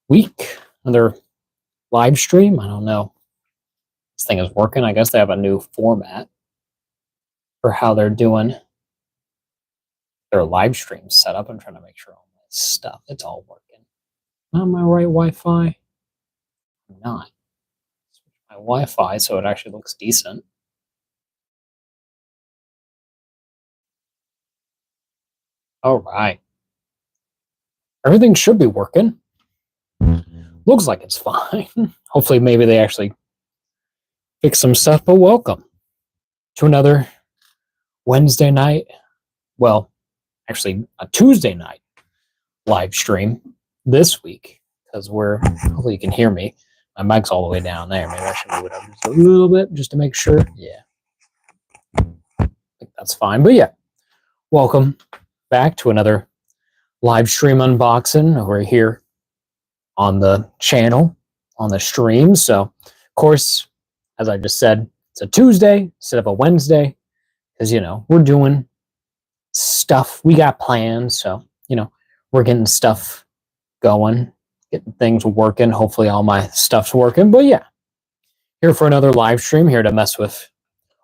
week, another live stream. I don't know. This thing is working. I guess they have a new format for how they're doing their live stream setup. I'm trying to make sure all my stuff, it's all working. Not my right Wi-Fi. I'm not. Switch my Wi-Fi so it actually looks decent. All right. Everything should be working. Looks like it's fine. Hopefully, maybe they actually fix some stuff, but welcome to another Wednesday night. Well, actually, a Tuesday night live stream this week because hopefully you can hear me. My mic's all the way down there. Maybe I should move it up just a little bit just to make sure. Yeah. I think that's fine. But yeah, welcome back to another live stream unboxing. We're here on the channel, on the stream. So, of course, as I just said, it's a Tuesday instead of a Wednesday because, we're doing stuff. We got plans. So, we're getting stuff going, getting things working. Hopefully all my stuff's working. But yeah, here for another live stream, here to mess with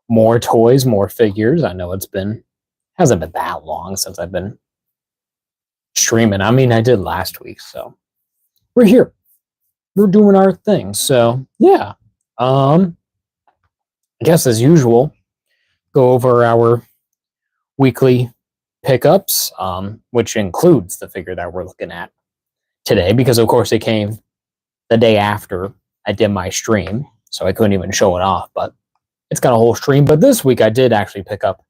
more toys, more figures. I know hasn't been that long since I've been streaming. I mean, I did last week, so we're here. We're doing our thing. So yeah. I guess as usual, go over our weekly pickups, which includes the figure that we're looking at today, because of course it came the day after I did my stream, so I couldn't even show it off, but it's got a whole stream. But this week I did actually pick up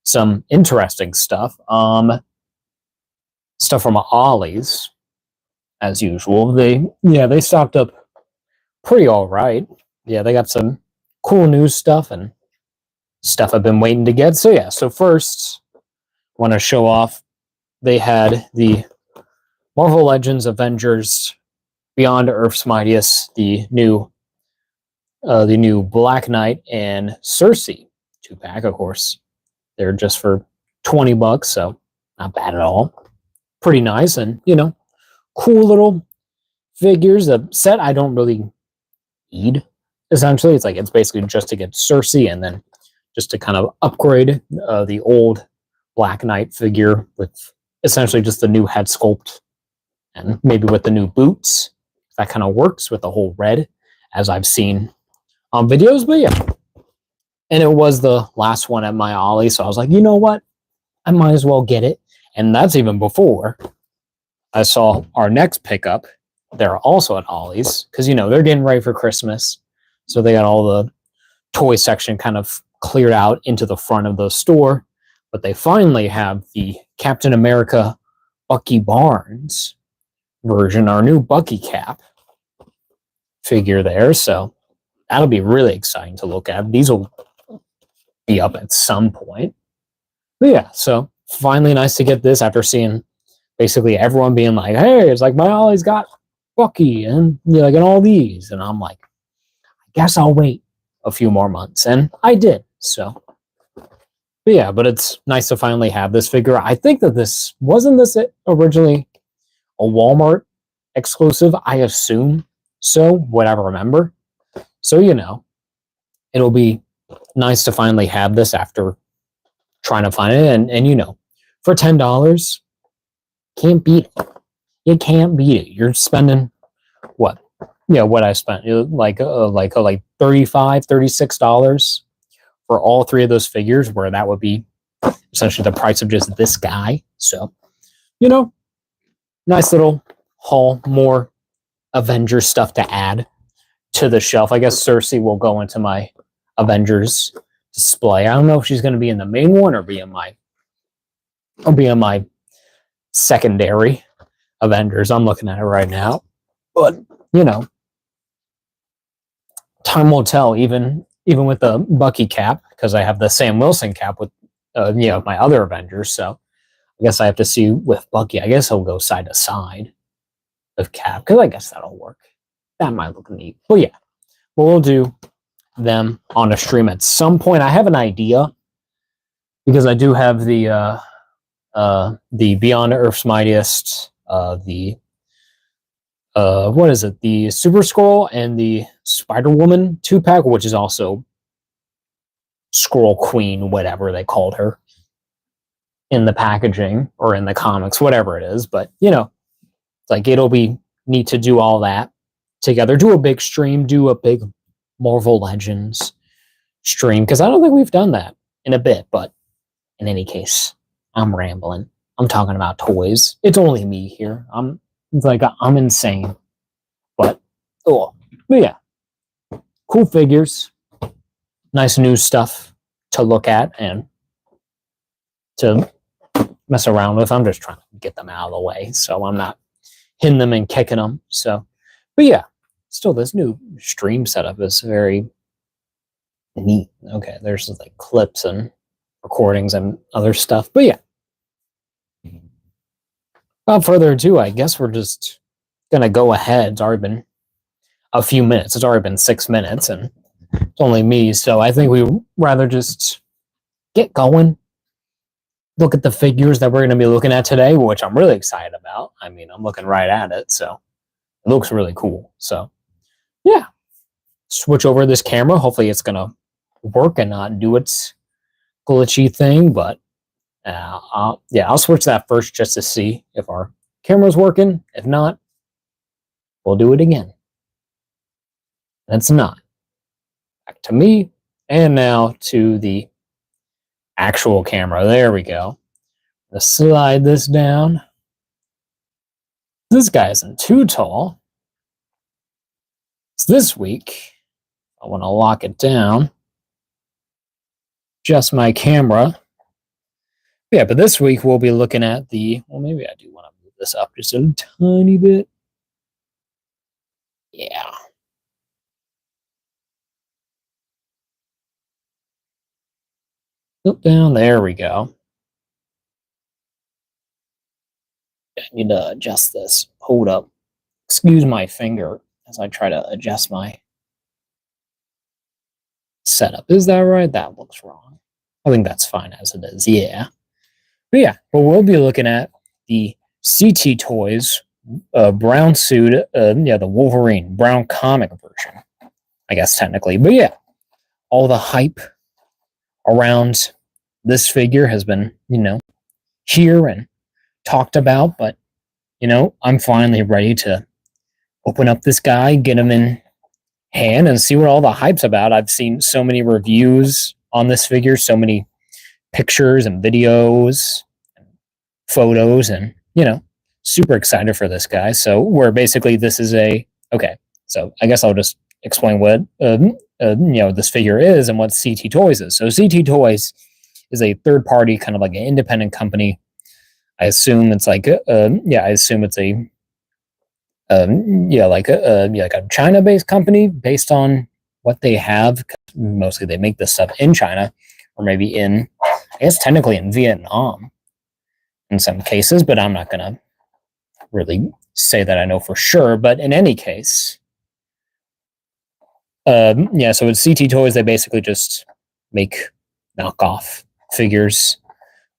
some interesting stuff. Stuff from Ollie's, as usual. They stocked up pretty all right. Yeah, they got some cool new stuff and stuff I've been waiting to get. So yeah, so first I want to show off, they had the Marvel Legends Avengers Beyond Earth's Mightiest, the new Black Knight and Cersei 2-pack. Of course, they're just for $20, so not bad at all. Pretty nice, and cool little figures. The set I don't really need, essentially. It's basically just to get Cersei and then just to kind of upgrade the old Black Knight figure with essentially just the new head sculpt and maybe with the new boots. That kind of works with the whole red, as I've seen on videos. But yeah, and it was the last one at my Ollie, so I was like, you know what? I might as well get it. And that's even before I saw our next pickup. They're also at Ollie's because, they're getting ready for Christmas. So they got all the toy section kind of cleared out into the front of the store. But they finally have the Captain America Bucky Barnes version, our new Bucky cap figure there. So that'll be really exciting to look at. These will be up at some point. But yeah, so finally nice to get this after seeing basically everyone being like, hey, it's like my Ollie's got Bucky and and all these. And I'm like, I guess I'll wait a few more months. And I did. So, but yeah, but it's nice to finally have this figure. I think that wasn't this originally a Walmart exclusive? I assume so, what I remember. So, it'll be nice to finally have this after trying to find it. And for $10, can't beat it. You can't beat it. You're spending what? Yeah, what I spent, like $35, $36 for all three of those figures, where that would be essentially the price of just this guy. So, nice little haul, more Avengers stuff to add to the shelf. I guess Cersei will go into my Avengers display. I don't know if she's going to be in the main one or be in my secondary Avengers. I'm looking at it right now, but time will tell. Even with the Bucky cap, because I have the Sam Wilson cap with my other Avengers. So I guess I have to see with Bucky. I guess he'll go side to side of cap, because I guess that'll work. That might look neat. But yeah, we'll do them on a stream at some point. I have an idea, because I do have the Beyond Earth's Mightiest, the what is it? The Super Scroll and the Spider Woman 2-pack, which is also Scroll Queen, whatever they called her in the packaging or in the comics, whatever it is. But it's like it'll be neat to do all that together. Do a big stream, do a big Marvel Legends stream, because I don't think we've done that in a bit. But in any case, I'm rambling. I'm talking about toys. It's only me here. I'm insane. But yeah, cool figures, nice new stuff to look at and to mess around with. I'm just trying to get them out of the way, so I'm not hitting them and kicking them. So, but yeah, still, this new stream setup is very neat. Okay, there's like clips and recordings and other stuff. But yeah, without further ado, I guess we're just gonna go ahead. It's already been a few minutes. It's already been 6 minutes, and it's only me. So I think we'd rather just get going. Look at the figures that we're going to be looking at today, which I'm really excited about. I mean, I'm looking right at it, so it looks really cool. So, yeah, switch over this camera. Hopefully, it's going to work and not do its glitchy thing. But I'll switch that first just to see if our camera's working. If not, we'll do it again. That's not. Back to me, and now to the actual camera. There we go. Let's slide this down. This guy isn't too tall. So this week, I want to lock it down. Just my camera. Yeah, but this week we'll be looking at the... Well, maybe I do want to move this up just a tiny bit. Yeah. Look down. There we go. I need to adjust this. Hold up. Excuse my finger as I try to adjust my setup. Is that right? That looks wrong. I think that's fine as it is. Yeah. But yeah, we'll be looking at the CT Toys brown suit. The Wolverine brown comic version, I guess technically. But yeah, all the hype around this figure has been, here and talked about, but I'm finally ready to open up this guy, get him in hand, and see what all the hype's about. I've seen so many reviews on this figure, so many pictures and videos and photos, and super excited for this guy. So where basically this is so I guess I'll just explain what this figure is and what CT Toys is. So CT Toys is a third party, kind of like an independent company. I assume it's like a China-based company based on what they have. Mostly they make this stuff in China, or maybe I guess technically in Vietnam in some cases, but I'm not gonna really say that I know for sure. But in any case, so with CT Toys, they basically just make knockoff figures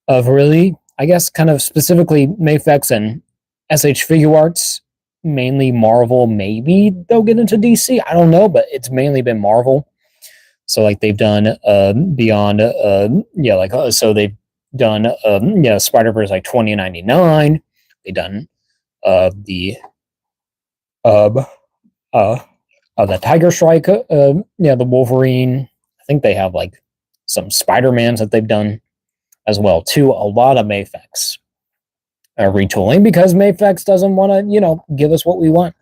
of really, I guess, kind of specifically Mafex and SH Figure Arts, mainly Marvel. Maybe they'll get into DC. I don't know, but it's mainly been Marvel. So like they've done Beyond, so they've done Spider-Verse like 2099. They've done the Tiger Strike, the Wolverine. I think they have like some Spider-Mans that they've done as well too. A lot of Mafex retooling, because Mafex doesn't want to give us what we want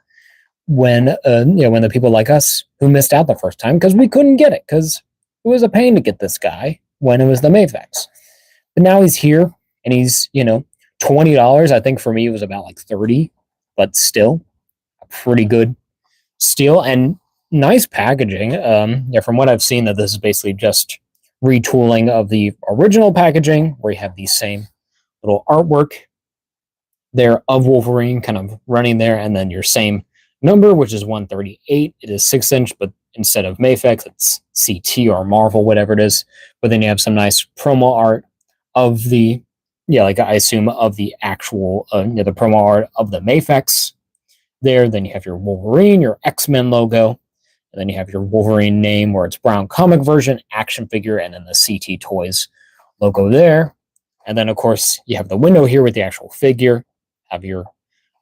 when the people like us who missed out the first time because we couldn't get it, because it was a pain to get this guy when it was the Mafex. But now he's here and he's $20. I think for me it was about like 30, but still a pretty good steal and nice packaging. From what I've seen, that this is basically just retooling of the original packaging, where you have the same little artwork there of Wolverine kind of running there, and then your same number, which is 138. It is 6-inch, but instead of Mafex, it's CT or Marvel, whatever it is. But then you have some nice promo art of the, I assume of the actual, the promo art of the Mafex there. Then you have your Wolverine, your X-Men logo, and then you have your Wolverine name where it's brown comic version, action figure, and then the CT Toys logo there. And then, of course, you have the window here with the actual figure, have your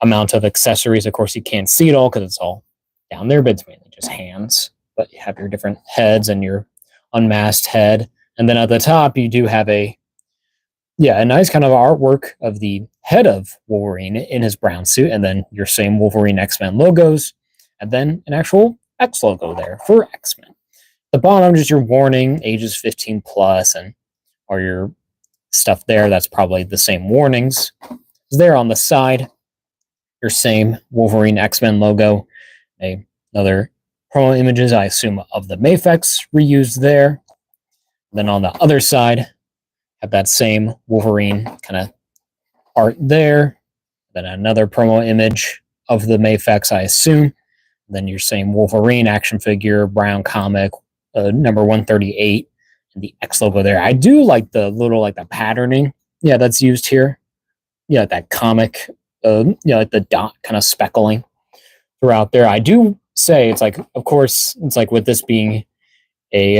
amount of accessories. Of course, you can't see it all because it's all down there, but it's mainly just hands. But you have your different heads and your unmasked head. And then at the top, you do have a nice kind of artwork of the head of Wolverine in his brown suit, and then your same Wolverine X-Men logos, and then an actual X logo there for X-Men. The bottom, just your warning, ages 15 plus, and or your stuff there. That's probably the same warnings. There on the side, your same Wolverine X-Men logo, another promo images, I assume, of the Mafex reused there. Then on the other side, have that same Wolverine kind of art there. Then another promo image of the Mafex, I assume. Then your same Wolverine action figure, brown comic, number 138, and the X logo there. I do like the little, like the patterning, that's used here. That comic, like the dot kind of speckling throughout there. I do say it's like, of course, it's like with this being a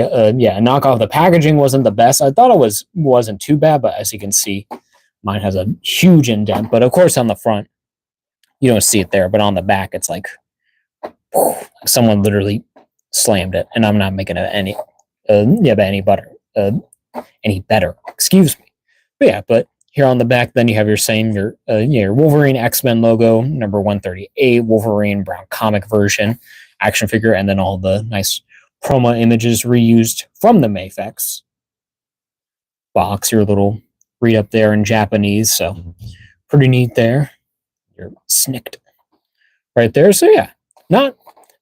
knockoff. The packaging wasn't the best. I thought it wasn't too bad, but as you can see, mine has a huge indent. But of course, on the front, you don't see it there. But on the back, it's like someone literally slammed it, and I'm not making it any better. Excuse me. But here on the back, then you have your Wolverine X-Men logo, number 138, Wolverine brown comic version, action figure, and then all the nice promo images reused from the Mafex box. Your little read up there in Japanese, so pretty neat there. You're snicked right there. So not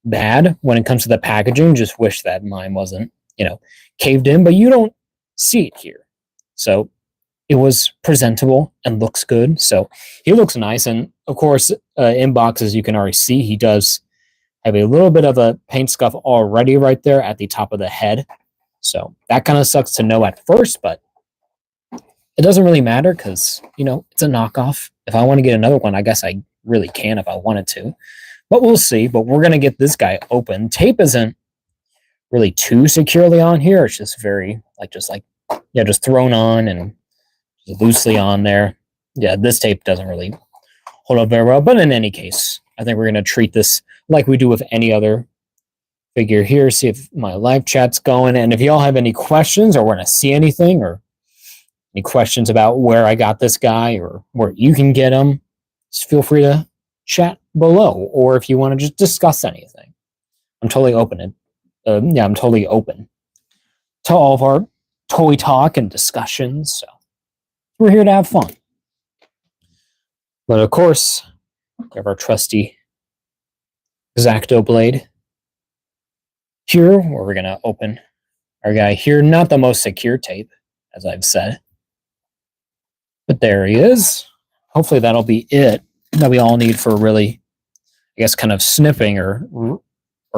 bad when it comes to the packaging. Just wish that mine wasn't, caved in, but you don't see it here. So it was presentable and looks good. So he looks nice. And of course, in boxes, you can already see he does have a little bit of a paint scuff already right there at the top of the head. So that kind of sucks to know at first, but it doesn't really matter because, it's a knockoff. If I want to get another one, I guess I really can if I wanted to. But we'll see. But we're going to get this guy open. Tape isn't really too securely on here. It's just very, just thrown on and loosely on there. This tape doesn't really hold up very well. But in any case, I think we're going to treat this like we do with any other figure here. See if my live chat's going. And if y'all have any questions or want to see anything or any questions about where I got this guy or where you can get him, just feel free to chat below. Or if you want to just discuss anything, I'm totally open. I'm totally open to all of our toy talk and discussions. So we're here to have fun. But of course, we have our trusty X-Acto blade here, where we're going to open our guy here. Not the most secure tape, as I've said. But there he is. Hopefully that'll be it that we all need for really, I guess, kind of snipping or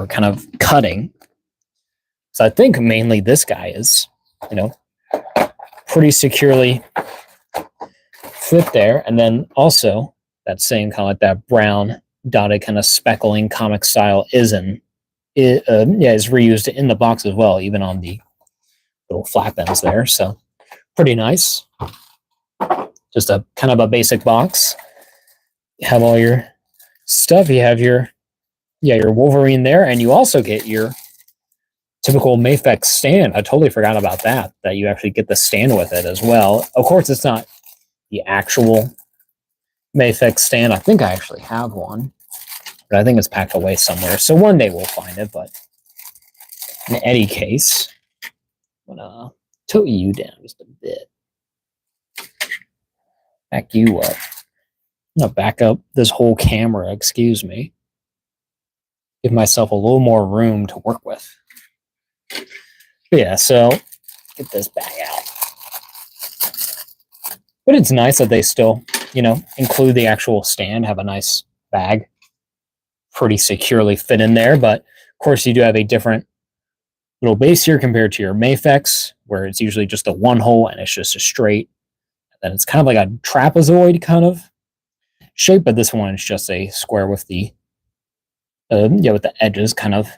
kind of cutting. So I think mainly this guy is, pretty securely fit there. And then also that same kind of like that brown dotted kind of speckling comic style is reused in the box as well, even on the little flap ends there. So pretty nice. Just a kind of a basic box. You have all your stuff. You have your Wolverine there, and you also get your typical Mafex stand. I totally forgot about that you actually get the stand with it as well. Of course, it's not the actual Mafex stand. I think I actually have one, but I think it's packed away somewhere. So one day we'll find it, but in any case, I'm going to tilt you down just a bit. Back you up. I'm going to back up this whole camera, excuse me. Give myself a little more room to work with. But so get this bag out. But it's nice that they still, include the actual stand, have a nice bag, pretty securely fit in there. But of course, you do have a different little base here compared to your Mafex, where it's usually just a one hole and it's just a straight. Then it's kind of like a trapezoid kind of shape, but this one is just a square with the with the edges kind of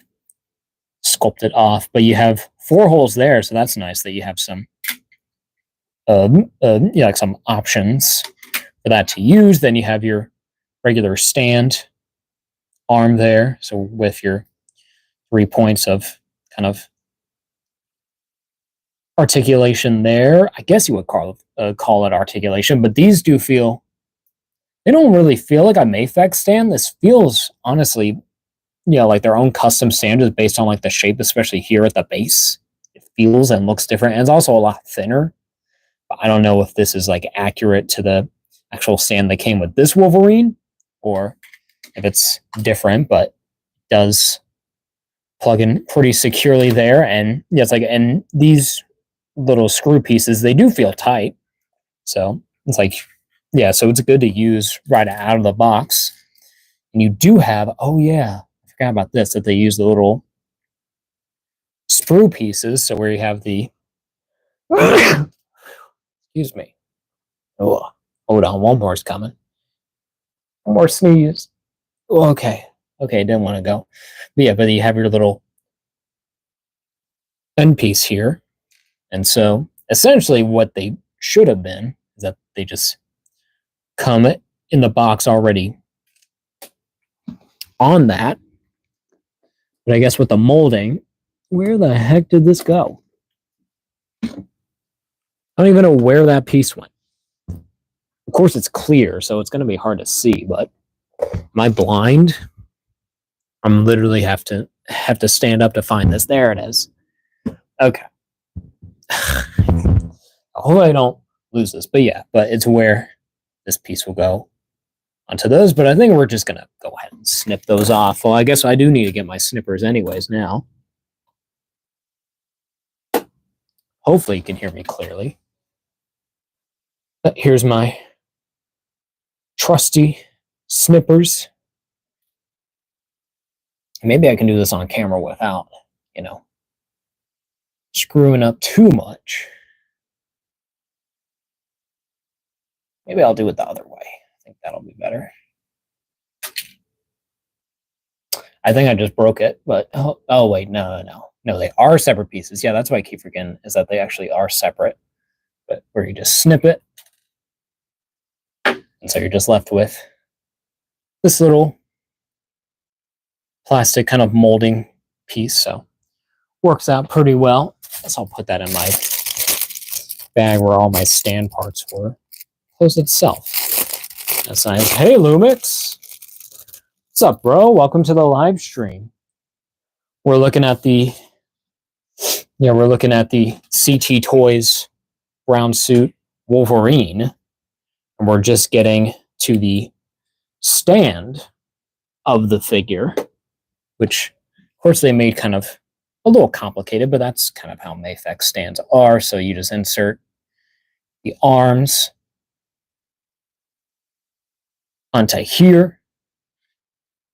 sculpted off. But you have 4 holes there, so that's nice that you have some, like some options for that to use. Then you have your regular stand arm there, so with your 3 points of kind of articulation there. I guess you would call it articulation, but these do feel, they don't really feel like a Mafex stand. This feels honestly, like their own custom stand just based on like the shape, especially here at the base. It feels and looks different, and it's also a lot thinner. But I don't know if this is like accurate to the actual stand that came with this Wolverine, or if it's different, but it does plug in pretty securely there. And yeah, it's like, and these little screw pieces, they do feel tight. So it's like, yeah, so it's good to use right out of the box. And you do have, oh yeah, I forgot about this, that they use the little sprue pieces. So where you have the, excuse me. Oh, hold on, one more is coming. One more sneeze. Oh, okay. Okay, didn't want to go. But yeah, but you have your little end piece here. And so essentially what they should have been is that they just come in the box already on that. But I guess with the molding, where the heck did this go? I don't even know where that piece went. Of course, it's clear, so it's going to be hard to see, but am I blind? I'm literally have to stand up to find this. There it is. Okay. I hope I don't lose this, but yeah, but it's where this piece will go onto those, but I think we're just going to go ahead and snip those off. Well, I guess I do need to get my snippers anyways now. Hopefully you can hear me clearly. But here's my trusty snippers. Maybe I can do this on camera without, screwing up too much. Maybe I'll do it the other way. I think that'll be better. I think I just broke it, but oh wait, no, they are separate pieces. Yeah, that's why I keep forgetting, is that they actually are separate. But where you just snip it, and so you're just left with this little plastic kind of molding piece. So works out pretty well. I guess I'll put that in my bag where all my stand parts were. Close itself. That's nice. Hey, Lumix. What's up, bro? Welcome to the live stream. We're looking at the CT Toys brown suit Wolverine, and we're just getting to the stand of the figure, which of course they made kind of a little complicated, but that's kind of how Mafex stands are. So you just insert the arms onto here,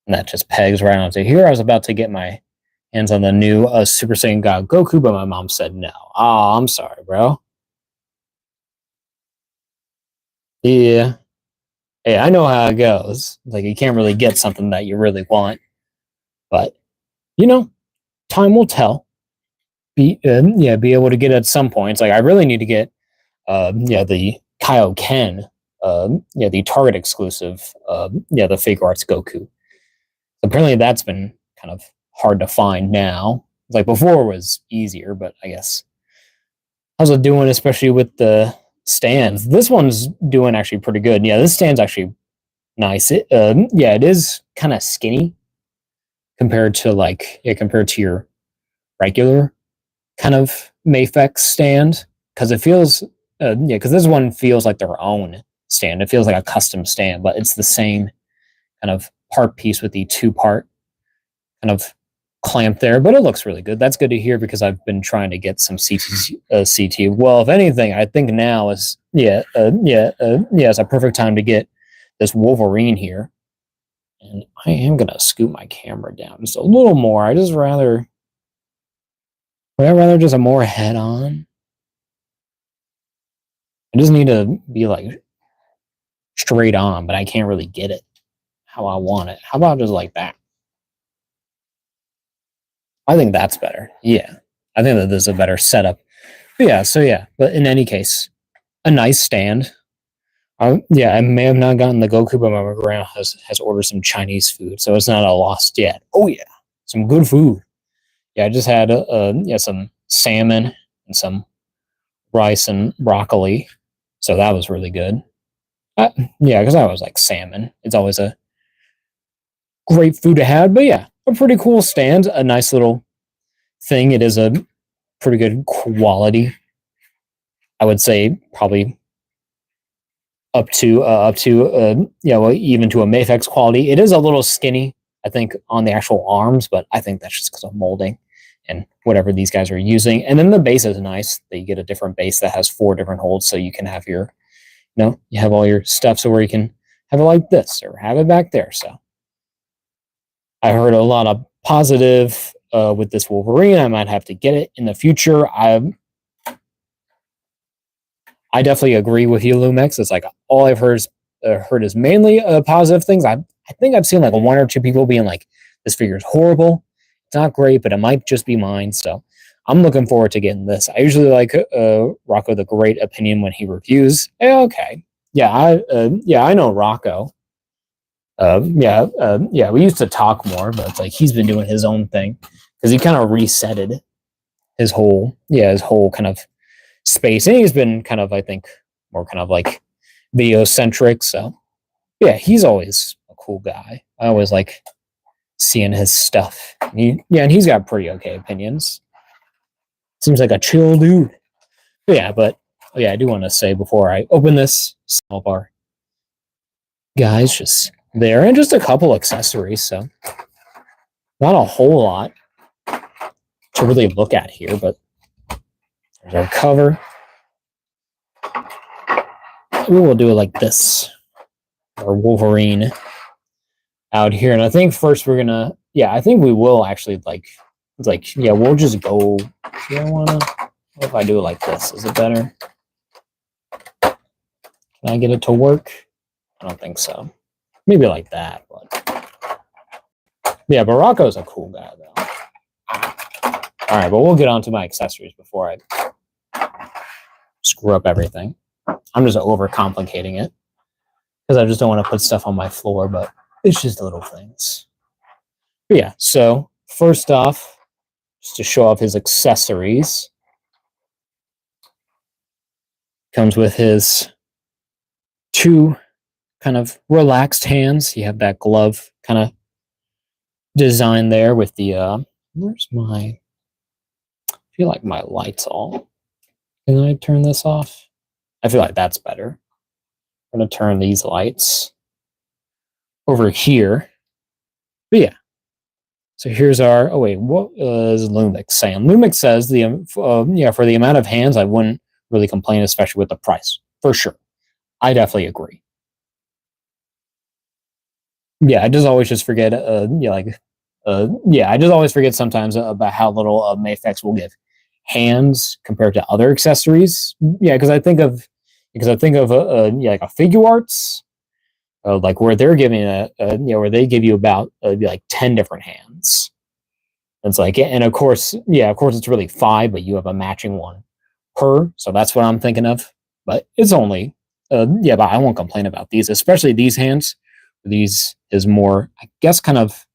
and that just pegs right onto here. I was about to get my hands on the new Super Saiyan God Goku, but my mom said no. Oh, I'm sorry, bro. Yeah. Hey, I know how it goes. Like, you can't really get something that you really want. But, time will tell. Be able to get at some points. Like, I really need to get, the Kaioken, the Target exclusive, the Fake Arts Goku. Apparently that's been kind of hard to find now. Like, before was easier, but I guess. How's it doing, especially with the stands? This one's doing actually pretty good. Yeah, this stand's actually nice. It is kind of skinny compared to your regular kind of Mafex stand, because it feels because this one feels like their own stand. It feels like a custom stand, but it's the same kind of part piece with the 2-part kind of clamp there, but it looks really good. That's good to hear, because I've been trying to get some CT. Well, if anything, I think now is it's a perfect time to get this Wolverine here. And I am gonna scoot my camera down just a little more. Would I rather just a more head on? I just need to be like straight on, but I can't really get it how I want it. How about just like that? I think that's better. Yeah. I think that this is a better setup. But yeah, so yeah. But in any case, a nice stand. Yeah, I may have not gotten the Goku, but my grandma has ordered some Chinese food, so it's not a lost yet. Oh yeah, some good food. Yeah, I just had yeah, some salmon and some rice and broccoli, so that was really good. Yeah, because I always like salmon. It's always a great food to have. But yeah, a pretty cool stand, a nice little thing. It is a pretty good quality. I would say probably yeah, well, even to a Mafex quality. It is a little skinny, I think, on the actual arms, but I think that's just because of molding and whatever these guys are using. And then the base is nice. That you get a different base that has 4 different holds, so you can have your, you have all your stuff, so where you can have it like this or have it back there. So I heard a lot of positive with this Wolverine. I might have to get it in the future. I definitely agree with you, Lumix. It's like all I've heard is mainly positive things. I think I've seen like 1 or 2 people being like, "This figure is horrible. It's not great, but it might just be mine." So I'm looking forward to getting this. I usually like Rocco the Great opinion when he reviews. Okay, yeah, I know Rocco. Yeah, we used to talk more, but it's like he's been doing his own thing because he kind of resetted his whole kind of space. And he's been kind of, I think, more kind of like video centric. So yeah, he's always a cool guy. I always like seeing his stuff. And he's got pretty okay opinions. Seems like a chill dude. But yeah, I do want to say before I open this, some of our guys just there and just a couple accessories. So not a whole lot to really look at here, but there's our cover. We will do it like this. Our Wolverine out here. And I think first we're gonna, I think we will actually we'll just go. Do I wanna, what if I do it like this? Is it better? Can I get it to work? I don't think so. Maybe like that, but yeah, Baracco's a cool guy though. All right, but we'll get on to my accessories before I screw up everything. I'm just overcomplicating it because I just don't want to put stuff on my floor, but it's just little things. But yeah, so first off, just to show off his accessories, comes with his 2 kind of relaxed hands. You have that glove kind of design there with the where's my, I feel like my light's all. Can I turn this off? I feel like that's better. I'm gonna turn these lights over here. But yeah. So here's our, oh wait, what is Lumix saying? Lumix says for the amount of hands, I wouldn't really complain, especially with the price. For sure. I definitely agree. Yeah, I just always just forget, I just always forget sometimes about how little Mafex will give hands compared to other accessories. Yeah, because I think of like a figure arts, like where they're giving where they give you about like 10 different hands. It's like, and of course it's really 5, but you have a matching one per. So that's what I'm thinking of. But it's only, but I won't complain about these, especially these hands. These is more, I guess, kind of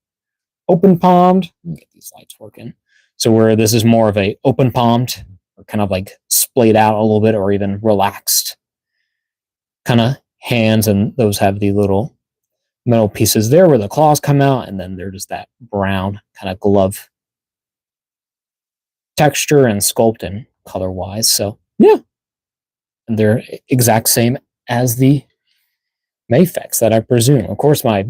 open palmed. Get these lights working. So where this is more of a open palmed, or kind of like splayed out a little bit, or even relaxed kind of hands, and those have the little metal pieces there where the claws come out, and then they're just that brown kind of glove texture and sculpt and color wise. So yeah, and they're exact same as the Mafex that I presume. Of course, my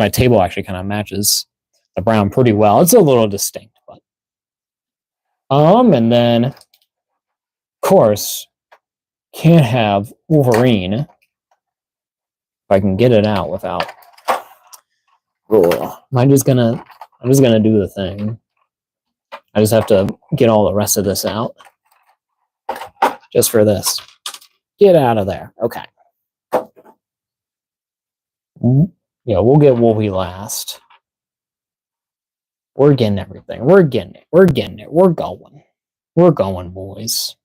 table actually kind of matches the brown pretty well. It's a little distinct, but and then of course can't have Wolverine if I can get it out without. Oh, I'm just gonna do the thing. I just have to get all the rest of this out just for this. Get out of there. Okay. Yeah, we'll get Wolvie last. We're getting everything. We're getting it. We're getting it. We're going. We're going, boys.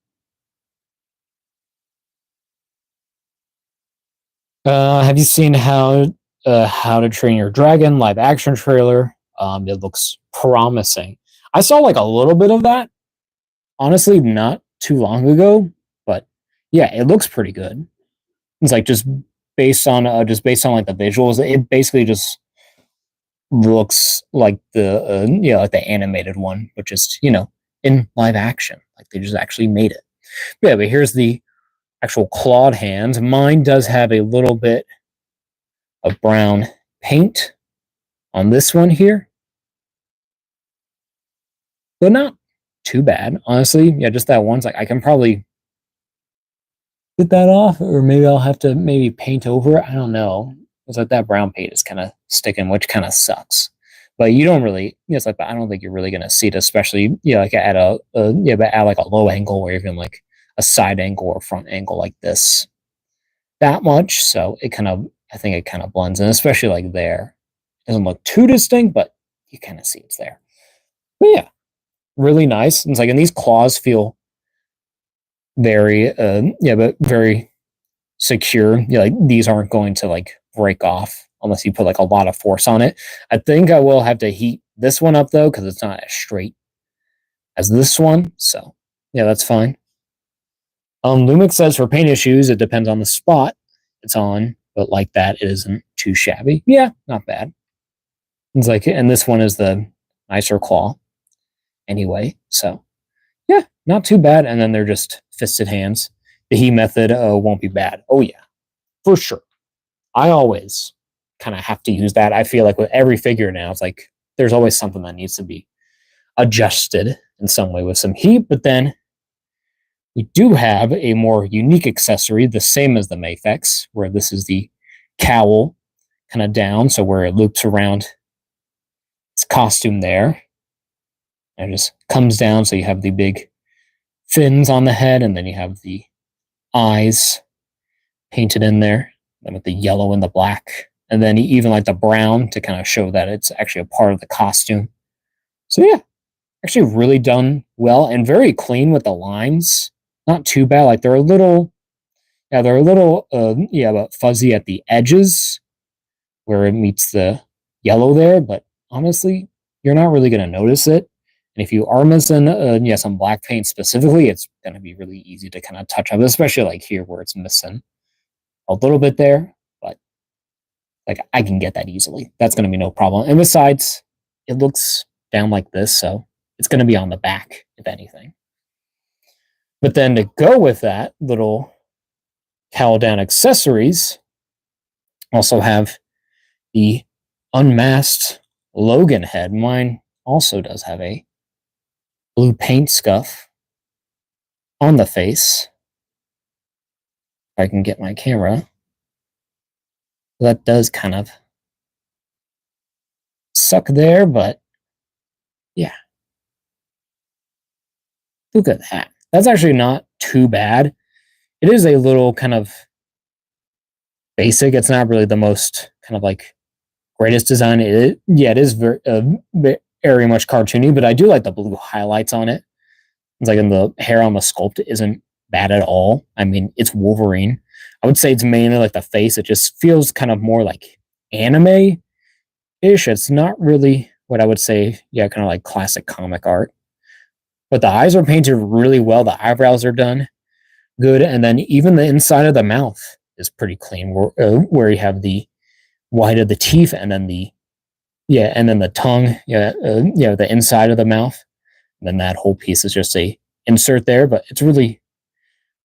Have you seen How to Train Your Dragon live action trailer? It looks promising. I saw like a little bit of that, honestly, not too long ago, but yeah, it looks pretty good. It's like just based on like the visuals, it basically just looks like the like the animated one, but just in live action, like they just actually made it. Yeah, but here's the actual clawed hands. Mine does have a little bit of brown paint on this one here, but not too bad, honestly. Yeah, just that one's like I can probably get that off, or maybe I'll have to maybe paint over it. I don't know. It's like that brown paint is kind of sticking, which kind of sucks. But you don't really, it's like I don't think you're really gonna see it, especially like at but at like a low angle or even like a side angle or front angle like this that much. So I think it kind of blends in, especially like there. It doesn't look too distinct, but you kind of see it's there. But yeah, really nice. And it's like, and these claws feel very, but very secure. Like these aren't going to like break off unless you put like a lot of force on it. I think I will have to heat this one up though, because it's not as straight as this one. So yeah, that's fine. Lumix says for paint issues, it depends on the spot it's on, but like that, it isn't too shabby. Yeah, not bad. It's like, and this one is the nicer claw anyway. So yeah, not too bad. And then they're just fisted hands. The heat method won't be bad. Oh yeah, for sure. I always kind of have to use that. I feel like with every figure now, it's like there's always something that needs to be adjusted in some way with some heat. But then we do have a more unique accessory, the same as the Mafex, where this is the cowl kind of down, so where it loops around its costume there. And it just comes down, so you have the big fins on the head, and then you have the eyes painted in there, and with the yellow and the black, and then even like the brown to kind of show that it's actually a part of the costume. So yeah, actually really done well and very clean with the lines. Not too bad. Like they're a little but fuzzy at the edges where it meets the yellow there. But honestly, you're not really going to notice it. And if you are missing, some black paint specifically, it's going to be really easy to kind of touch up, especially like here where it's missing a little bit there. But like I can get that easily. That's going to be no problem. And besides, it looks down like this, so it's going to be on the back, if anything. But then to go with that little cowl down accessories, also have the unmasked Logan head. Mine also does have a blue paint scuff on the face. If I can get my camera. That does kind of suck there, but yeah. Look at that. That's actually not too bad. It is a little kind of basic. It's not really the most kind of like greatest design. It is very much cartoony, but I do like the blue highlights on it. It's like in the hair on the sculpt isn't bad at all. I mean, it's Wolverine. I would say it's mainly like the face. It just feels kind of more like anime-ish. It's not really what I would say, kind of like classic comic art. But the eyes are painted really well. The eyebrows are done good. And then even the inside of the mouth is pretty clean, where you have the white of the teeth and then the tongue, the inside of the mouth. And then that whole piece is just a insert there, but it's really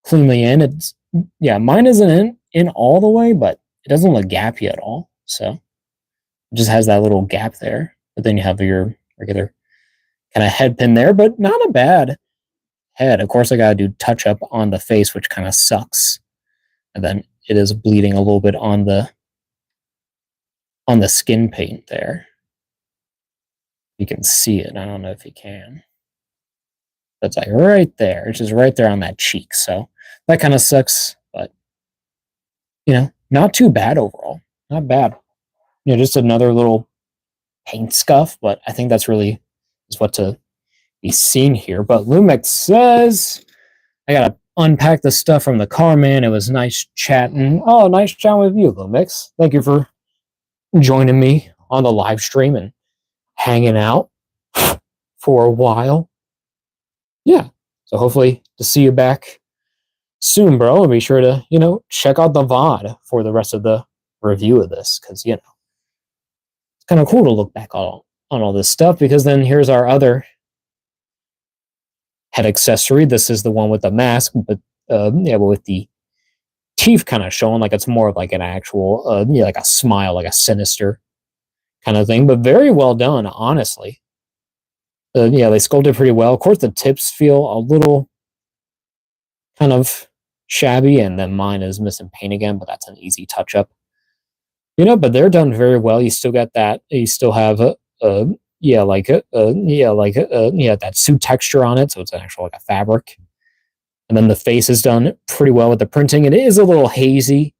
cleanly in. It's mine isn't in all the way, but it doesn't look gappy at all. So it just has that little gap there. But then you have your regular kind of head pin there, but not a bad head. Of course, I gotta do touch up on the face, which kind of sucks. And then it is bleeding a little bit on the skin paint there. You can see it. I don't know if you can. That's like right there. It's just right there on that cheek. So that kind of sucks, but not too bad overall. Not bad. Just another little paint scuff, but I think that's really is what to be seen here. But Lumix says, I gotta unpack the stuff from the car, man. It was nice chatting. Oh, nice chatting with you, Lumix. Thank you for joining me on the live stream and hanging out for a while. Yeah. So hopefully to see you back soon, bro. And be sure to, check out the VOD for the rest of the review of this. Because, it's kind of cool to look back on all this stuff. Because then here's our other head accessory. This is the one with the mask, but with the teeth kind of showing, like it's more of like an actual, like a smile, like a sinister kind of thing. But very well done, honestly. They sculpted pretty well. Of course, the tips feel a little kind of shabby, and then mine is missing paint again, but that's an easy touch up. But they're done very well. You still got that. You still have that suit texture on it, so it's actually like a fabric. And then the face is done pretty well with the printing. It is a little hazy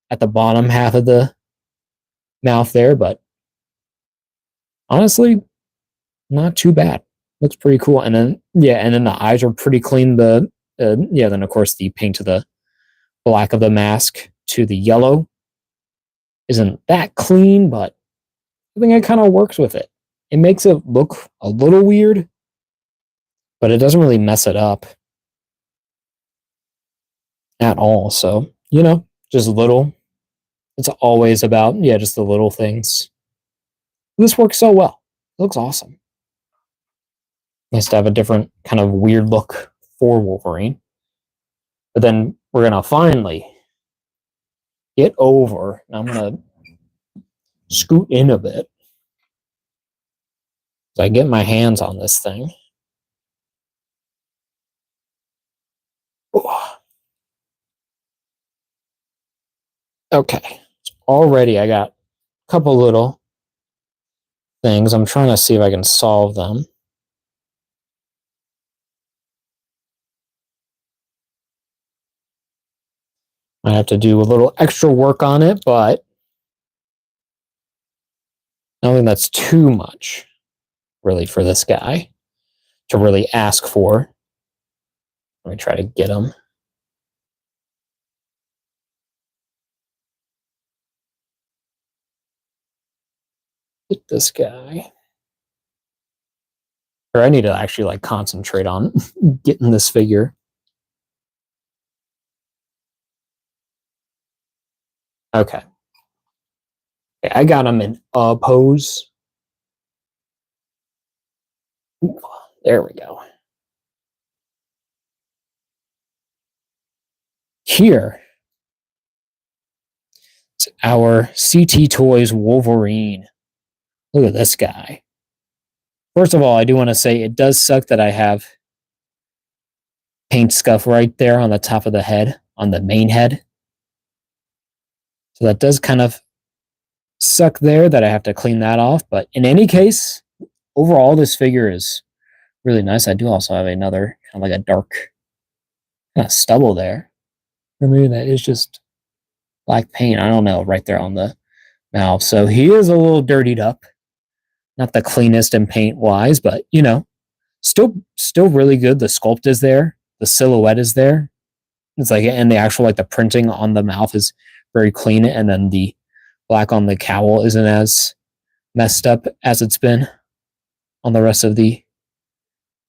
at the bottom half of the mouth there, but honestly, not too bad. Looks pretty cool. And then the eyes are pretty clean. Then of course the paint to the black of the mask to the yellow isn't that clean, but I think it kind of works with it. It makes it look a little weird, but it doesn't really mess it up at all. So, just little. It's always about, just the little things. This works so well. It looks awesome. Nice to have a different kind of weird look for Wolverine. But then we're going to finally get over. And I'm going to scoot in a bit. So I get my hands on this thing. Oh. Okay. Already I got a couple little things. I'm trying to see if I can solve them. I have to do a little extra work on it, but I don't think that's too much, really, for this guy to really ask for. Let me try to get him. Get this guy. Or I need to actually concentrate on getting this figure. Okay. I got him in a pose. Ooh, there we go. Here, it's our CT Toys Wolverine. Look at this guy. First of all, I do want to say it does suck that I have paint scuff right there on the top of the head, on the main head. So that does kind of suck there that I have to clean that off. But in any case, overall, this figure is really nice. I do also have another kind of like a dark kind of stubble there. Or maybe that is just black paint. I don't know, right there on the mouth. So he is a little dirtied up. Not the cleanest in paint wise, but still really good. The sculpt is there. The silhouette is there. It's and the actual the printing on the mouth is very clean, and then the black on the cowl isn't as messed up as it's been on the rest of the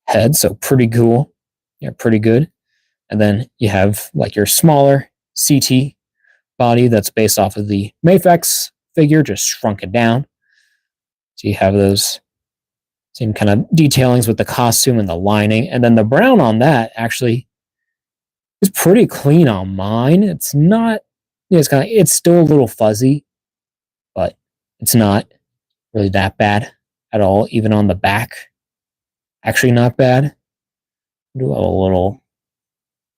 head. So pretty cool. Yeah, pretty good. And then you have your smaller CT body that's based off of the Mafex figure, just shrunk it down. So you have those same kind of detailings with the costume and the lining. And then the brown on that actually is pretty clean on mine. It's not, it's still a little fuzzy, but it's not really that bad at all. Even on the back, actually not bad. I do have a little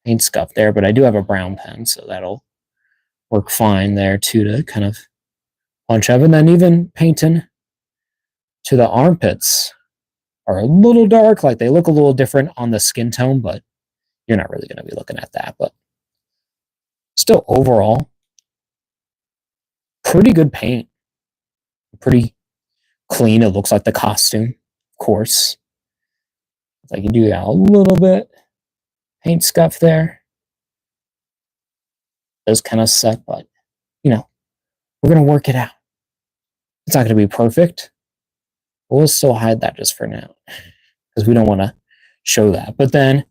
paint scuff there, but I do have a brown pen, so that'll work fine there too to kind of punch up. And then even painting to the armpits are a little dark, they look a little different on the skin tone, but you're not really going to be looking at that. But still, overall, pretty good paint. Pretty clean. It looks like the costume, of course. It's like you do got a little bit paint scuff there. Those kind of suck, but we're gonna work it out. It's not gonna be perfect. We'll still hide that just for now because we don't want to show that. But then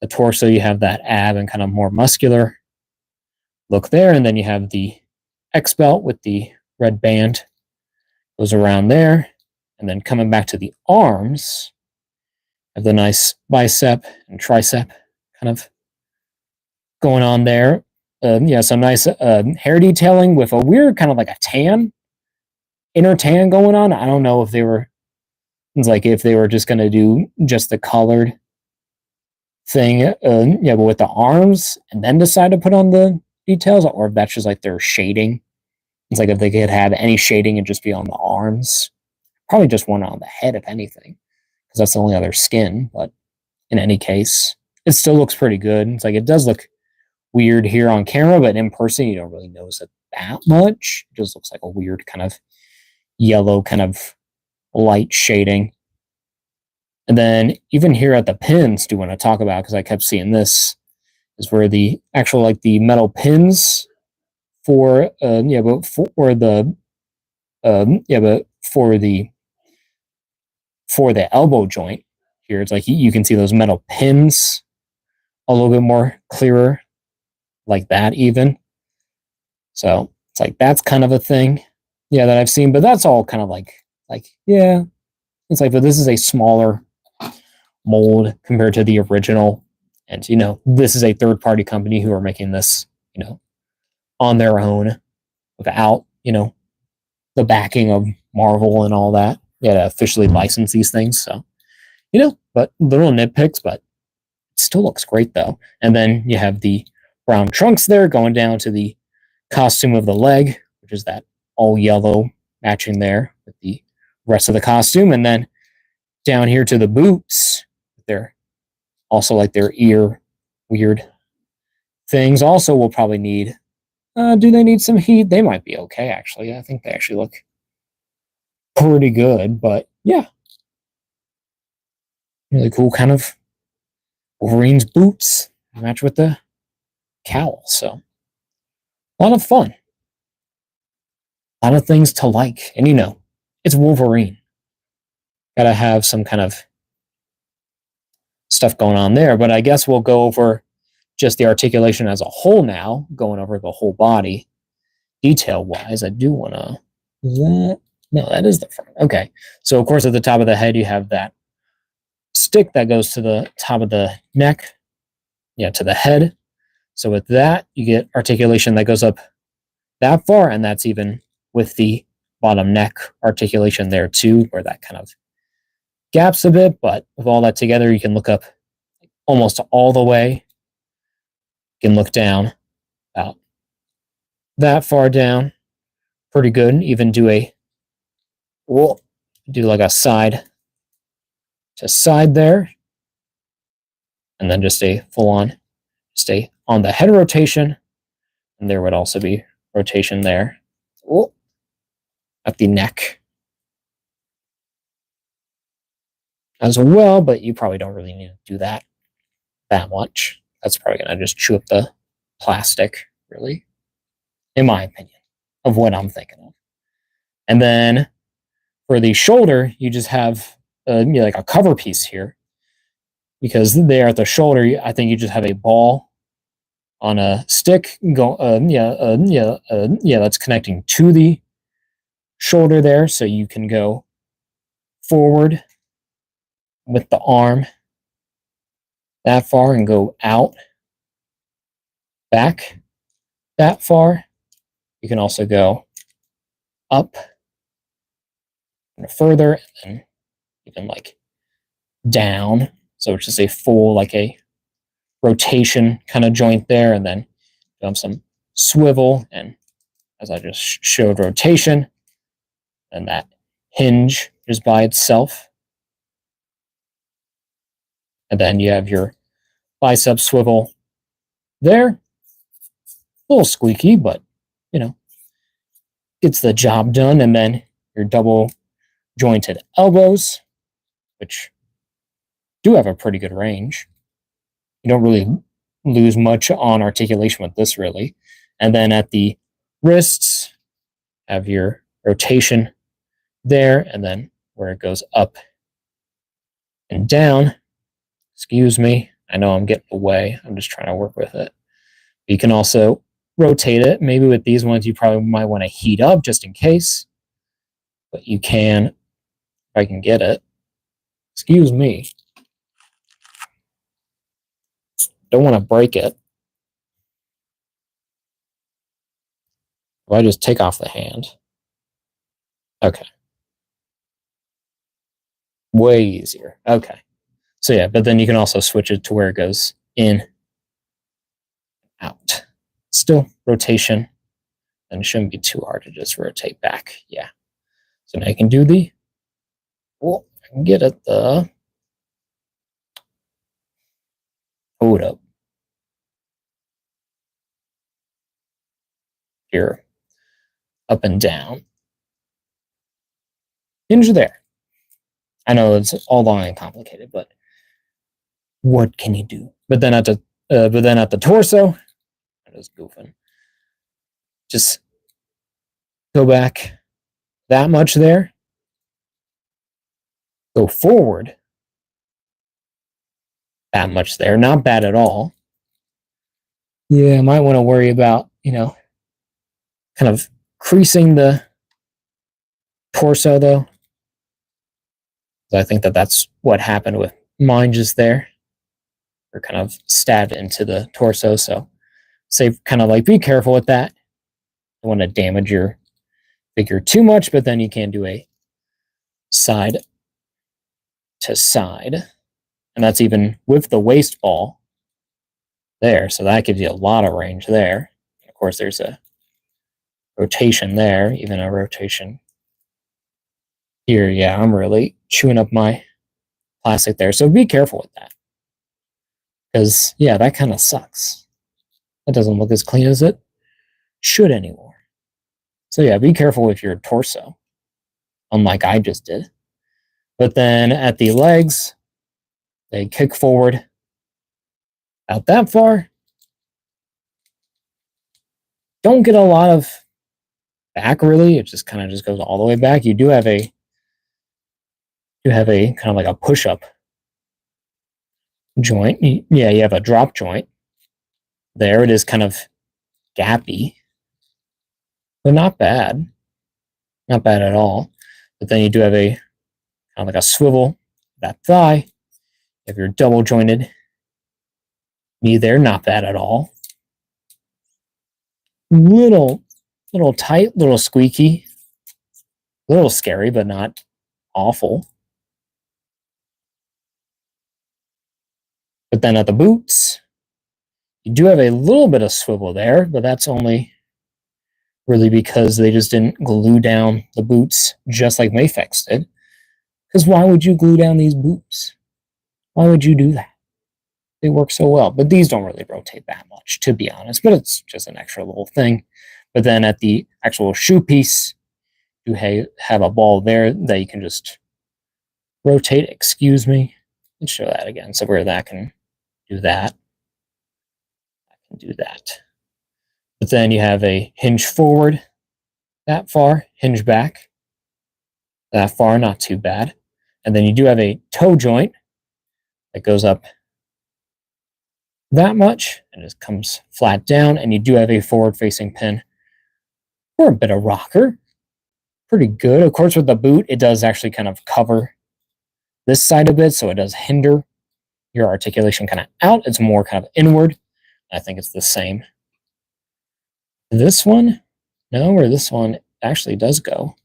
the torso, you have that ab and kind of more muscular look there, and then you have the X belt with the red band goes around there, and then coming back to the arms, have the nice bicep and tricep kind of going on there. Some nice hair detailing with a weird kind of like a inner tan going on. I don't know if they were just going to do just the colored thing, but with the arms and then decide to put on the details, or if that's just like their shading. It's like if they could have any shading and just be on the arms, probably just one on the head, if anything, because that's the only other skin. But in any case, it still looks pretty good. It's like it does look weird here on camera, but in person, you don't really notice it that much. It just looks like a weird kind of yellow kind of light shading. And then even here at the pins, do want to talk about, because I kept seeing this, is where the actual like the metal pins for the elbow joint here, it's like you can see those metal pins a little bit more clearer, like that even. So it's like that's kind of a thing, that I've seen, but that's all kind of like it's like, but this is a smaller mold compared to the original, and this is a third-party company who are making this, on their own without, the backing of Marvel and all that. To officially license these things. So, but little nitpicks, but it still looks great though. And then you have the brown trunks there going down to the costume of the leg, which is that all yellow matching there with the rest of the costume. And then down here to the boots, they're also like their ear weird things. Also, will probably need. Do they need some heat? They might be okay, actually. I think they actually look pretty good, but yeah. Really cool kind of Wolverine's boots match with the cowl. So, a lot of fun. A lot of things to like. And it's Wolverine. Gotta have some kind of stuff going on there. But I guess we'll go over just the articulation as a whole now, going over the whole body detail-wise. I do want to... No, that is the front. Okay. So, of course, at the top of the head, you have that stick that goes to the top of the neck, to the head. So with that, you get articulation that goes up that far, and that's even with the bottom neck articulation there too, where that kind of gaps a bit. But with all that together, you can look up almost all the way. You can look down about that far down. Pretty good. Even do like a side to side there, and then just a full-on stay on the head rotation, and there would also be rotation there at the neck as well, but you probably don't really need to do that much. That's probably going to just chew up the plastic, really, in my opinion, of what I'm thinking of. And then for the shoulder, you just have like a cover piece here, because there at the shoulder, I think you just have a ball on a stick that's connecting to the shoulder there, so you can go forward with the arm that far and go out back that far. You can also go up and further, and even like down. So it's just a full, like a rotation kind of joint there, and then some swivel, and as I just showed, rotation, and that hinge just by itself. And then you have your bicep swivel there. A little squeaky, but gets the job done. And then your double jointed elbows, which do have a pretty good range. You don't really lose much on articulation with this, really. And then at the wrists, have your rotation there, and then where it goes up and down. Excuse me. I know I'm getting away. I'm just trying to work with it. You can also rotate it. Maybe with these ones, you probably might want to heat up just in case. But you can, if I can get it. Excuse me. Don't want to break it. If I just take off the hand. Okay. Way easier. Okay. So yeah, but then you can also switch it to where it goes in, out. Still rotation. And it shouldn't be too hard to just rotate back. Yeah. So now you can do the, well, I can get it, the, hold up. Here, up and down. Hinge there. I know it's all long and complicated, but what can you do? But then at the torso, I'm just goofing. Just go back that much there. Go forward that much there. Not bad at all. Yeah, I might want to worry about, kind of creasing the torso though. I think that's what happened with mine just there. Or kind of stabbed into the torso. So say kind of like be careful with that. Don't want to damage your figure too much, but then you can do a side to side. And that's even with the waist ball there. So that gives you a lot of range there. Of course, there's a rotation there, even a rotation here. Yeah, I'm really chewing up my plastic there. So be careful with that. Because, yeah, that kind of sucks. That doesn't look as clean as it should anymore. So, yeah, be careful with your torso, unlike I just did. But then at the legs, they kick forward out that far. Don't get a lot of back, really. It just kind of just goes all the way back. You do have a kind of like a push-up joint. Yeah, you have a drop joint. There it is, kind of gappy, but not bad. Not bad at all. But then you do have a kind of like a swivel, that thigh. You have your double jointed knee there, not bad at all. Little tight, little squeaky, a little scary, but not awful. But then at the boots, you do have a little bit of swivel there, but that's only really because they just didn't glue down the boots just like Mafex did. Because why would you glue down these boots? Why would you do that? They work so well. But these don't really rotate that much, to be honest. But it's just an extra little thing. But then at the actual shoe piece, you have a ball there that you can just rotate. Excuse me. Let's show that again. So where that can do that. I can do that. But then you have a hinge forward that far, hinge back that far, not too bad. And then you do have a toe joint that goes up that much and it comes flat down. And you do have a forward-facing pin or a bit of rocker. Pretty good. Of course, with the boot, it does actually kind of cover this side a bit, so it does hinder your articulation kind of out. It's more kind of inward. I think it's the same. This one, no, where this one actually does go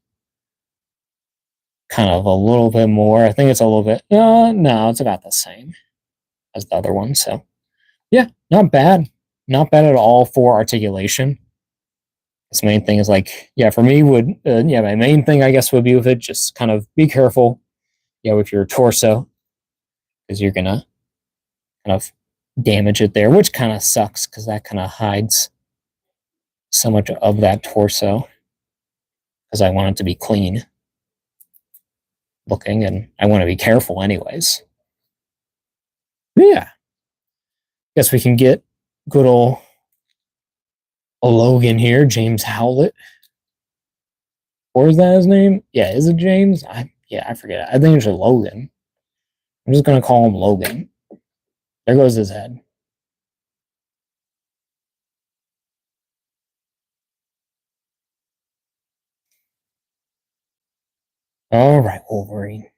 kind of a little bit more. I think it's a little bit, no, it's about the same as the other one. So yeah, not bad. Not bad at all for articulation. This main thing is like, yeah, for me my main thing I guess would be with it, just kind of be careful, with your torso, because you're gonna kind of damage it there, which kind of sucks because that kind of hides so much of that torso because I want it to be clean. looking, and I want to be careful anyways. But yeah, guess we can get good old Logan here, James Howlett. Or is that his name? Yeah, is it James? I forget. I think it's Logan. I'm just gonna call him Logan. There goes his head. All right, Wolverine.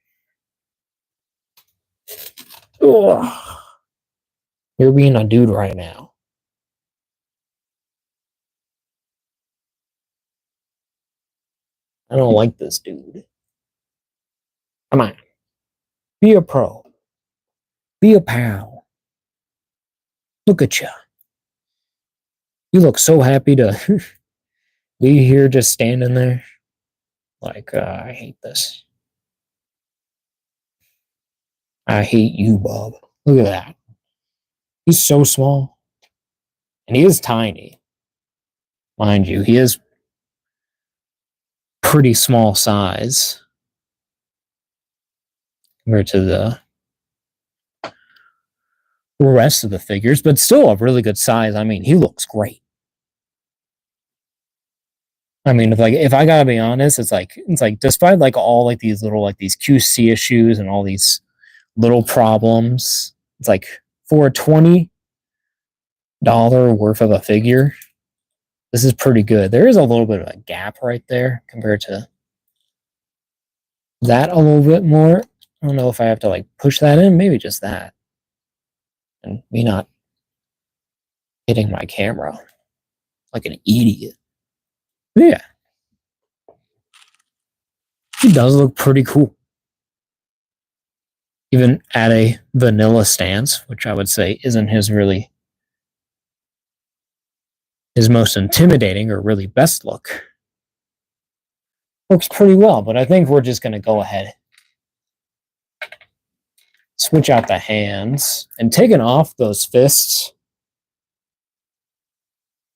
Ugh. You're being a dude right now. I don't like this dude. Come on. Be a pro. Be a pal. Look at you. You look so happy to be here just standing there. Like, I hate this. I hate you, Bob. Look at that. He's so small. And he is tiny. Mind you, he is pretty small size compared to the rest of the figures, but still a really good size. I mean, he looks great. I mean, if I gotta be honest, it's like despite like all like these little like these QC issues and all these little problems, it's like for a $20 worth of a figure, this is pretty good. There is a little bit of a gap right there compared to that a little bit more. I don't know if I have to like push that in, maybe just that. And me not hitting my camera like an idiot. But yeah. He does look pretty cool. Even at a vanilla stance, which I would say isn't his most intimidating or really best look. Works pretty well, but I think we're just going to go ahead, switch out the hands, and taking off those fists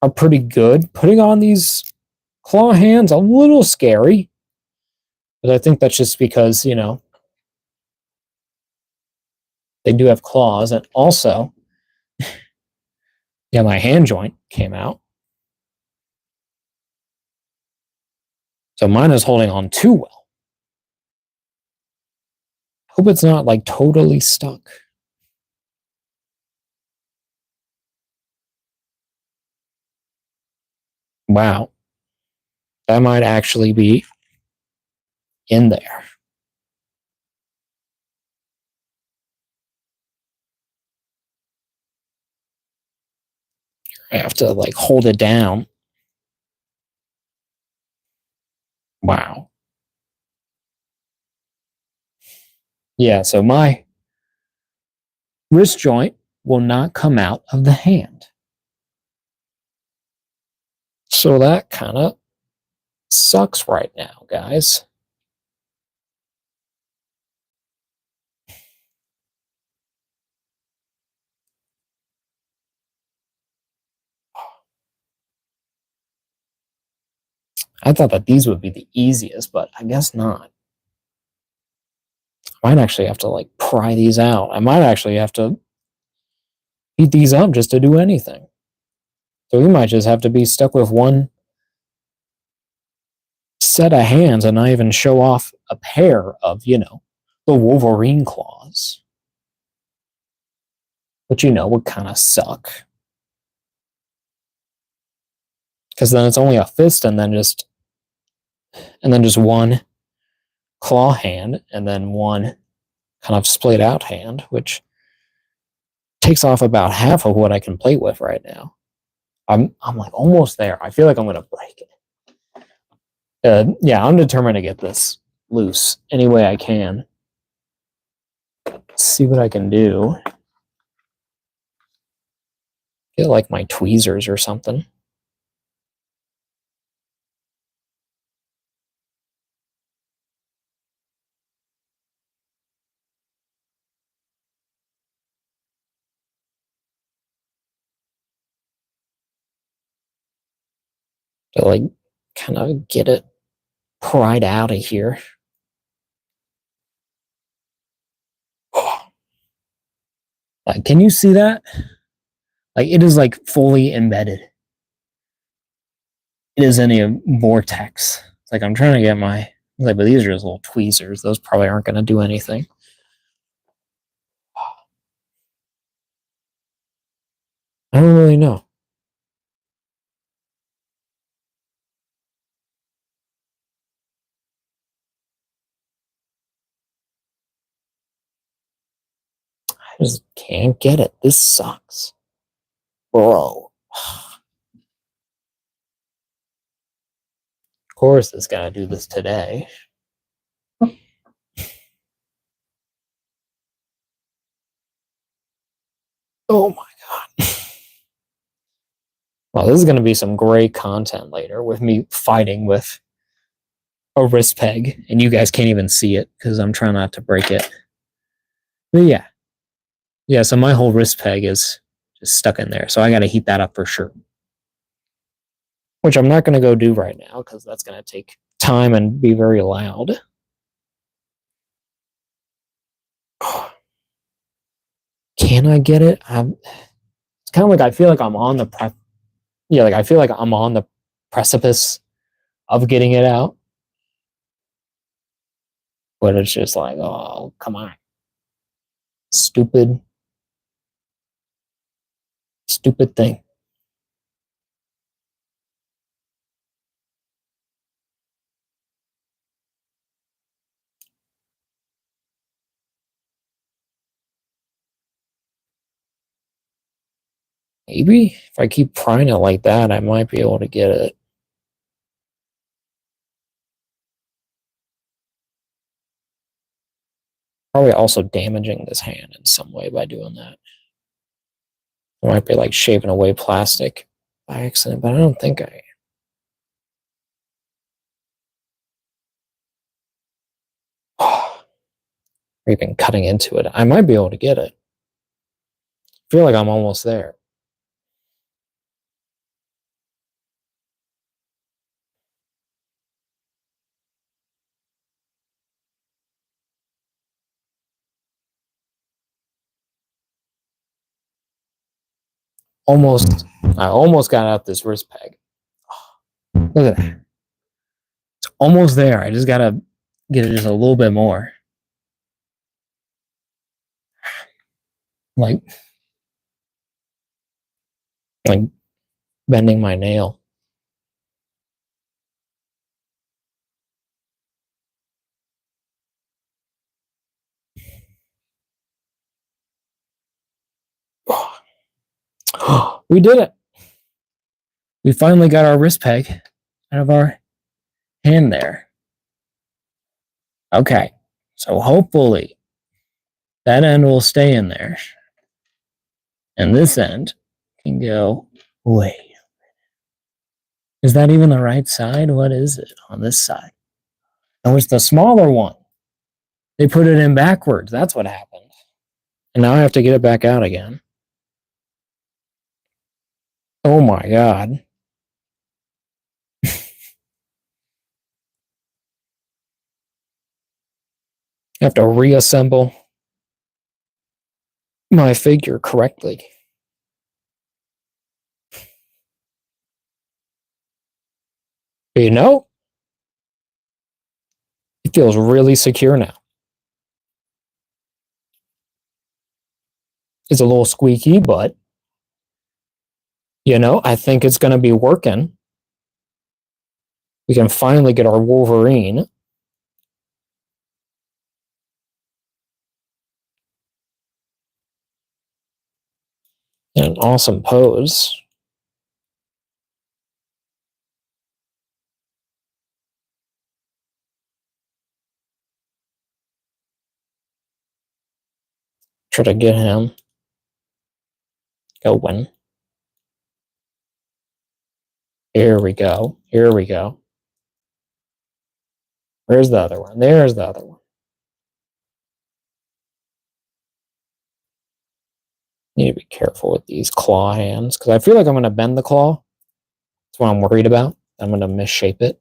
are pretty good. Putting on these claw hands, a little scary, but I think that's just because, you know, they do have claws, and also, yeah, my hand joint came out. So mine is holding on too well. Hope it's not like totally stuck. Wow. That might actually be in there. I have to like hold it down. Wow. Yeah, so my wrist joint will not come out of the hand. So that kind of sucks right now, guys. I thought that these would be the easiest, but I guess not. I might actually have to like pry these out. I might actually have to heat these up just to do anything. So we might just have to be stuck with one set of hands and not even show off a pair of, you know, the Wolverine claws. Which, you know, would kind of suck. Because then it's only a fist and then just one claw hand and then one kind of splayed out hand, which takes off about half of what I can play with right now. I'm like almost there. I feel like I'm gonna break it. Yeah, I'm determined to get this loose any way I can. Let's see what I can do. Get like my tweezers or something. To like kind of get it pried out of here. Like, can you see that? Like, it is like fully embedded. It is in a vortex. It's like I'm trying to get my like, but these are just little tweezers. Those probably aren't going to do anything. I don't really know. I just can't get it. This sucks, bro. Of course, it's got to do this today. Oh my god. Well, this is going to be some great content later with me fighting with a wrist peg, and you guys can't even see it because I'm trying not to break it. But yeah. Yeah, so my whole wrist peg is just stuck in there. So I got to heat that up for sure. Which I'm not going to go do right now because that's going to take time and be very loud. Can I get it? It's kind of like I feel like I'm on the like I feel like I'm on the precipice of getting it out. But it's just like, oh, come on. Stupid thing. Maybe if I keep prying it like that, I might be able to get it. Probably also damaging this hand in some way by doing that. I might be like shaving away plastic by accident, but I don't think I or even cutting into it. I might be able to get it. I feel like I'm almost there. Almost. I almost got out this wrist peg. Look at that. It's almost there. I just gotta get it just a little bit more. Like like bending my nail. We did it. We finally got our wrist peg out of our hand there. Okay. So hopefully that end will stay in there. And this end can go away. Is that even the right side? What is it on this side? Oh, it's the smaller one. They put it in backwards. That's what happened. And now I have to get it back out again. Oh my god. I have to reassemble my figure correctly. But you know, it feels really secure now. It's a little squeaky, but you know, I think it's going to be working. We can finally get our Wolverine. In an awesome pose. Try to get him going. Here we go. Here we go. Where's the other one? There's the other one. Need to be careful with these claw hands because I feel like I'm going to bend the claw. That's what I'm worried about. I'm going to misshape it.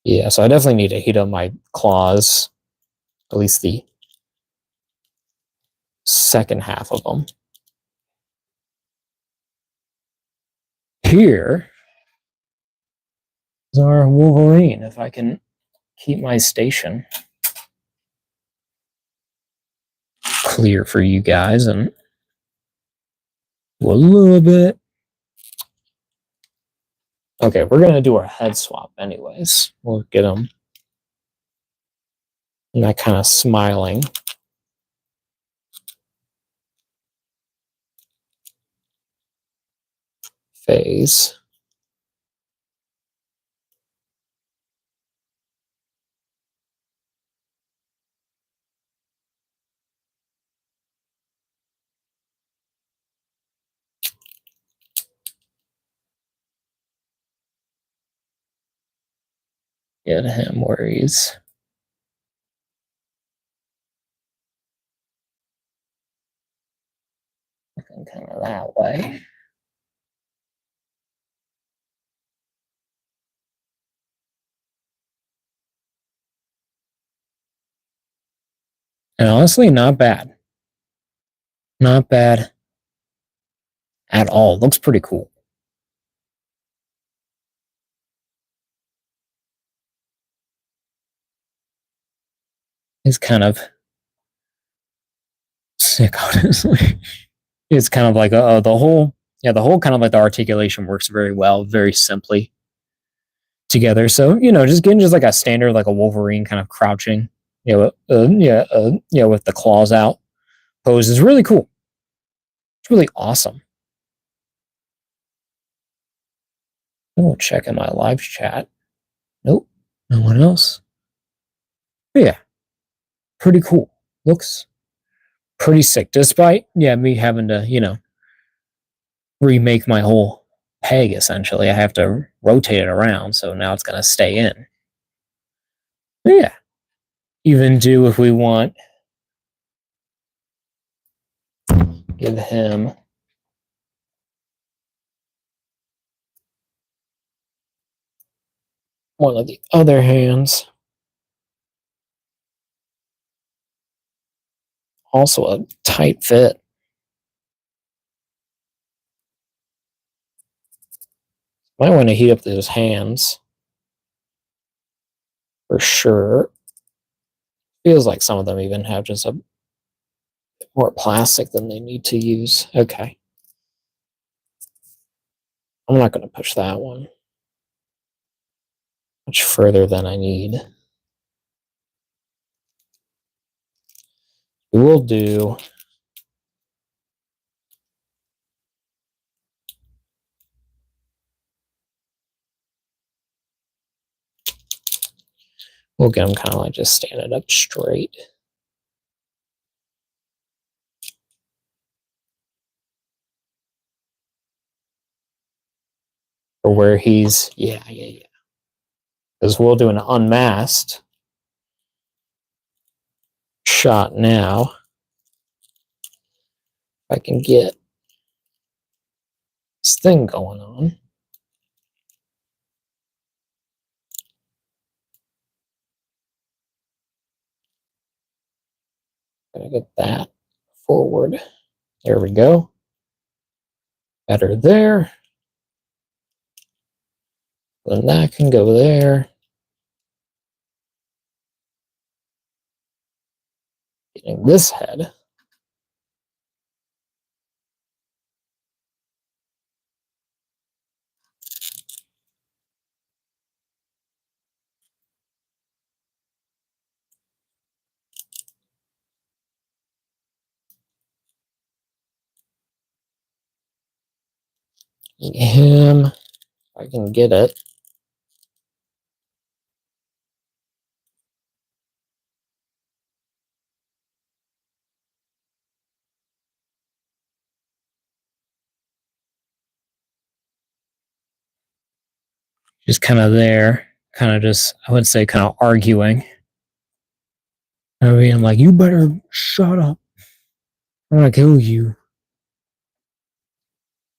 Yeah, so I definitely need to heat up my claws, at least the second half of them. Here is our Wolverine, if I can keep my station clear for you guys and do a little bit. Okay, we're going to do our head swap anyways. We'll get him in that kind of smiling phase. Get him where he's looking kind of that way. And honestly, not bad. Not bad at all. Looks pretty cool. It's kind of sick, honestly. It's kind of like the whole kind of like the articulation works very well, very simply together. So just getting just like a standard like a Wolverine kind of crouching, with the claws out pose is really cool. It's really awesome. Oh, check in my live chat. Nope, no one else. But yeah, pretty cool. Looks pretty sick, despite me having to remake my whole peg. Essentially, I have to rotate it around, so now it's gonna stay in. But yeah, even do if we want, give him one of the other hands. Also a tight fit. Might want to heat up those hands for sure. Feels like some of them even have just a bit more plastic than they need to use. Okay. I'm not going to push that one much further than I need. We will do we'll get them kind of like just standing up straight. Or where he's, yeah. Because we'll do an unmasked shot now. If I can get this thing going on. Gotta get that forward. There we go. Better there. Then that can go there. Getting this head. Him. If I can get it. Just kind of there. Kind of just, I would say, kind of arguing. I mean, I'm like, you better shut up. I'm gonna kill you.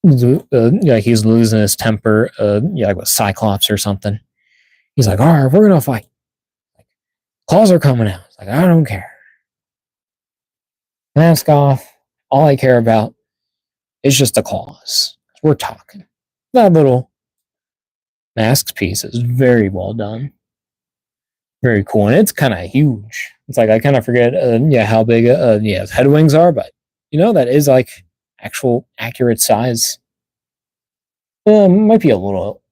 Like he's losing his temper, like with Cyclops or something. He's like, all right, we're gonna fight. Like, claws are coming out. It's like, I don't care. Mask off. All I care about is just the claws. We're talking. That little mask piece is very well done. Very cool. And it's kind of huge. It's like, I kind of forget, how big, head wings are, but that is like actual accurate size. Might be a little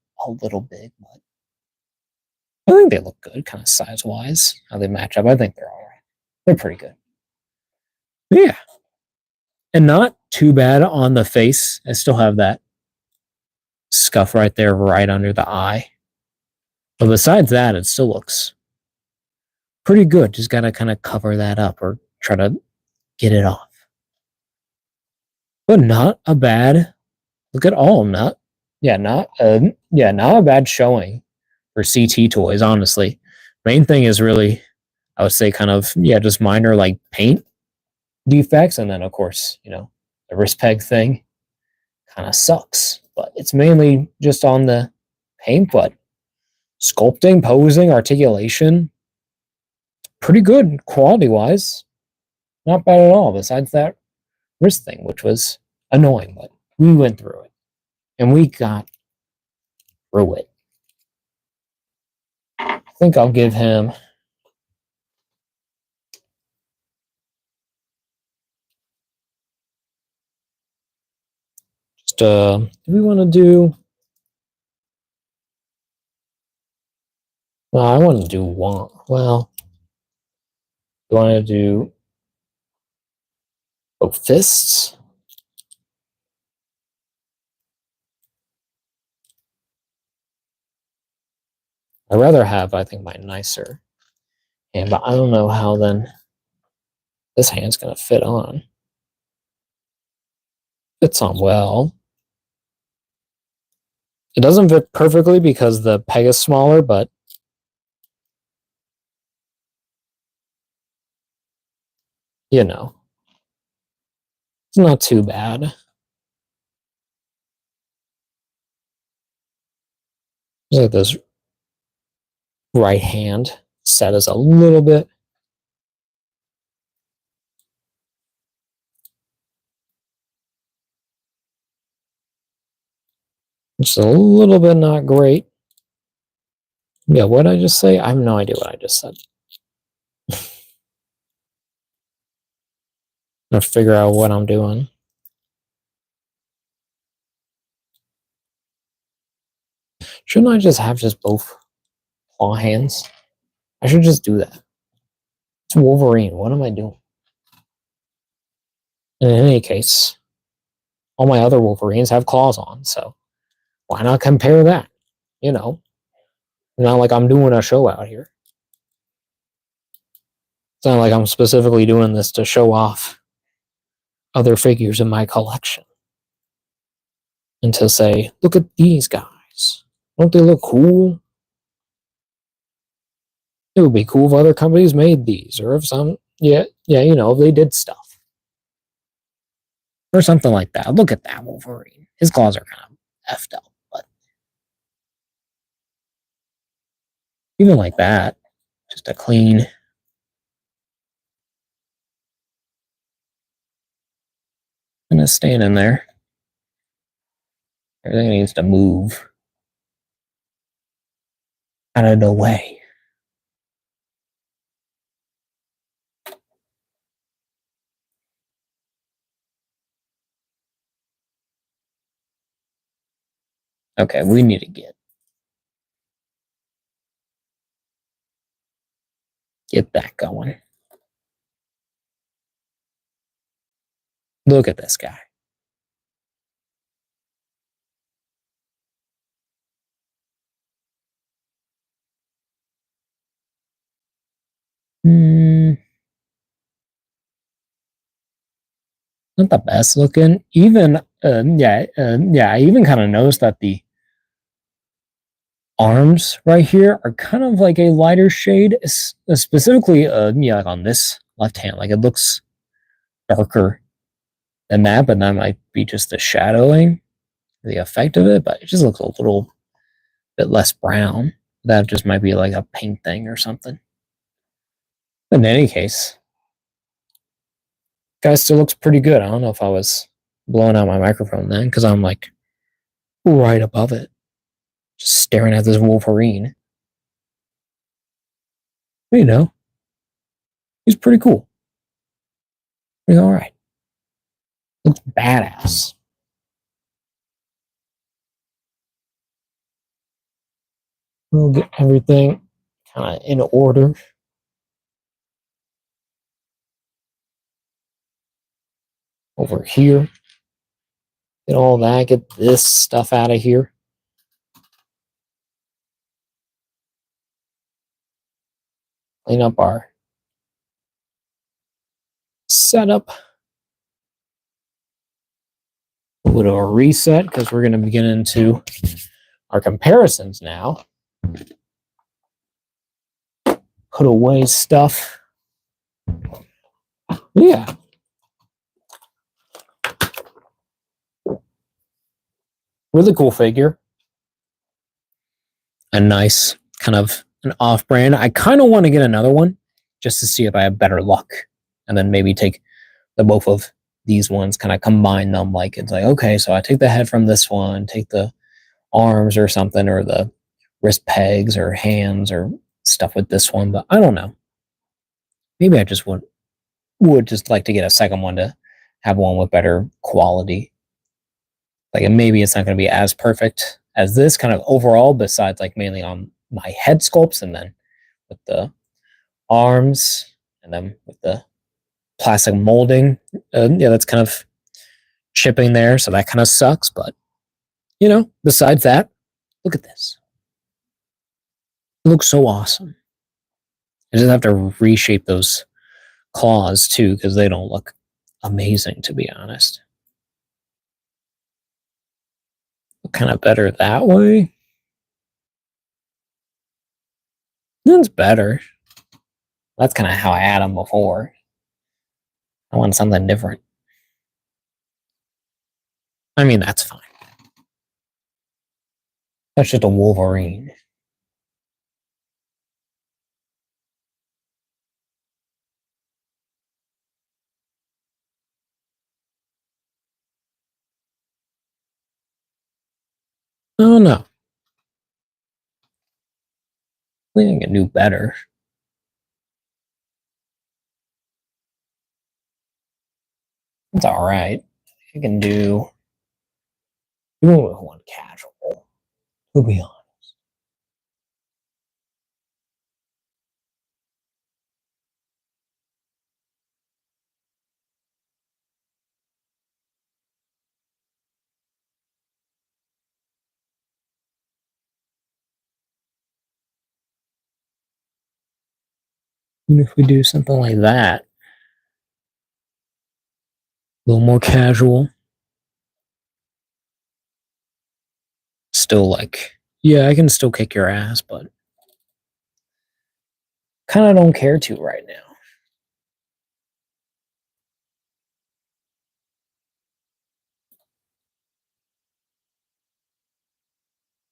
big, but I think they look good, kind of size wise. How they match up, I think they're all right. They're pretty good. But yeah, and not too bad on the face. I still have that scuff right there, right under the eye. But besides that, it still looks pretty good. Just gotta kind of cover that up or try to get it off. But not a bad look at all. Not a bad showing for CT toys, honestly. Main thing is really, I would say, kind of, just minor like paint defects. And then, of course, the wrist peg thing kind of sucks. But it's mainly just on the paint, but sculpting, posing, articulation, pretty good quality wise. Not bad at all, besides that wrist thing, which was annoying, but we went through it. And we got through it. I think I'll give him just do we want to do, well, I want to do one. Well, do I want to do fists? I'd rather have, I think, my nicer hand, but I don't know how then this hand's going to fit on. Fits on well. It doesn't fit perfectly because the peg is smaller, but it's not too bad. Just like this right hand set is a little bit just a little bit not great. Yeah, what did I just say? I have no idea what I just said. I'm gonna figure out what I'm doing. Shouldn't I just have both claw hands? I should just do that. It's Wolverine. What am I doing? And in any case, all my other Wolverines have claws on, so why not compare that? Not like I'm doing a show out here. It's not like I'm specifically doing this to show off other figures in my collection. And to say, look at these guys. Don't they look cool? It would be cool if other companies made these, or if some, if they did stuff. Or something like that. Look at that Wolverine. His claws are kind of effed up, but even like that, just a clean. Kind of standing there. Everything needs to move out of the way. Okay, we need to get that going. Look at this guy. Not the best looking. Even I even kind of noticed that the arms right here are kind of like a lighter shade, specifically like on this left hand. Like it looks darker than that, but that might be just the shadowing, the effect of it. But it just looks a little bit less brown. That just might be like a paint thing or something. In any case, guy still looks pretty good. I don't know if I was blowing out my microphone then because I'm like right above it, just staring at this Wolverine. You know, he's pretty cool. He's all right. Looks badass. We'll get everything kind of in order. Over here. Get all that. Get this stuff out of here. Clean up our setup. A little bit of a reset because we're going to be getting into our comparisons now. Put away stuff. Yeah. Really cool figure. A nice kind of an off brand. I kind of want to get another one just to see if I have better luck. And then maybe take the both of these ones, kind of combine them. Like it's like, okay, so I take the head from this one, take the arms or something, or the wrist pegs or hands or stuff with this one. But I don't know. Maybe I just would just like to get a second one to have one with better quality. Like, and maybe it's not going to be as perfect as this kind of overall, besides like mainly on my head sculpts, and then with the arms, and then with the plastic molding. Yeah, that's kind of chipping there, so that kind of sucks. But besides that, look at this. It looks so awesome. I just have to reshape those claws too because they don't look amazing, to be honest. Look kind of better that way. That's better. That's kind of how I had them before. I want something different. I mean, that's fine. That's just a Wolverine. Oh no. I think I can do better. It's all right. I can do one casual. To be honest. Even if we do something like that, a little more casual. Still like, yeah, I can still kick your ass, but kind of don't care to right now.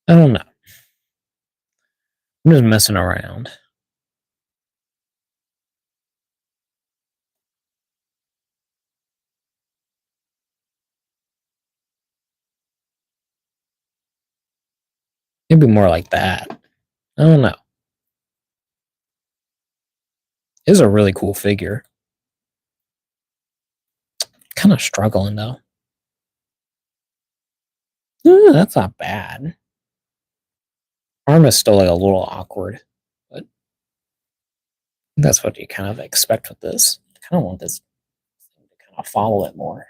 I don't know. I'm just messing around. Maybe more like that. I don't know. It's a really cool figure. Kind of struggling though. That's not bad. Arm is still like a little awkward, but that's what you kind of expect with this. I kind of want this thing to kind of follow it more.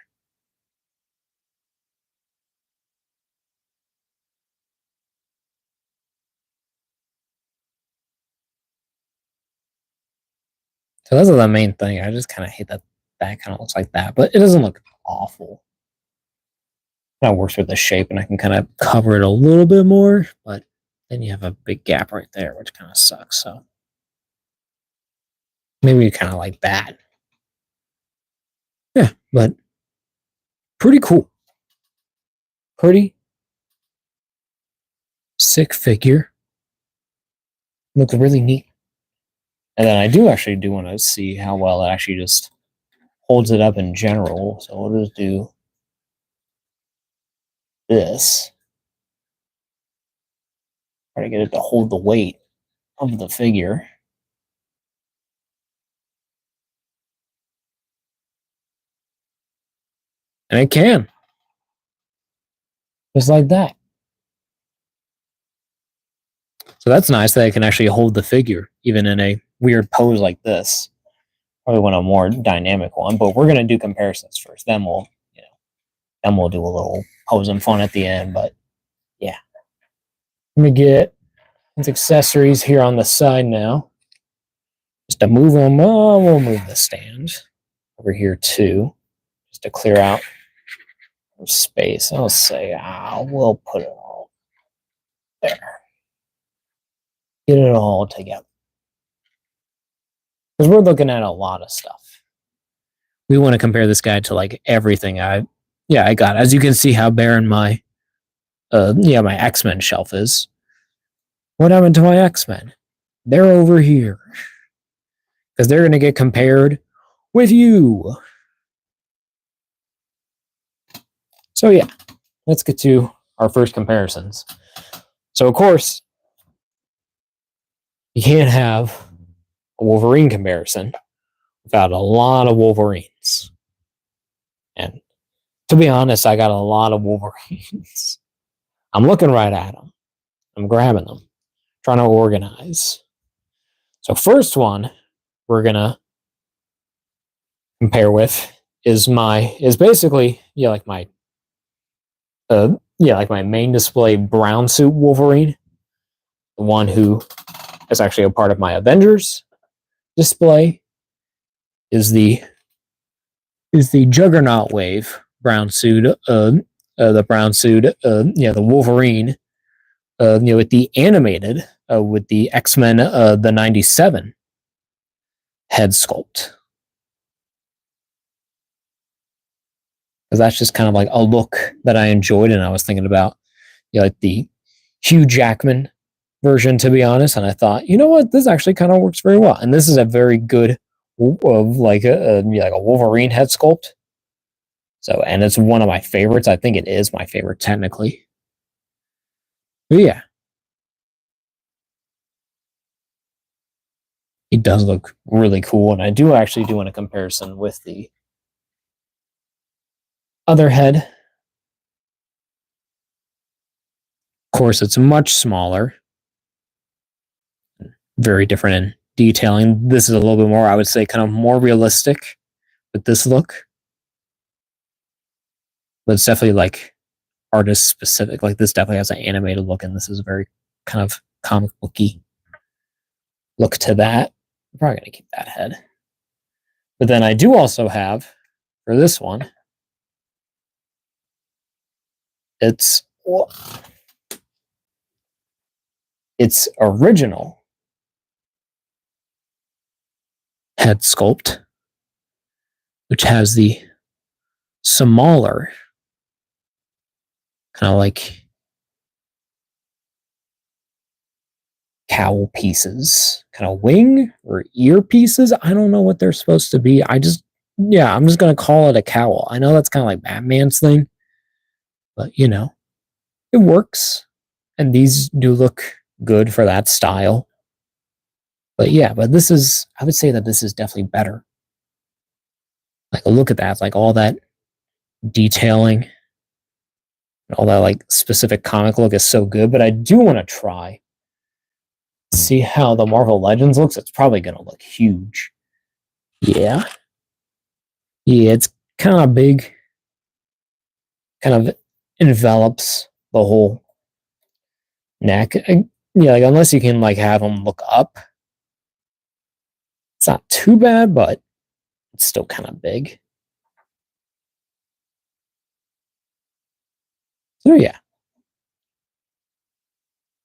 So that's the main thing. I just kind of hate that that kind of looks like that, but it doesn't look awful. Kind of works with the shape, and I can kind of cover it a little bit more, but then you have a big gap right there, which kind of sucks. So maybe kind of like that. Yeah, but pretty cool. Pretty sick figure. Looks really neat. And then I do want to see how well it actually just holds it up in general. So we'll just do this. Try to get it to hold the weight of the figure. And it can. Just like that. So that's nice that it can actually hold the figure, even in a weird pose like this. Probably want a more dynamic one, but we're gonna do comparisons first. Then we'll do a little posing fun at the end. But yeah, let me get these accessories here on the side now. Just to move them, we'll move the stand over here too, just to clear out space. I'll say, we'll put it all there. Get it all together. Because we're looking at a lot of stuff. We want to compare this guy to like everything I got. As you can see how barren my my X-Men shelf is. What happened to my X-Men? They're over here. Because they're going to get compared with you. So yeah, let's get to our first comparisons. So of course, you can't have a Wolverine comparison without a lot of Wolverines. And to be honest, I got a lot of Wolverines. I'm looking right at them. I'm grabbing them, trying to organize. So first one we're gonna compare with is basically like my main display brown suit Wolverine, the one who is actually a part of my Avengers display, is the Juggernaut Wave brown suit, the Wolverine, with the animated, with the X-Men, the 97 head sculpt. Because that's just kind of like a look that I enjoyed, and I was thinking about, like the Hugh Jackman version, to be honest. And I thought, you know what, this actually kind of works very well. And this is a very good of like a Wolverine head sculpt. So, and it's one of my favorites. I think it is my favorite technically. But yeah, it does look really cool, and I do actually do a comparison with the other head. Of course, it's much smaller, very different in detailing. This is a little bit more, I would say, kind of more realistic with this look. But it's definitely like artist specific. Like this definitely has an animated look, and this is a very kind of comic booky look to that. I'm probably gonna keep that head. But then I do also have, for this one, it's original head sculpt, which has the smaller kind of like cowl pieces, kind of wing or ear pieces. I don't know what they're supposed to be. I'm just going to call it a cowl. I know that's kind of like Batman's thing, but it works. And these do look good for that style. But yeah, I would say that this is definitely better. Like, look at that, like all that detailing, all that like specific comic look is so good. But I do want to try see how the Marvel Legends looks. It's probably going to look huge. Yeah, it's kind of big, kind of envelops the whole neck. Like unless you can like have them look up, it's not too bad, but it's still kind of big. So yeah,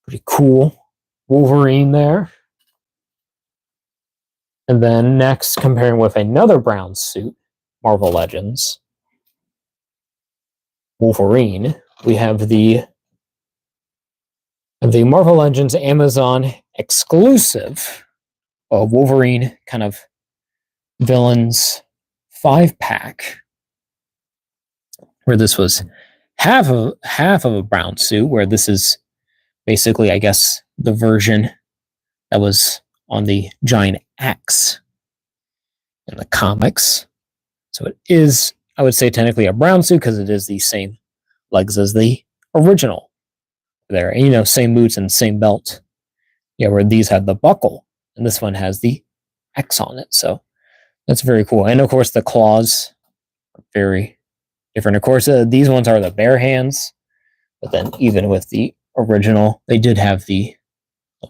pretty cool Wolverine there. And then next, comparing with another brown suit, Marvel Legends Wolverine, we have the Marvel Legends Amazon exclusive Wolverine kind of villains 5-pack, where this was half of a brown suit, where this is basically, I guess, the version that was on the giant axe in the comics. So it is, I would say, technically a brown suit because it is the same legs as the original there. And, you know, same boots and same belt. Yeah, where these have the buckle and this one has the X on it. So that's very cool. And of course, the claws are very different. Of course, these ones are the bare hands, but then even with the original, they did have the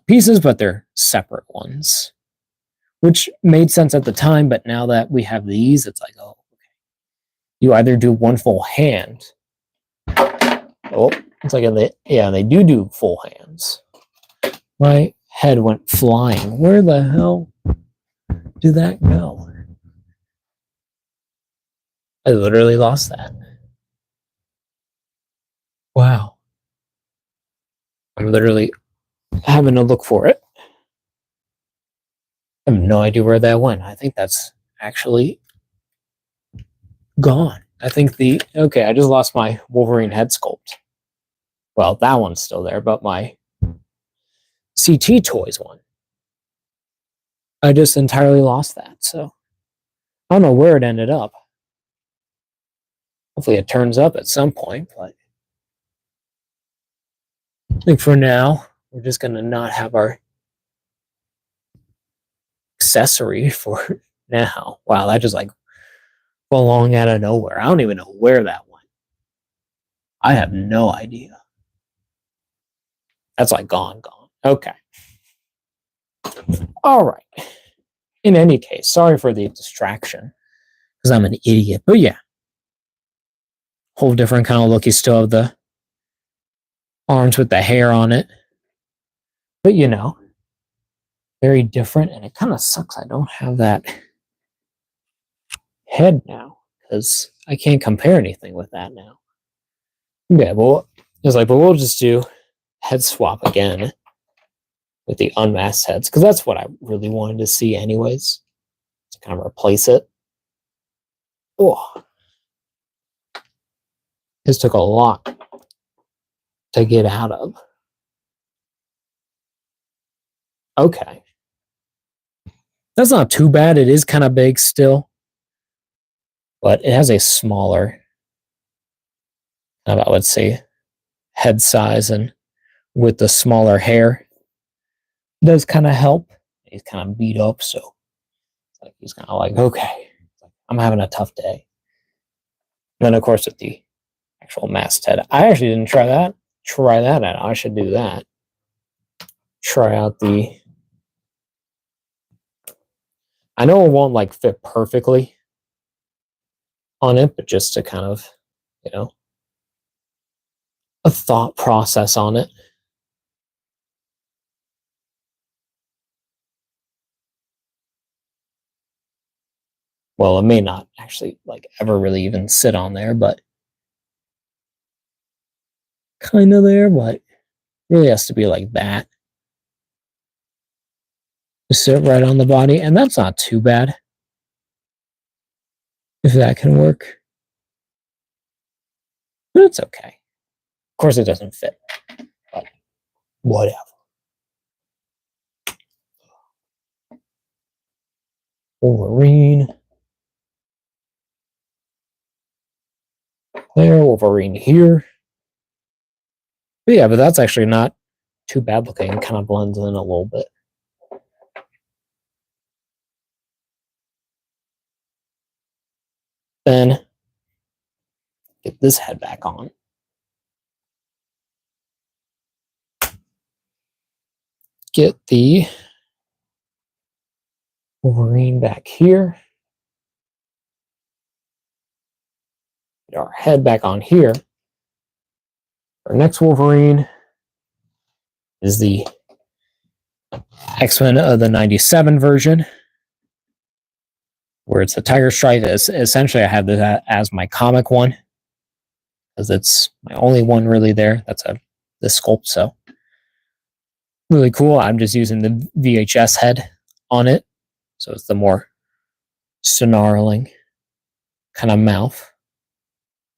pieces, but they're separate ones, which made sense at the time. But now that we have these, it's like, oh, okay. You either do one full hand. Oh, it's like they do full hands. My head went flying. Where the hell did that go? I literally lost that. Wow. I'm literally having to look for it. I have no idea where that went. I think that's actually gone. I think okay, I just lost my Wolverine head sculpt. Well, that one's still there, but my CT Toys one, I just entirely lost that. So I don't know where it ended up. Hopefully it turns up at some point, but I think for now, we're just going to not have our accessory for now. Wow, that just like fell along out of nowhere. I don't even know where that went. I have no idea. That's like gone. Okay. All right. In any case, sorry for the distraction because I'm an idiot. But yeah, whole different kind of look. You still have the arms with the hair on it. But you know, very different. And it kind of sucks I don't have that head now because I can't compare anything with that now. Yeah, well, it's like, but we'll just do head swap again with the unmasked heads because that's what I really wanted to see anyways, to kind of replace it. Oh, this took a lot to get out of. Okay, that's not too bad. It is kind of big still, but it has a smaller, I would say, head size, and with the smaller hair does kind of help. He's kind of beat up, so like he's kind of like, okay, I'm having a tough day. And then of course with the actual masked head, I actually didn't try that out. I should do that. Try out the, I know it won't like fit perfectly on it, but just to kind of, you know, a thought process on it. Well, it may not actually like ever really even sit on there, but kind of there, but really has to be like that. Just sit right on the body, and that's not too bad. If that can work. But it's okay. Of course it doesn't fit, but whatever. Wolverine. There, Wolverine here. But yeah, but that's actually not too bad looking. It kind of blends in a little bit. Then get this head back on. Get the Wolverine back here. Get our head back on here. Our next Wolverine is the X-Men of the 97 version, where it's a tiger stripe. Essentially, I have this as my comic one, because it's my only one really there. That's this sculpt, so really cool. I'm just using the VHS head on it. So it's the more snarling kind of mouth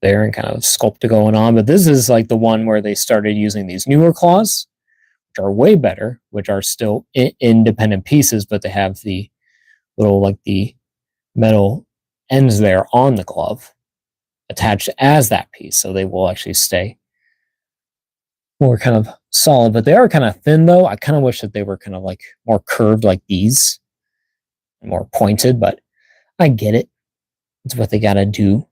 there and kind of sculpt going on. But this is like the one where they started using these newer claws, which are way better, which are still independent pieces, but they have the little like the metal ends there on the glove attached as that piece. So they will actually stay more kind of solid, but they are kind of thin though. I kind of wish that they were kind of like more curved like these, more pointed, but I get it. It's what they got to do.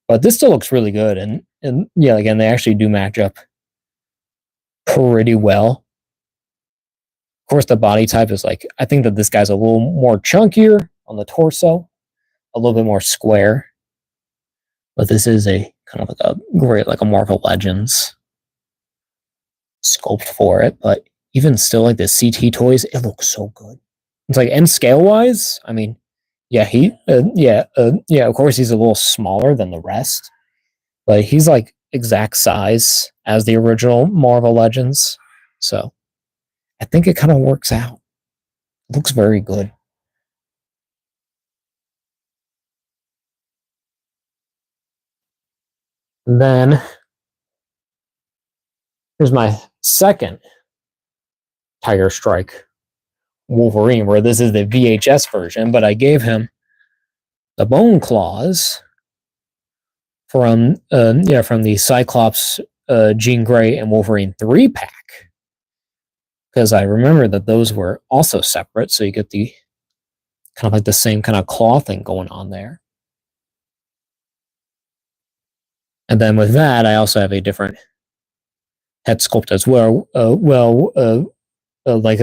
But this still looks really good. And yeah, again, they actually do match up pretty well. Of course, the body type is like, I think that this guy's a little more chunkier on the torso, a little bit more square. But this is a kind of like a great, like a Marvel Legends sculpt for it. But even still, like the CT toys, it looks so good. It's like, and scale wise, I mean, yeah, of course, he's a little smaller than the rest, but he's like exact size as the original Marvel Legends. So I think it kind of works out. It looks very good. And then here's my second Tiger Strike Wolverine, where this is the VHS version, but I gave him the bone claws from from the Cyclops, Jean Grey, and Wolverine 3-pack. Because I remember that those were also separate, so you get the kind of like the same kind of claw thing going on there. And then with that, I also have a different head sculpt as well. Like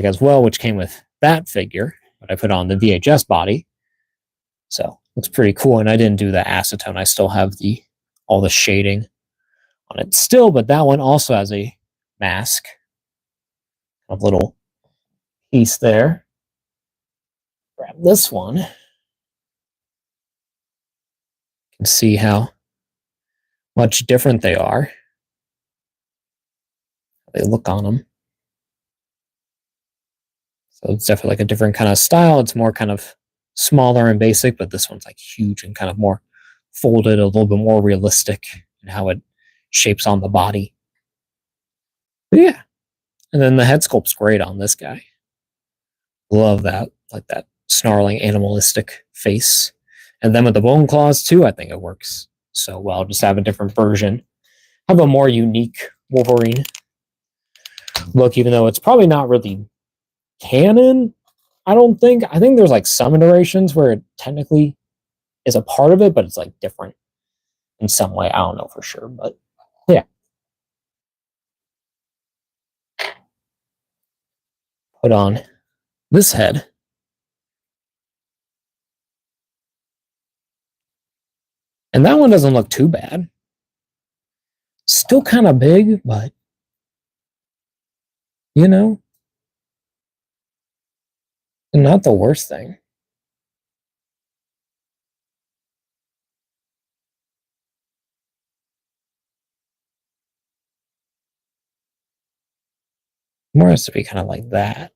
as well, which came with that figure, but I put on the VHS body. So it's pretty cool. And I didn't do the acetone. I still have all the shading on it still, but that one also has a mask, a little piece there. Grab this one. You can see how much different they are. They look on them. So it's definitely like a different kind of style. It's more kind of smaller and basic, but this one's like huge and kind of more folded, a little bit more realistic in how it shapes on the body. But yeah. And then the head sculpt's great on this guy. Love that, like that snarling animalistic face. And then with the bone claws too, I think it works so well. Just have a different version. Have a more unique Wolverine look, even though it's probably not really canon. I don't think. I think there's like some iterations where it technically is a part of it, but it's like different in some way. I don't know for sure, but yeah. Put on this head. And that one doesn't look too bad. Still kind of big, but you know, not the worst thing. More has to be kind of like that.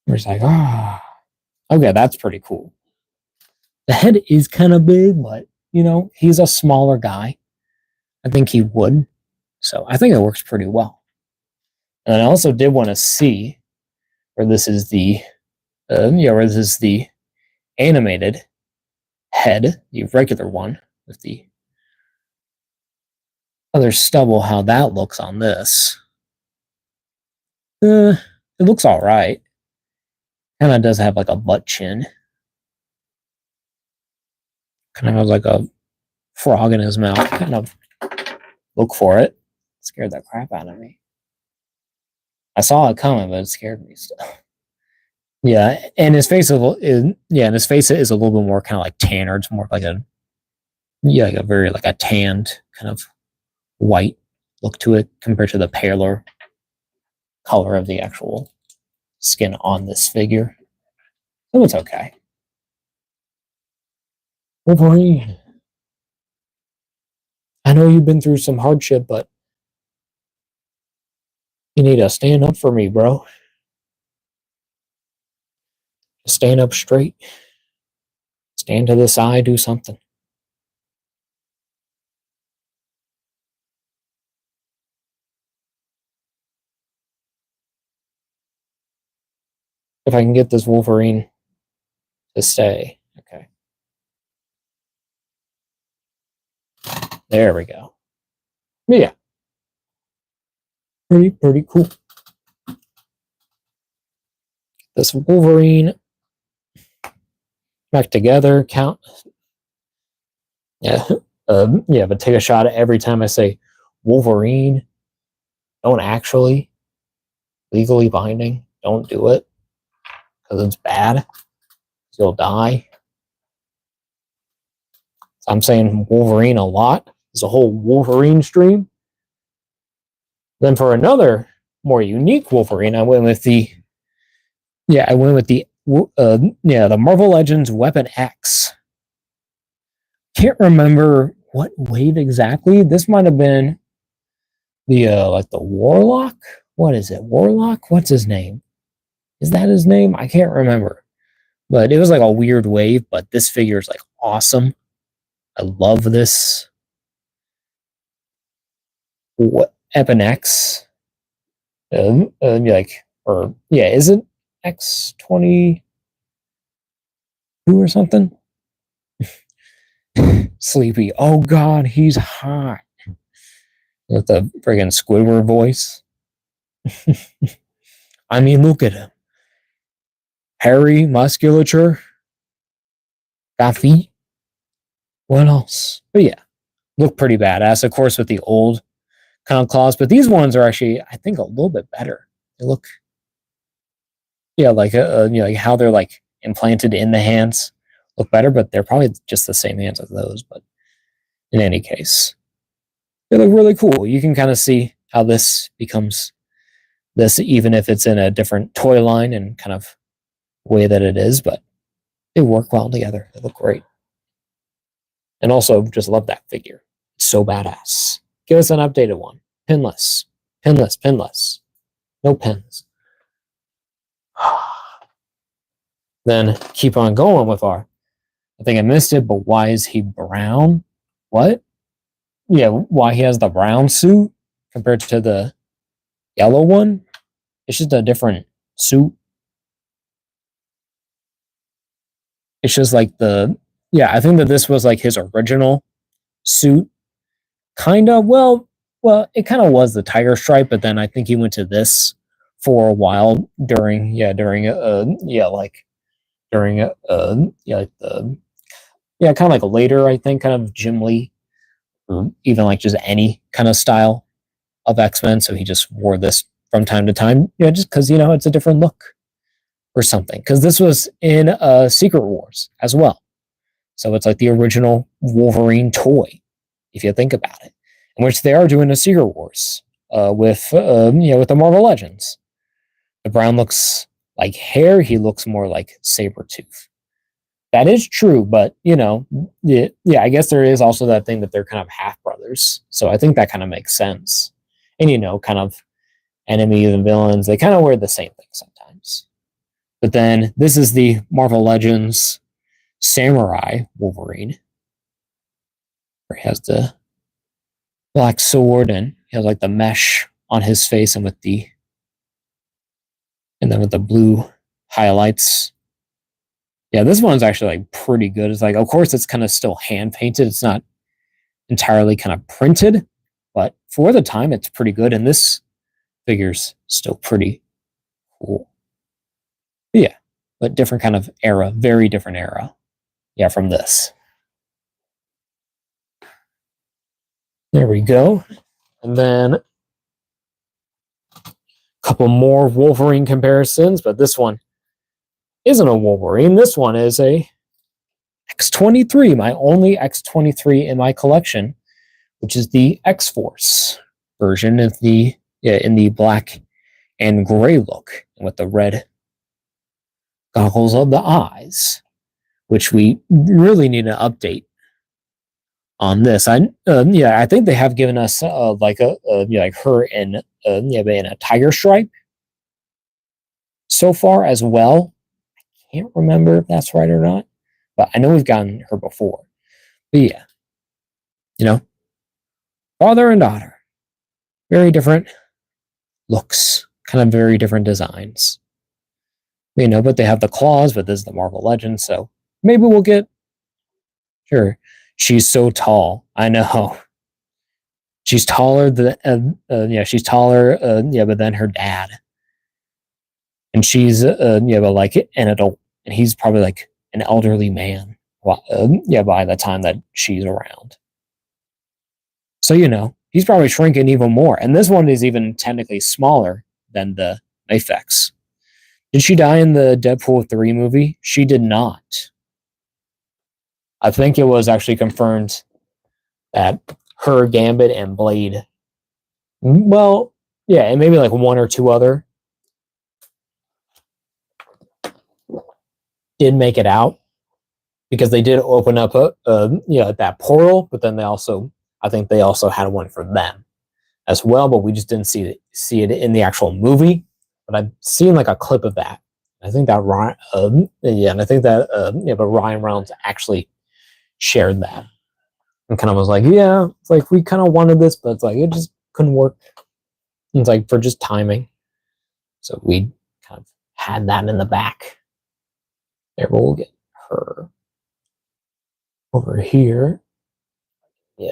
Where it's like, okay, that's pretty cool. The head is kind of big, but you know, he's a smaller guy. I think he would. So I think it works pretty well. And I also did want to see where this is the where this is the animated head, the regular one with the other stubble, how that looks on this. It looks all right. Kind of does have like a butt chin. Kind of has like a frog in his mouth. Kind of look for it. Scared the crap out of me. I saw it coming, but it scared me still. Yeah, and his face and his face is a little bit more kind of like tanner. It's more like like a very like a tanned kind of white look to it compared to the paler color of the actual skin on this figure. So it's okay. Wolverine, I know you've been through some hardship, but you need to stand up for me, bro. Stand up straight. Stand to the side, do something. If I can get this Wolverine to stay. Okay. There we go. Yeah. Pretty cool. This Wolverine back together. Count. Yeah. Yeah, but take a shot at every time I say Wolverine. Don't actually legally binding. Don't do it because it's bad. You'll die. So I'm saying Wolverine a lot. There's a whole Wolverine stream. Then for another more unique Wolverine, I went with the the Marvel Legends Weapon X. Can't remember what wave exactly. This might have been the the Warlock. What is it? Warlock? What's his name? Is that his name? I can't remember. But it was like a weird wave, but this figure is like awesome. I love this. What Weapon X? Is it X-22 or something? Sleepy. Oh God, he's hot. With the friggin' Squidward voice. I mean, look at him. Hairy musculature. Got feet. What else? But yeah, look pretty badass. Of course, with the old kind of claws, but these ones are actually, I think, a little bit better. They look, like how they're like implanted in the hands look better, but they're probably just the same hands as those. But in any case, they look really cool. You can kind of see how this becomes this, even if it's in a different toy line and kind of way that it is, but they work well together. They look great. And also, just love that figure. It's so badass. Give us an updated one. Pinless. Pinless. Pinless. No pins. Then keep on going with our. I think I missed it, but why is he brown? What? Yeah, why he has the brown suit compared to the yellow one? It's just a different suit. It's just like I think that this was like his original suit. Kind of, it kind of was the tiger stripe, but then I think he went to this for a while during kind of like later, I think, kind of Jim Lee, or even like just any kind of style of X-Men. So he just wore this from time to time, just because, it's a different look or something. Because this was in Secret Wars as well. So it's like the original Wolverine toy, if you think about it, in which they are doing a Secret Wars with the Marvel Legends. The brown looks like hair. He looks more like Sabretooth. That is true, but I guess there is also that thing that they're kind of half brothers. So I think that kind of makes sense. And kind of enemies and villains, they kind of wear the same thing sometimes. But then this is the Marvel Legends Samurai Wolverine, where he has the black sword and he has like the mesh on his face and then with the blue highlights. Yeah, this one's actually like pretty good. It's like, of course, it's kind of still hand painted. It's not entirely kind of printed, but for the time, it's pretty good. And this figure's still pretty cool. Yeah, but different kind of era, very different era. Yeah, from this. There we go. And then a couple more Wolverine comparisons, but this one isn't a Wolverine. This one is a X-23, my only X-23 in my collection, which is the X-Force version of in the black and gray look, and with the red goggles of the eyes, which we really need an update on this. I think they have given us like like her in in a tiger stripe so far as well. I can't remember if that's right or not, but I know we've gotten her before. But yeah, father and daughter, very different looks, kind of very different designs. But they have the claws, but this is the Marvel Legends, so maybe we'll get. Sure, she's so tall. I know. She's taller than she's taller but than her dad, and she's but like an adult, and he's probably like an elderly man. By the time that she's around, so he's probably shrinking even more. And this one is even technically smaller than the Mayfex. Did she die in the Deadpool 3 movie? She did not. I think it was actually confirmed that her, Gambit, and Blade, well, yeah, and maybe like one or two other did make it out, because they did open up that portal, but then I think they also had one for them as well, but we just didn't see it in the actual movie. But I've seen like a clip of that. I think that Ryan, and I think that but Ryan Reynolds actually shared that and kind of was like, yeah, it's like we kind of wanted this, but it's like it just couldn't work. It's like for just timing, so we kind of had that in the back. There, we'll get her over here. Yeah.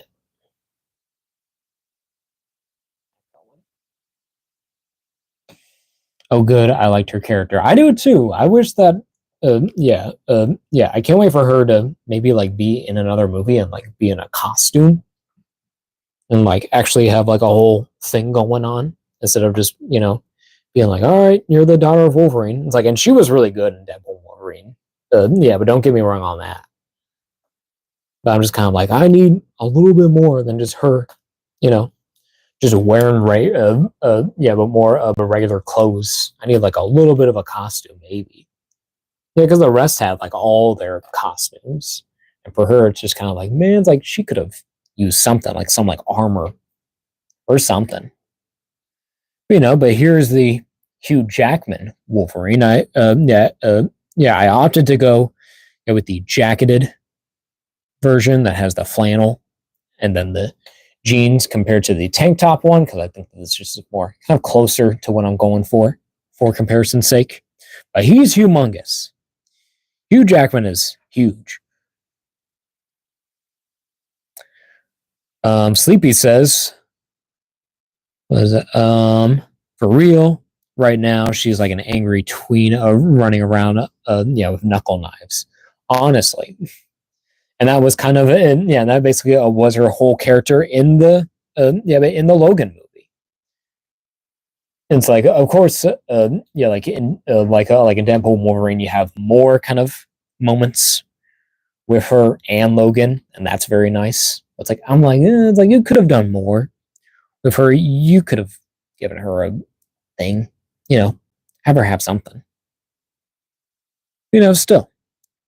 Oh, good. I liked her character. I do too. I wish that. I can't wait for her to maybe like be in another movie and like be in a costume and like actually have like a whole thing going on instead of just being like, all right, you're the daughter of Wolverine. It's like, and she was really good in Deadpool Wolverine. But don't get me wrong on that. But I'm just kind of like, I need a little bit more than just her, just wearing but more of a regular clothes. I need like a little bit of a costume, maybe. Yeah, because the rest had like all their costumes, and for her, it's just kind of like, man, it's like she could have used something like some like armor or something, But here's the Hugh Jackman Wolverine. I opted to go with the jacketed version that has the flannel and then the jeans compared to the tank top one, because I think it's just more kind of closer to what I'm going for comparison's sake. But he's humongous. Hugh Jackman is huge. Sleepy says, what is it? For real, right now she's like an angry tween running around with knuckle knives. Honestly. And that was kind of that basically was her whole character in the in the Logan movie. And it's like, of course, like in Deadpool Wolverine, you have more kind of moments with her and Logan, and that's very nice. It's like I'm like, it's like you could have done more with her. You could have given her a thing, have her have something. Still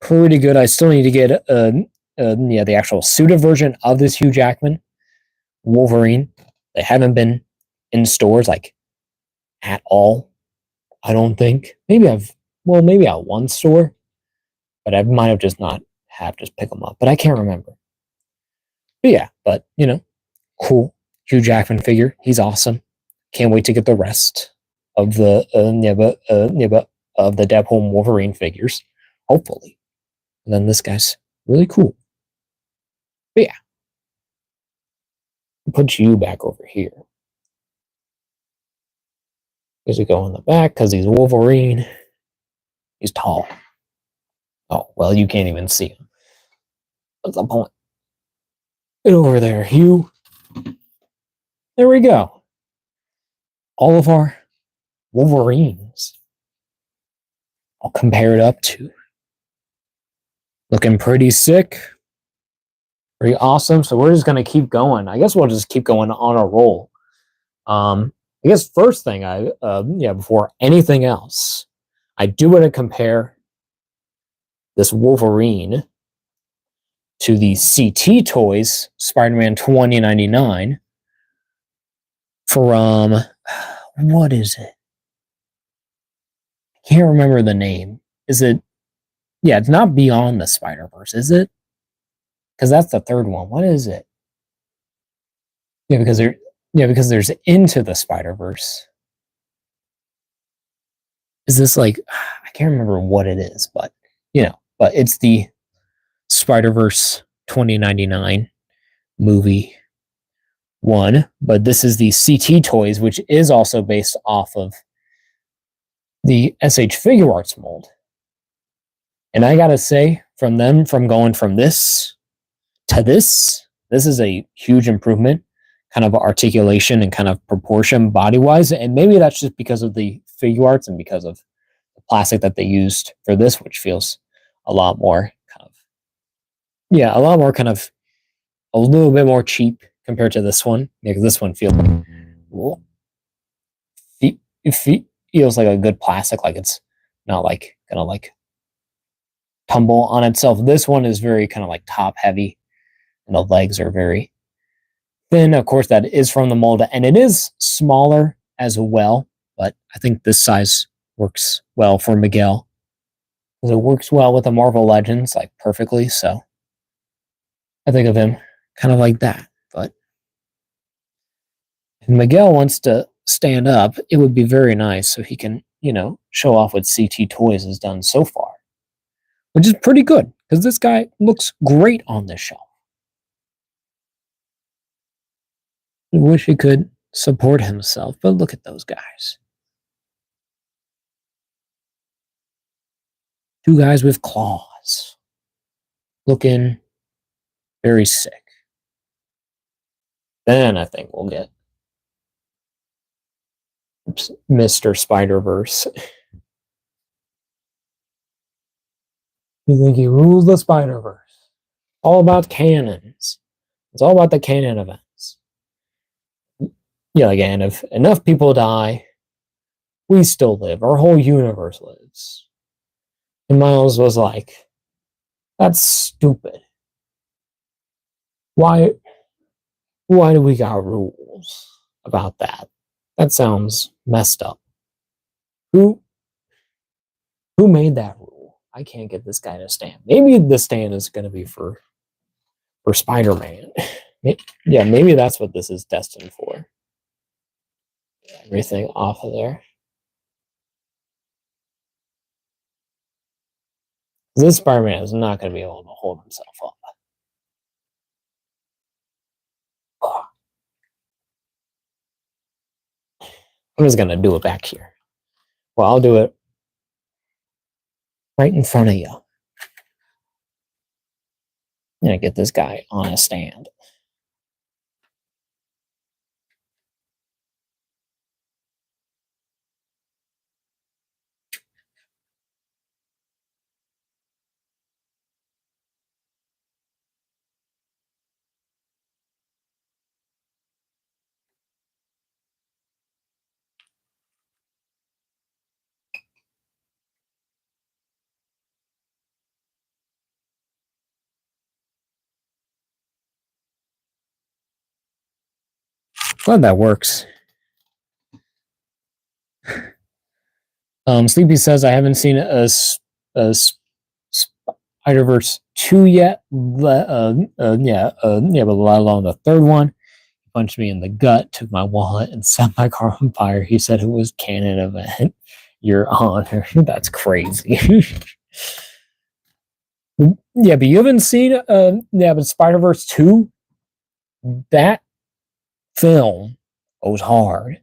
pretty good. I still need to get the actual suited version of this Hugh Jackman Wolverine. They haven't been in stores like at all. I don't think. Maybe at one store, but I might have just not have just pick them up. But I can't remember. But yeah, cool Hugh Jackman figure. He's awesome. Can't wait to get the rest of the of the Deadpool Wolverine figures. Hopefully, and then this guy's really cool. But yeah, I'll put you back over here. Because we go in the back because he's Wolverine. He's tall. Oh, well, you can't even see him. What's the point? Get over there, Hugh. There we go. All of our Wolverines all compared up to. Looking pretty sick. Pretty awesome. So we're just going to keep going. I guess we'll just keep going on a roll. I guess first thing before anything else, I do want to compare this Wolverine to the CT Toys Spider-Man 2099 from, what is it? I can't remember the name. Is it, yeah, it's not Beyond the Spider-Verse, is it? Because that's the third one. What is it? Yeah, because there's Into the Spider-Verse. Is this like, I can't remember what it is, but but it's the Spider-Verse 2099 movie one, but this is the CT Toys, which is also based off of the SH Figure Arts mold. And I gotta say, from going from this to this is a huge improvement, kind of articulation and kind of proportion body-wise. And maybe that's just because of the figure arts and because of the plastic that they used for this, which feels a lot more kind of, a little bit more cheap compared to this one. Yeah, because this one feels it feels like a good plastic, like it's not like gonna like tumble on itself. This one is very kind of like top heavy, and the legs are very thin. Of course, that is from the mold, and it is smaller as well. But I think this size works well for Miguel, because it works well with the Marvel Legends, like perfectly. So I think of him kind of like that. But if Miguel wants to stand up, it would be very nice so he can, show off what CT Toys has done so far, which is pretty good because this guy looks great on this shelf. I wish he could support himself, but look at those guys. Two guys with claws. Looking very sick. Then I think we'll get Mr. Spider-Verse. You think he rules the Spider-Verse? All about cannons. It's all about the canon events. Yeah, again, if enough people die, we still live. Our whole universe lives. And Miles was like, that's stupid. Why do we got rules about that? That sounds messed up. Who made that rule? I can't get this guy to stand. Maybe the stand is going to be for Spider-Man. Yeah, maybe that's what this is destined for. Everything off of there. This Spider-Man is not going to be able to hold himself up. I'm just going to do it back here. Well, I'll do it right in front of you. I'm going to get this guy on a stand. Glad that works. Sleepy says I haven't seen a Spider-Verse 2 yet. But let alone the third one. He punched me in the gut, took my wallet, and set my car on fire. He said it was canon event. Your honor. That's crazy. Yeah, but you haven't seen but Spider-Verse 2, that film goes hard.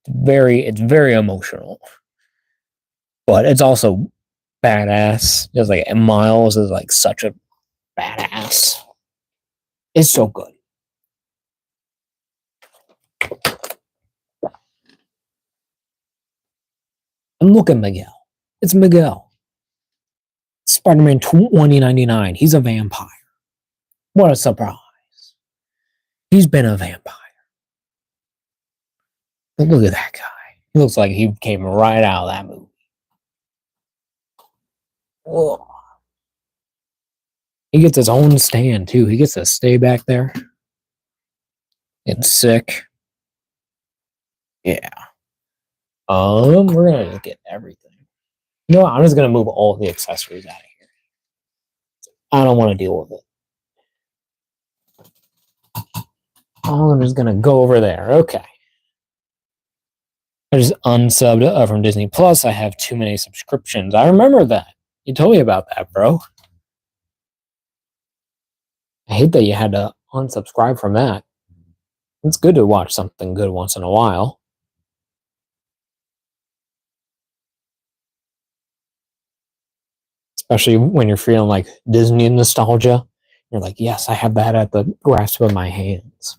It's very emotional. But it's also badass. Just like Miles is like such a badass. It's so good. And look at Miguel. It's Miguel. Spider-Man 2099. He's a vampire. What a surprise. He's been a vampire. But look at that guy. He looks like he came right out of that movie. Whoa. He gets his own stand too. He gets to stay back there. It's sick. Yeah. We're gonna get everything. You know what? I'm just gonna move all the accessories out of here. I don't want to deal with it. I'm just gonna go over there. Okay. I just unsubbed from Disney Plus. I have too many subscriptions. I remember that. You told me about that, bro. I hate that you had to unsubscribe from that. It's good to watch something good once in a while. Especially when you're feeling like Disney nostalgia. You're like, yes, I have that at the grasp of my hands.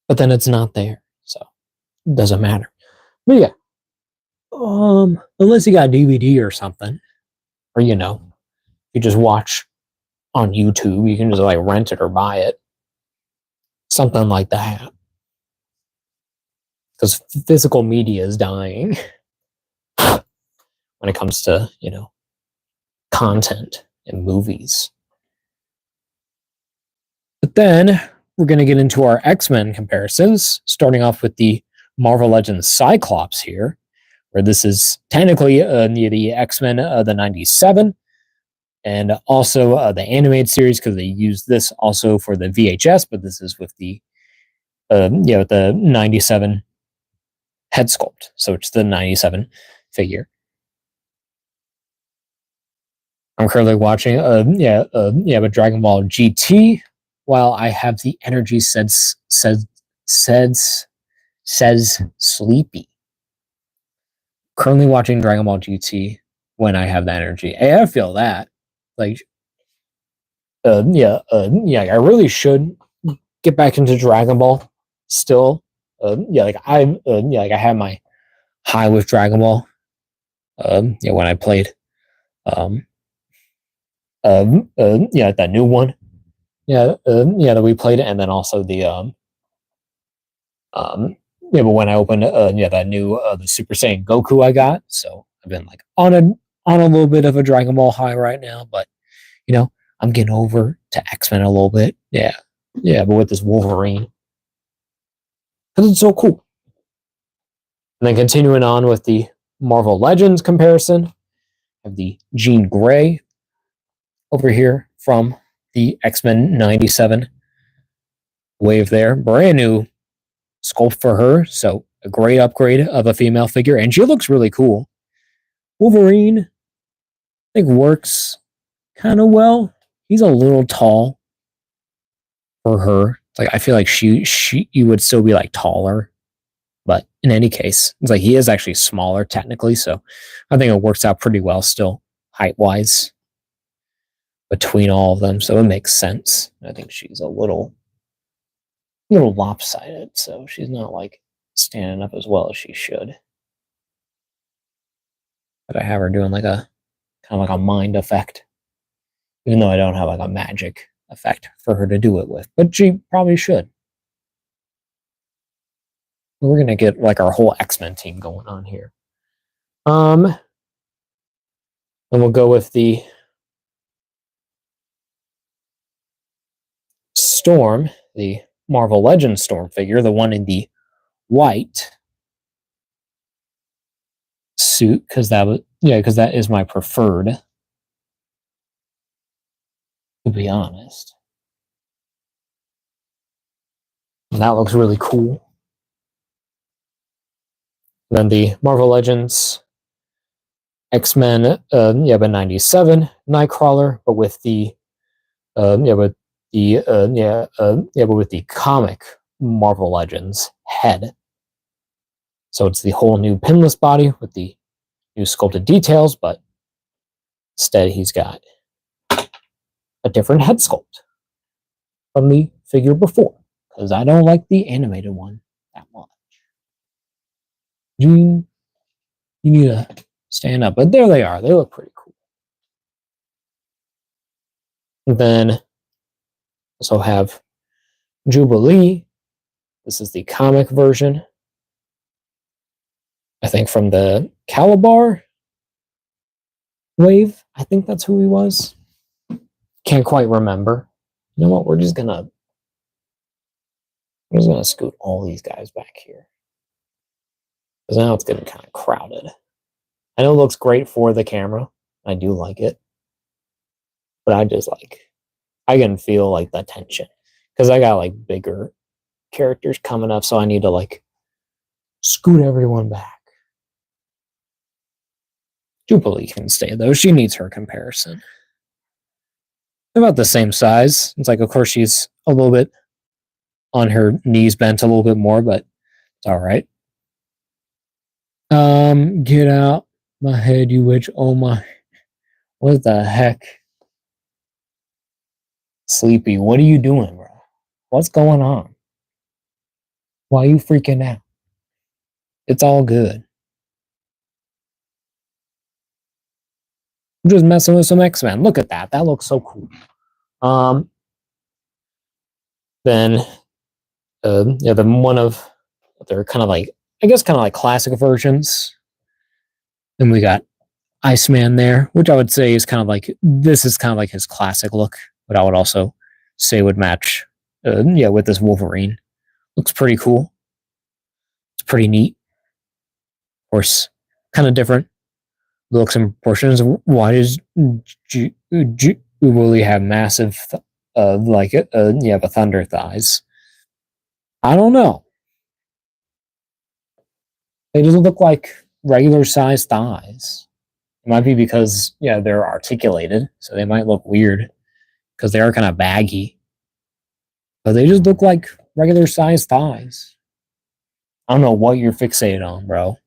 But then it's not there. So it doesn't matter. But yeah. Unless you got DVD or something. Or you just watch on YouTube. You can just like rent it or buy it. Something like that. Because physical media is dying when it comes to, content and movies. But then we're going to get into our X-Men comparisons, starting off with the Marvel Legends Cyclops here, where this is technically the X-Men the 97, and also the animated series, because they used this also for the VHS, but this is with the with the 97 head sculpt, so it's the 97 figure. I'm currently watching but Dragon Ball GT, while I have the energy says sleepy. Currently watching Dragon Ball GT when I have the energy. Hey, I feel that. Like I really should get back into Dragon Ball still. Like I had my high with Dragon Ball. When I played that new one. That we played, and then also the but when I opened that new the Super Saiyan Goku I got, so I've been like on a little bit of a Dragon Ball high right now, but I'm getting over to X-Men a little bit. But with this Wolverine, because it's so cool. And then continuing on with the Marvel Legends comparison of the Jean Grey over here from the X-Men 97 wave there. Brand new sculpt for her, so a great upgrade of a female figure, and she looks really cool. Wolverine, I think, works kind of well. He's a little tall for her. Like I feel like you would still be like taller, but in any case, it's like he is actually smaller technically, so I think it works out pretty well still height wise between all of them, so it makes sense. I think she's a little lopsided, so she's not like standing up as well as she should. But I have her doing like a kind of like a mind effect, even though I don't have like a magic effect for her to do it with, but she probably should. We're gonna get like our whole X-Men team going on here. And we'll go with the Storm, the Marvel Legends Storm figure, the one in the white suit, because that is my preferred, to be honest. And that looks really cool. Then the Marvel Legends X-Men, but 97 Nightcrawler, but with the with the comic Marvel Legends head. So it's the whole new pinless body with the new sculpted details, but instead he's got a different head sculpt from the figure before, because I don't like the animated one that much. You need to stand up, but there they are. They look pretty cool. And then also have Jubilee. This is the comic version, I think, from the Calabar wave. I think that's who he was. Can't quite remember. You know what? We're just gonna scoot all these guys back here because now it's getting kind of crowded. I know it looks great for the camera. I do like it, but I can feel like the tension because I got like bigger characters coming up, so I need to like scoot everyone back. Jubilee can stay though. She needs her comparison. They're about the same size. It's like, of course, she's a little bit on her knees bent a little bit more, but it's all right. Get out my head, you witch. Oh my. What the heck? Sleepy, what are you doing, bro? What's going on? Why are you freaking out? It's all good. I'm just messing with some X-Men. Look at that. That looks so cool. Then yeah, the one of they're kind of like, I guess, kind of like classic versions. Then we got Iceman there, which I would say is kind of like, this is kind of like his classic look, but I would also say would match, yeah, with this Wolverine. Looks pretty cool. It's pretty neat. Of course, kind of different looks and proportions. Why does Willie have massive, yeah, the thunder thighs? I don't know. They just look like regular sized thighs. It might be because, yeah, they're articulated, so they might look weird because they are kind of baggy. But they just look like regular sized thighs. I don't know what you're fixated on, bro.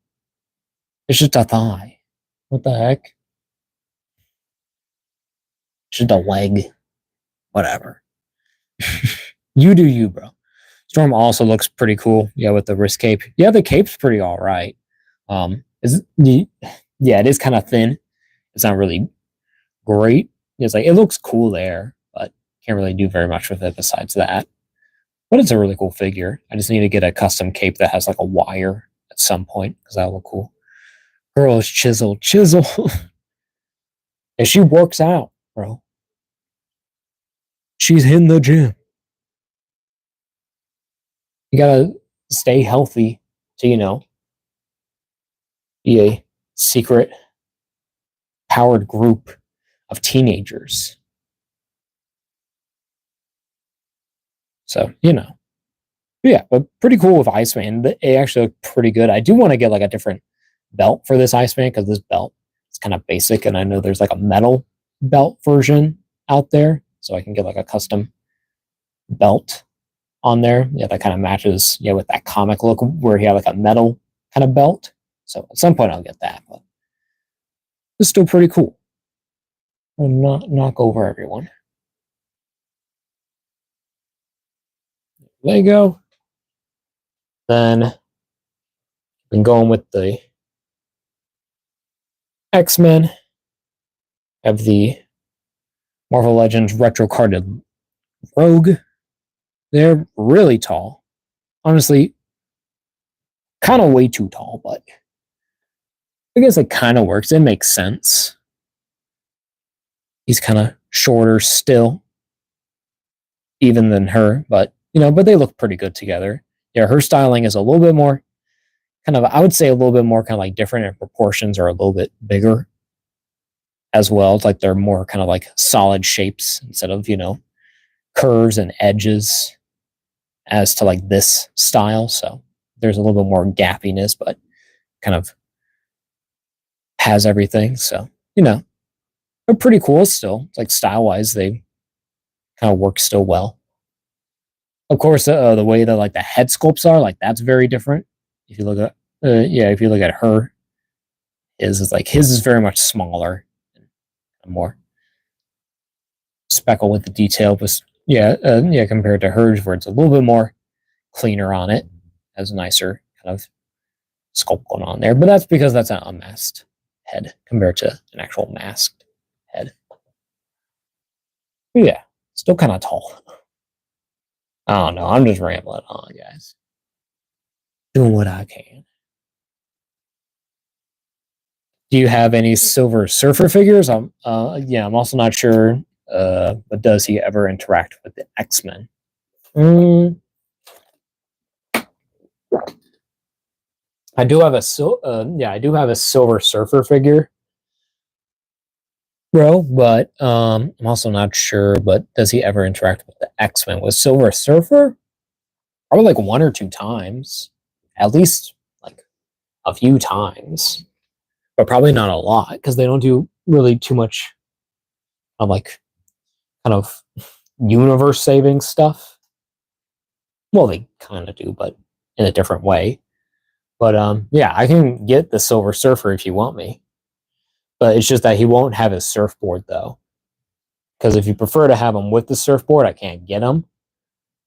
It's just a thigh. What the heck? It's just a leg. Whatever. You do you, bro. Storm also looks pretty cool. Yeah, with the wrist cape. Yeah, the cape's pretty all right. Yeah, it is kind of thin. It's not really great. It's like, it looks cool there, but can't really do very much with it besides that. But it's a really cool figure. I just need to get a custom cape that has like a wire at some point because that'll look cool. Girl is chisel. And she works out, bro. She's in the gym. You gotta stay healthy to, be a secret powered group of teenagers. So, yeah, but pretty cool with Iceman. They actually look pretty good. I do want to get like a different belt for this Iceman because this belt is kind of basic, and I know there's like a metal belt version out there, so I can get like a custom belt on there. Yeah, that kind of matches, with that comic look where he had like a metal kind of belt. So at some point I'll get that, but it's still pretty cool. I'll not knock over everyone. Lego. Then been going with the X-Men. Have the Marvel Legends retro carded Rogue. They're really tall. Honestly, kind of way too tall, but I guess it kind of works. It makes sense. He's kind of shorter still, even than her, but but they look pretty good together. Yeah, her styling is a little bit more kind of, I would say a little bit more kind of like different, and proportions are a little bit bigger as well. It's like they're more kind of like solid shapes instead of, curves and edges as to like this style. So there's a little bit more gappiness, but kind of has everything. So, they're pretty cool still. It's like style wise, they kind of work still well. Of course, the way that like the head sculpts are, like that's very different. If you look at, if you look at her, is like his is very much smaller, and more speckle with the detail, but compared to hers, where it's a little bit more cleaner on it, has a nicer kind of sculpt going on there. But that's because that's an unmasked head compared to an actual masked head. But yeah, still kind of tall. I don't know. I'm just rambling on, guys. Doing what I can. Do you have any Silver Surfer figures? I'm also not sure but does he ever interact with the X-Men? Mm, I do have a I do have a Silver Surfer figure, bro. But I'm also not sure. But does he ever interact with the X-Men? With Silver Surfer? Probably like one or two times, at least like a few times, but probably not a lot because they don't do really too much of like kind of universe saving stuff. Well, they kind of do, but in a different way. But yeah, I can get the Silver Surfer if you want me. But it's just that he won't have his surfboard though. Because if you prefer to have him with the surfboard, I can't get him.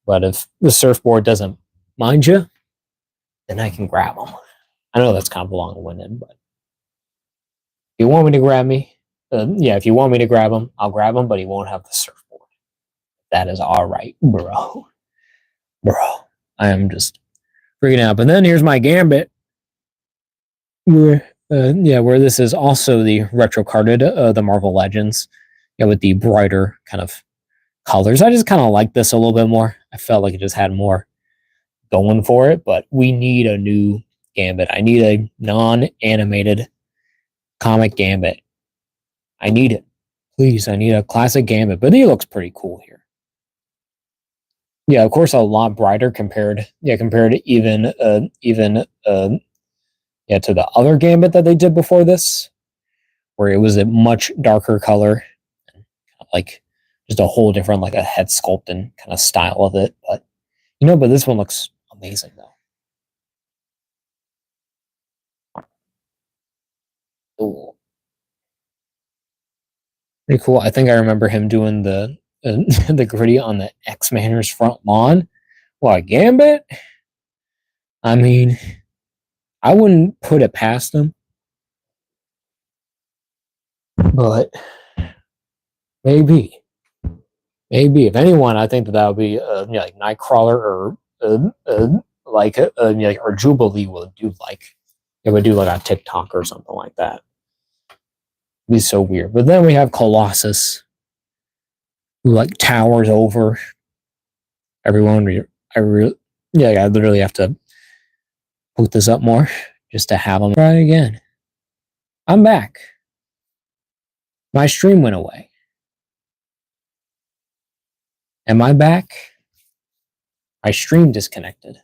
But if the surfboard doesn't mind you, then I can grab him. I know that's kind of long-winded, but if you want me to grab me, yeah, if you want me to grab him, I'll grab him, but he won't have the surfboard. That is all right, bro. Bro, I am just freaking out. But then here's my Gambit, where where this is also the retro carded, the Marvel Legends, with the brighter kind of colors. I just kind of like this a little bit more. I felt like it just had more going for it, but we need a new Gambit. I need a non-animated comic Gambit. I need it. Please, I need a classic Gambit. But he looks pretty cool here. Yeah, of course, a lot brighter compared to even to the other Gambit that they did before this, where it was a much darker color, like just a whole different like a head sculpt and kind of style of it. But but this one looks amazing though. Ooh. Pretty cool. I think I remember him doing the the gritty on the X-Manner's front lawn. What, Gambit? I mean, I wouldn't put it past him, but maybe, if anyone, I think that would be like Nightcrawler or or Jubilee would do like it would do like a TikTok or something like that. It'd be so weird. But then we have Colossus, who like towers over everyone. I literally have to put this up more just to have them. Try again. I'm back. My stream went away. Am I back? My stream disconnected.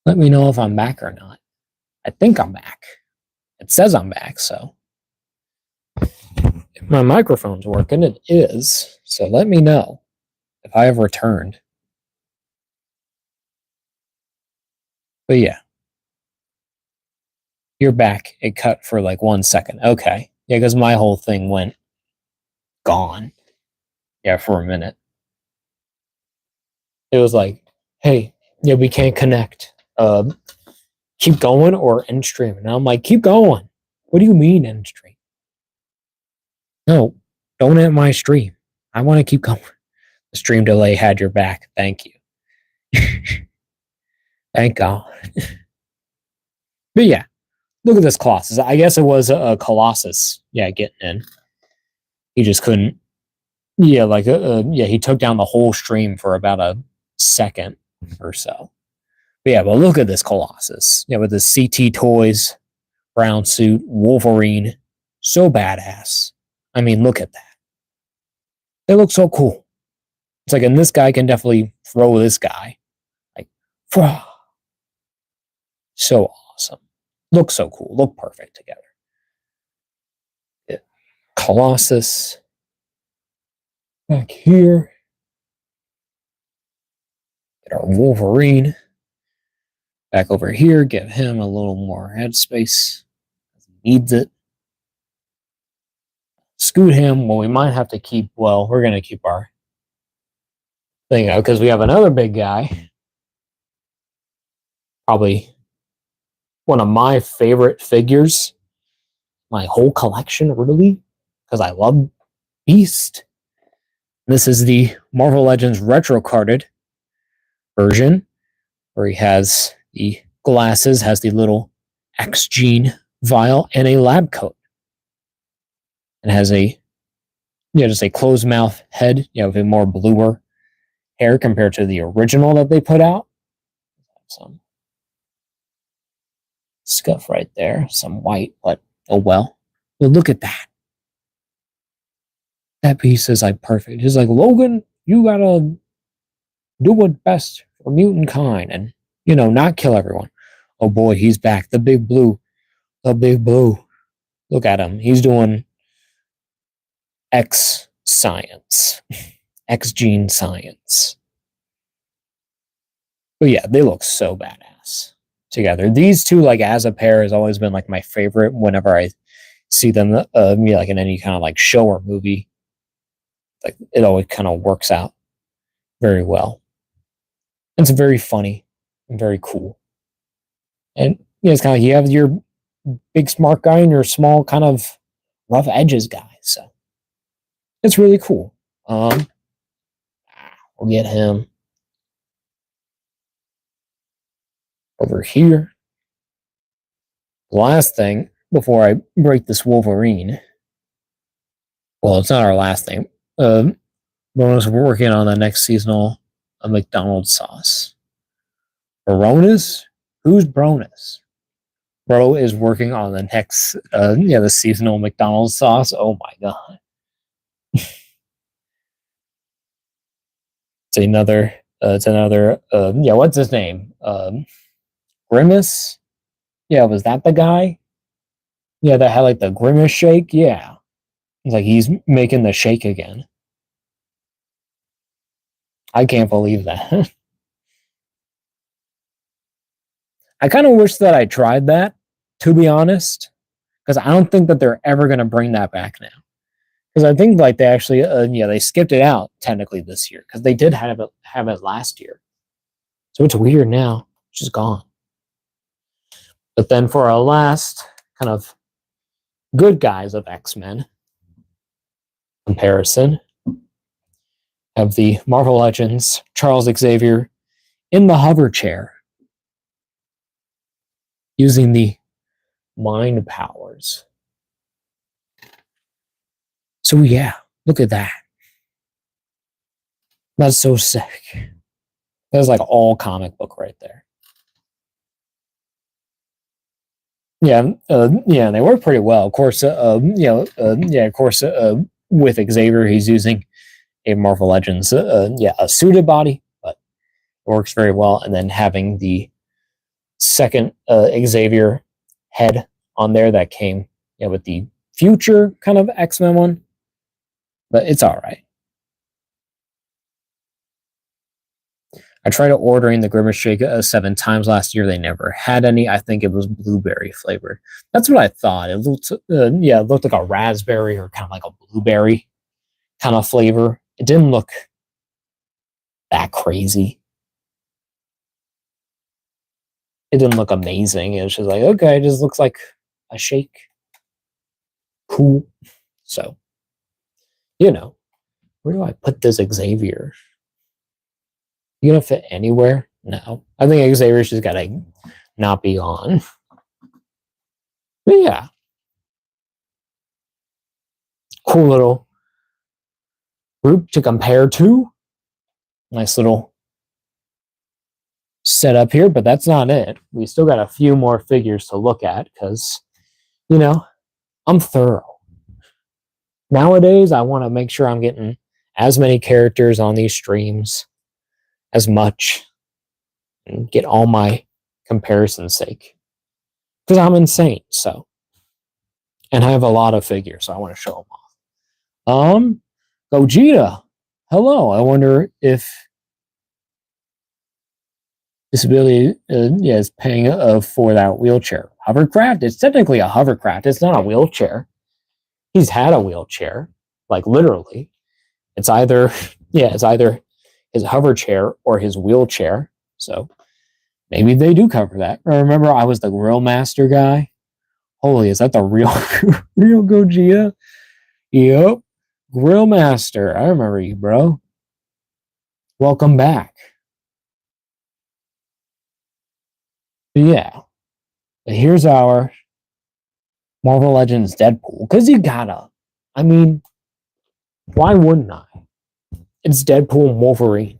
Let me know if I'm back or not. I think I'm back. It says I'm back, so if my microphone's working, it is. So let me know if I have returned. But yeah. You're back. It cut for like 1 second. Okay. Yeah, because my whole thing went gone. Yeah, for a minute. It was like, hey, yeah, we can't connect. Keep going or end stream. And I'm like, keep going. What do you mean end stream? No, don't end my stream. I want to keep going. The stream delay had your back. Thank you. Thank God. But yeah, look at this Colossus. I guess it was a Colossus. Yeah, getting in. He just couldn't. Yeah, like he took down the whole stream for about a second or so. But yeah, but look at this Colossus. Yeah, with the CT Toys, brown suit, Wolverine, so badass. I mean, look at that. They look so cool. It's like, and this guy can definitely throw this guy. Like, so awesome. Look so cool. Look perfect together. Yeah. Colossus. Back here. Get our Wolverine. Back over here. Give him a little more headspace. He needs it. Scoot him. Well, we might have to keep, we're going to keep our thing out because we have another big guy. Probably one of my favorite figures. My whole collection, really. Because I love Beast. This is the Marvel Legends retro carded version where he has the glasses, has the little X gene vial, and a lab coat. It has a just a closed mouth head, with a more bluer hair compared to the original that they put out. Some scuff right there, some white, but oh well. But look at that. That piece is like perfect. He's like, Logan, you gotta do what's best for mutant kind and, not kill everyone. Oh boy, he's back. The big blue. The big blue. Look at him. He's doing X science, X gene science. But yeah, they look so badass together. These two, like as a pair, has always been like my favorite whenever I see them, like in any kind of like show or movie. Like it always kind of works out very well. It's very funny and very cool. And it's kind of you have your big smart guy and your small kind of rough edges guy. So it's really cool. We'll get him over here. Last thing before I break this Wolverine. Well, it's not our last thing. Bonus, we're working on the next seasonal McDonald's sauce. Baronis? Who's Bronus? Bro is working on the next, the seasonal McDonald's sauce. Oh my god. It's another, what's his name? Grimace? Yeah, was that the guy? Yeah, that had like the Grimace shake? Yeah. It's like he's making the shake again. I can't believe that. I kind of wish that I tried that, to be honest, because I don't think that they're ever going to bring that back now. Because I think like they actually, they skipped it out technically this year because they did have it last year. So it's weird now. It's just gone. But then for our last kind of good guys of X-Men comparison, of the Marvel Legends Charles Xavier in the hover chair using the mind powers. So yeah, look at that. That's so sick. That's like all comic book right there. Yeah, they work pretty well. Of course, with Xavier, he's using a Marvel Legends, a suited body, but it works very well. And then having the second Xavier head on there that came, with the future kind of X-Men one, but it's all right. I tried ordering the Grimace Shake 7 times last year. They never had any. I think it was blueberry flavored. That's what I thought. It looked, it looked like a raspberry or kind of like a blueberry kind of flavor. It didn't look that crazy. It didn't look amazing. It was just like, okay, it just looks like a shake. Cool. So, where do I put this Xavier? You gonna fit anywhere? No. I think Xavier's just gotta not be on. But yeah. Cool little group to compare to. Nice little setup here, but that's not it. We still got a few more figures to look at because, I'm thorough. Nowadays, I want to make sure I'm getting as many characters on these streams as much and get all my comparison's sake. Because I'm insane, so. And I have a lot of figures, so I want to show them off. Gogeta. Hello. I wonder if disability is paying for that wheelchair. Hovercraft? It's technically a hovercraft. It's not a wheelchair. He's had a wheelchair, like literally. It's either his hover chair or his wheelchair. So maybe they do cover that. I remember I was the Grill Master guy. Holy, is that the real Gogeta? Yep. Grill Master. I remember you, bro. Welcome back. But yeah. But here's our Marvel Legends Deadpool. Because you gotta. I mean, Why wouldn't I? It's Deadpool and Wolverine.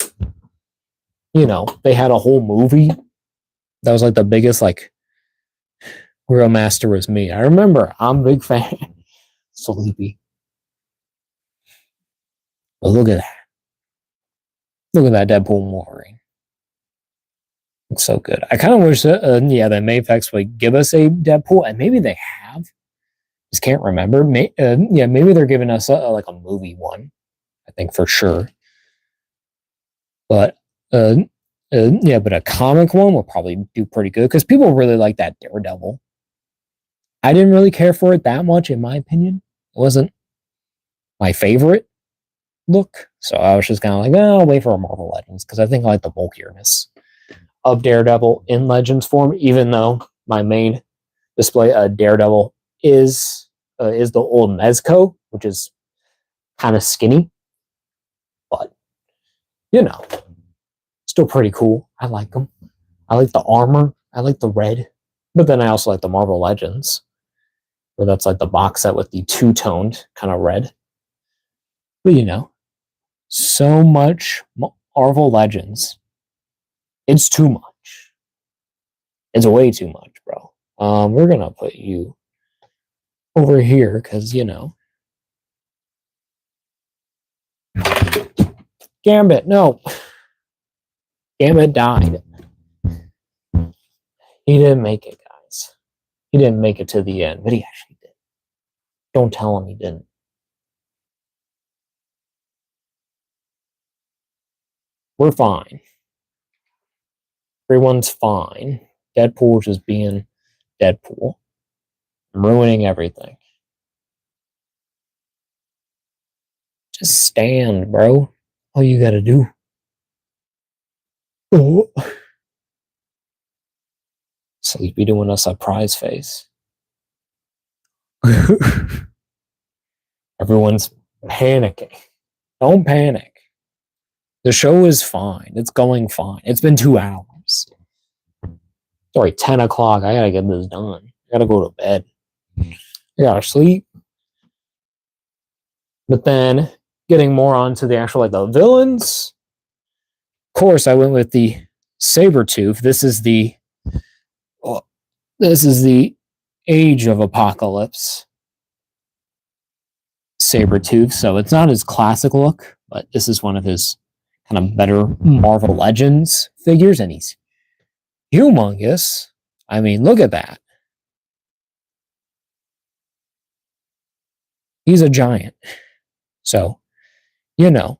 You know, they had a whole movie that was like the biggest, like, real master was me. I remember. I'm a big fan. Sleepy. But look at that. Look at that Deadpool and Wolverine. It's so good. I kind of wish that, yeah, that Mayfex would give us a Deadpool, and maybe they have. Just can't remember. Yeah, maybe they're giving us like a movie one. I think for sure. But yeah, but a comic one will probably do pretty good because people really like that Daredevil. I didn't really care for it that much, in my opinion. It wasn't my favorite look, so I was just kind of like, oh, I'll wait for a Marvel Legends because I think I like the bulkierness of Daredevil in Legends form. Even though my main display Daredevil is the old Mezco, which is kind of skinny, but you know, still pretty cool. I like them. I like the armor. I like the red, but then I also like the Marvel Legends, where that's like the box set with the two-toned kind of red. But you know, so much Marvel Legends. It's too much. It's way too much, bro. We're gonna put you over here because you know, Gambit. No, Gambit died. He didn't make it, guys. He didn't make it to the end, but he actually did. Don't tell him he didn't. We're fine. Everyone's fine. Deadpool's just being Deadpool. I'm ruining everything. Just stand, bro. All you gotta do. Oh. Sleepy doing a surprise face. Everyone's panicking. Don't panic. The show is fine. It's going fine. It's been 2 hours. Sorry, 10 o'clock. I gotta get this done. I gotta go to bed. I gotta sleep. But then getting more onto the actual like the villains. Of course, I went with the Sabretooth. This is the Age of Apocalypse Sabretooth. So it's not his classic look, but this is one of his kind of better Marvel Legends figures, and he's humongous. I mean, look at that. He's a giant. So, you know,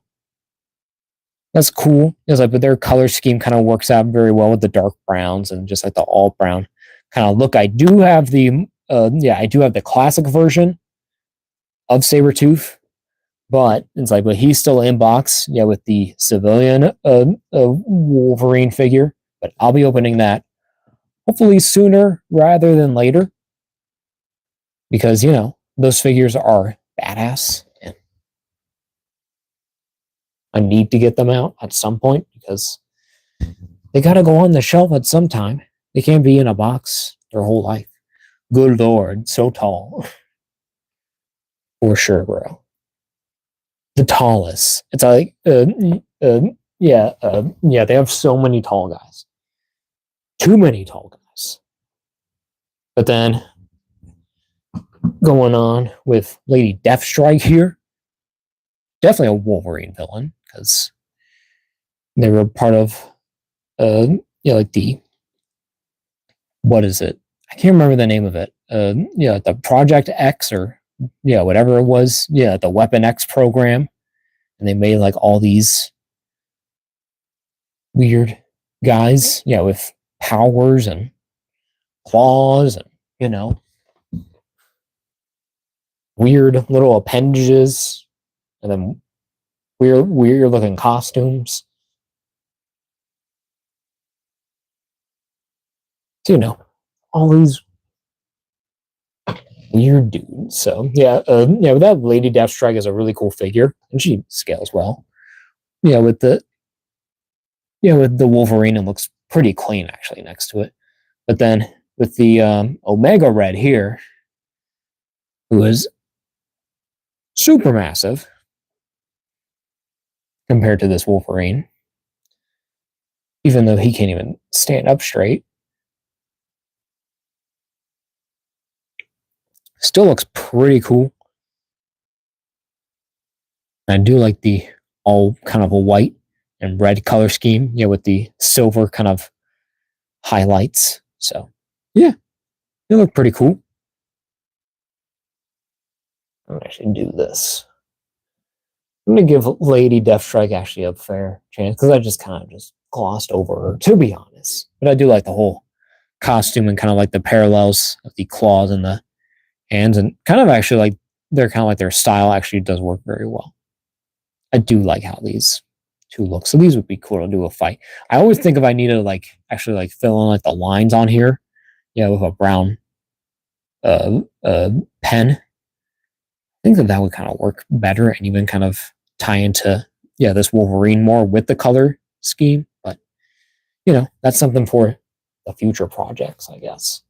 that's cool. It's like, but their color scheme kind of works out very well with the dark browns and just like the all brown kind of look. I do have the classic version of Sabretooth, but it's like, but he's still in box, yeah, with the civilian Wolverine figure. But I'll be opening that hopefully sooner rather than later because you know those figures are badass. And I need to get them out at some point because they got to go on the shelf at some time. They can't be in a box their whole life. Good Lord, so tall. For sure, bro. The tallest. It's like, yeah, they have so many tall guys. Too many tall guys. But then going on with Lady Deathstrike here. Definitely a Wolverine villain because they were part of, like the, what is it? I can't remember the name of it. The Project X or whatever it was. Yeah, the Weapon X program, and they made like all these weird guys, with powers and claws and weird little appendages, and then weird looking costumes. So all these weird dudes. So that Lady Deathstrike is a really cool figure, and she scales well. With the Wolverine, it looks pretty clean actually next to it. But then with the Omega Red here, who is super massive, compared to this Wolverine, even though he can't even stand up straight. Still looks pretty cool. I do like the all kind of a white and red color scheme, with the silver kind of highlights. So, yeah, they look pretty cool. I'm gonna actually do this. I'm gonna give Lady Deathstrike actually a fair chance because I just kind of just glossed over her, to be honest. But I do like the whole costume and kind of like the parallels of the claws and the hands, and kind of actually like they're kind of like their style actually does work very well. I do like how these two look. So these would be cool to do a fight. I always think if I needed to like actually like fill in like the lines on here, with a brown pen, I think that would kind of work better and even kind of tie into this Wolverine more with the color scheme. But that's something for the future projects, I guess.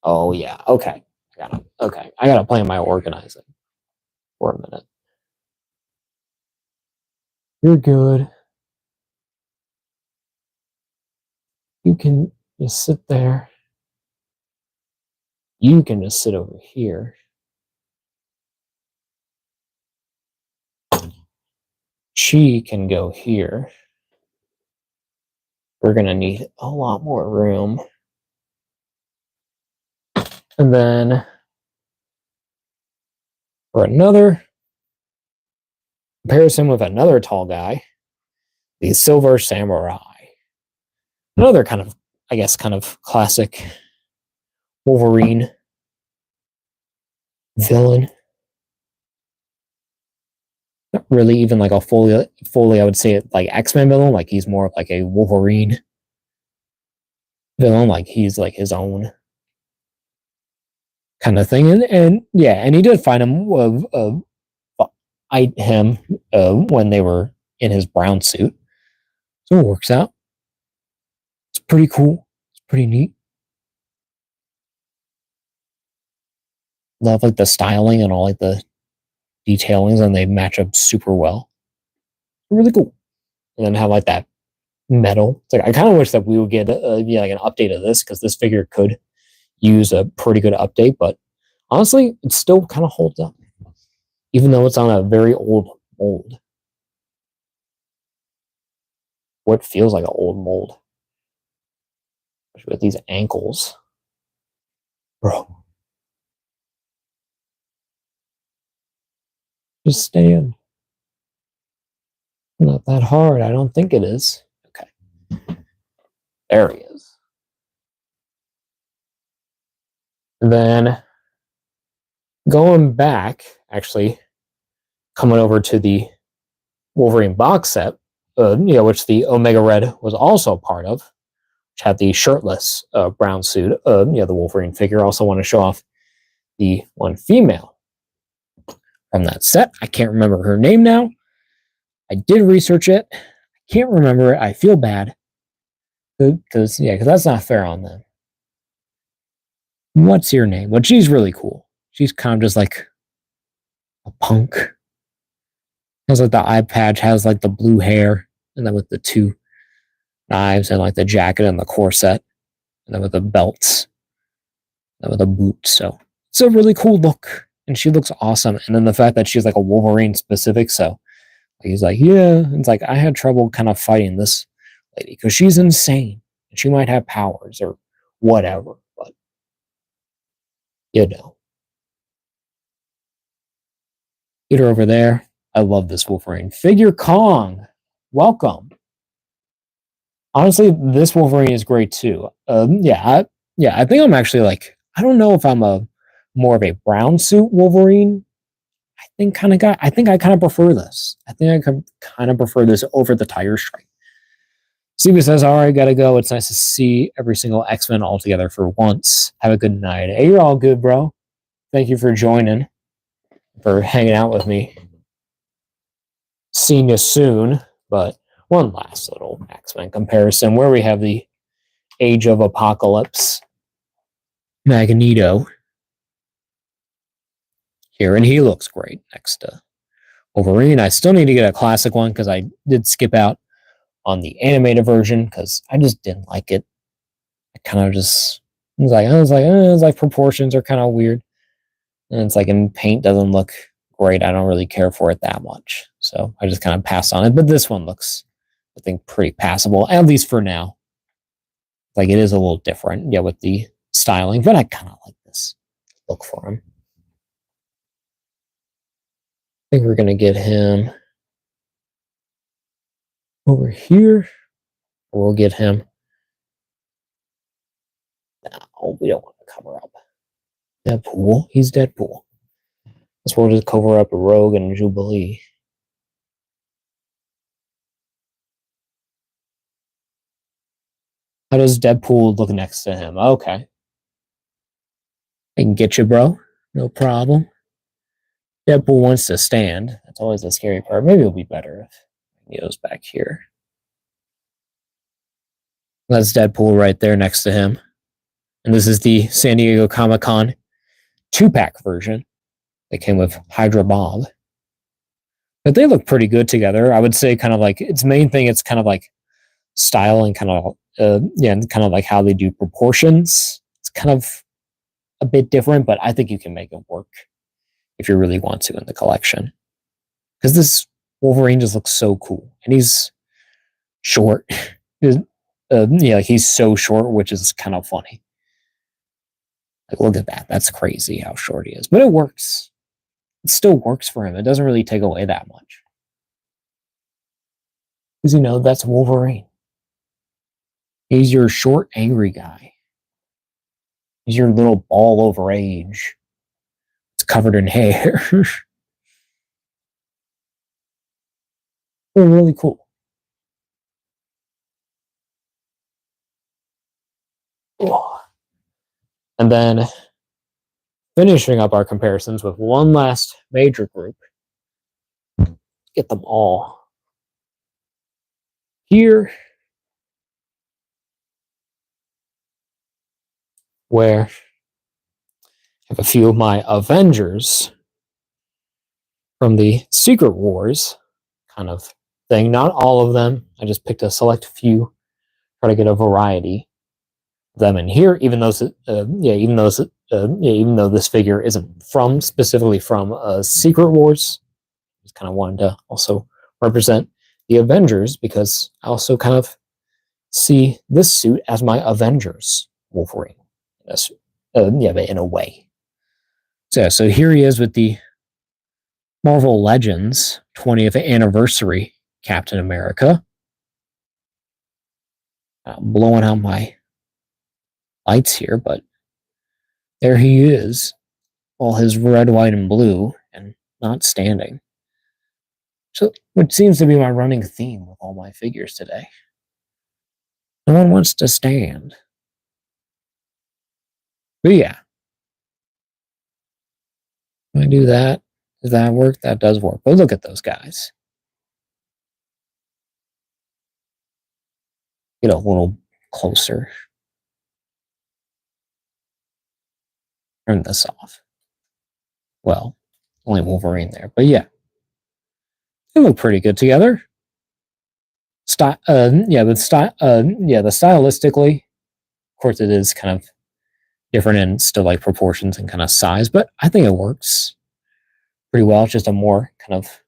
Oh yeah, okay. I gotta plan my organizing for a minute. You're good. You can just sit there. You can just sit over here. She can go here. We're gonna need a lot more room. And then for another comparison with another tall guy, the Silver Samurai. Another kind of, I guess, kind of classic Wolverine villain. Not really even like a fully I would say it like X-Men villain. Like he's more of like a Wolverine villain. Like he's like his own kind of thing. And he did find him when they were in his brown suit. So it works out. It's pretty cool. It's pretty neat. Love like the styling and all like the detailings, and they match up super well. Really cool. And then have like that metal. It's like I kind of wish that we would get like an update of this, because this figure could use a pretty good update. But honestly, it still kind of holds up, even though it's on a very old mold. What feels like an old mold, especially with these ankles, bro. Just stay in. Not that hard. I don't think it is. Okay. There he is. And then going back, actually, coming over to the Wolverine box set, which the Omega Red was also part of, which had the shirtless brown suit. The Wolverine figure. Also want to show off the one female from that set. I can't remember her name now. I did research it. I can't remember it. I feel bad. Because that's not fair on them. What's your name? Well, she's really cool. She's kind of just like a punk. Has like the eye patch, has like the blue hair, and then with the two knives and like the jacket and the corset, and then with the belts, and with the boots. So it's a really cool look, and she looks awesome. And then the fact that she's like a Wolverine specific, so he's like, yeah, it's like I had trouble kind of fighting this lady because she's insane and she might have powers or whatever, but get her over there. I love this Wolverine figure. Kong, welcome. Honestly, this Wolverine is great too. I think I'm actually like, I don't know if I'm a more of a brown suit Wolverine. I think I kind of prefer this. I think I kind of prefer this over the Tiger Strike. Stevie says, all right, gotta go. It's nice to see every single X-Men all together for once. Have a good night. Hey, you're all good, bro. Thank you for joining, for hanging out with me. Seeing you soon. But one last little X-Men comparison where we have the Age of Apocalypse Magneto here, and he looks great next to Wolverine. I still need to get a classic one because I did skip out on the animated version because I just didn't like it. I kind of just I was like proportions are kind of weird, and it's like in paint doesn't look great. I don't really care for it that much, so I just kind of passed on it. But this one looks, I think, pretty passable, at least for now. Like it is a little different, yeah, with the styling, but I kind of like this look for him. I think we're gonna get him over here. Or we'll get him. No, we don't want to cover up Deadpool. He's Deadpool. Let's we'll just cover up a Rogue and a Jubilee. How does Deadpool look next to him? Okay. I can get you, bro. No problem. Deadpool wants to stand. That's always the scary part. Maybe it'll be better if he goes back here. That's Deadpool right there next to him. And this is the San Diego Comic-Con 2-pack version. They came with Hydra Bob. But they look pretty good together. I would say kind of like its main thing, it's kind of like style and kind of and kind of like how they do proportions. It's kind of a bit different, but I think you can make it work if you really want to in the collection. Because this Wolverine just looks so cool. And he's short. He's so short, which is kind of funny. Like, look at that. That's crazy how short he is. But it works. It still works for him. It doesn't really take away that much. Because, that's Wolverine. He's your short, angry guy. He's your little ball over age. It's covered in hair. They're really cool. Oh. And then finishing up our comparisons with one last major group. Get them all here. Where I have a few of my Avengers from the Secret Wars kind of thing. Not all of them. I just picked a select few, try to get a variety of them in here. Even though this figure isn't specifically from Secret Wars, just kind of wanted to also represent the Avengers because I also kind of see this suit as my Avengers Wolverine. In a way. So here he is with the Marvel Legends 20th anniversary Captain America. I'm blowing out my lights here, but there he is. All his red, white, and blue, and not standing. So, which seems to be my running theme with all my figures today. No one wants to stand. But yeah. When I do that, does that work? That does work. But look at those guys. Get a little closer. Turn this off. Well, only Wolverine there. But yeah. They look pretty good together. Stylistically, of course, it is kind of different in still like proportions and kind of size, but I think it works pretty well. It's just a more kind of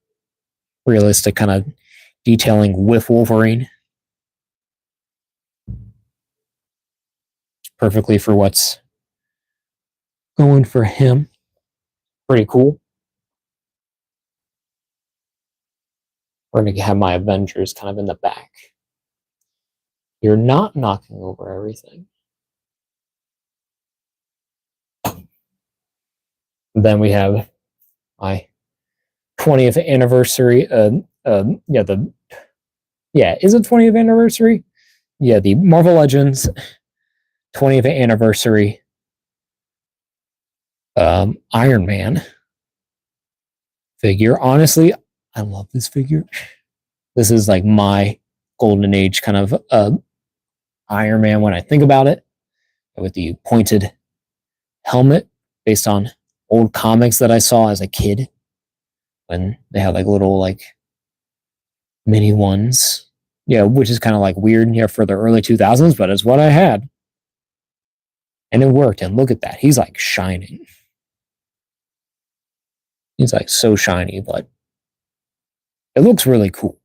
realistic kind of detailing with Wolverine. Perfectly for what's going for him. Pretty cool. We're going to have my Avengers kind of in the back. You're not knocking over everything. Then we have my 20th anniversary. Is it 20th anniversary? Yeah, the Marvel Legends 20th anniversary Iron Man figure. Honestly, I love this figure. This is like my golden age kind of Iron Man when I think about it, with the pointed helmet based on old comics that I saw as a kid. when they had like little like mini ones. Yeah, which is kind of like weird here for the early 2000s, but it's what I had. And it worked. And look at that. He's like shining. He's like so shiny, but it looks really cool.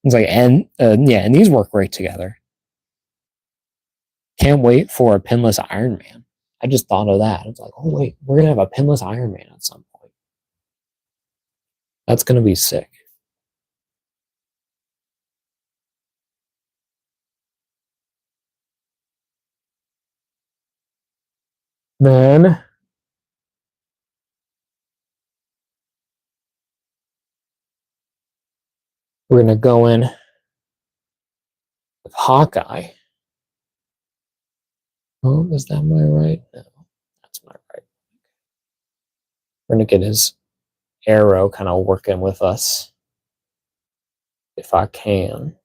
It's like, and yeah, and these work great together. Can't wait for a pinless Iron Man. I just thought of that. It's like, oh wait, we're gonna have a pinless Iron Man at some point. That's gonna be sick. Then we're gonna go in with Hawkeye. Oh, is that my right? No, that's my right. We're gonna get his arrow kind of working with us, if I can.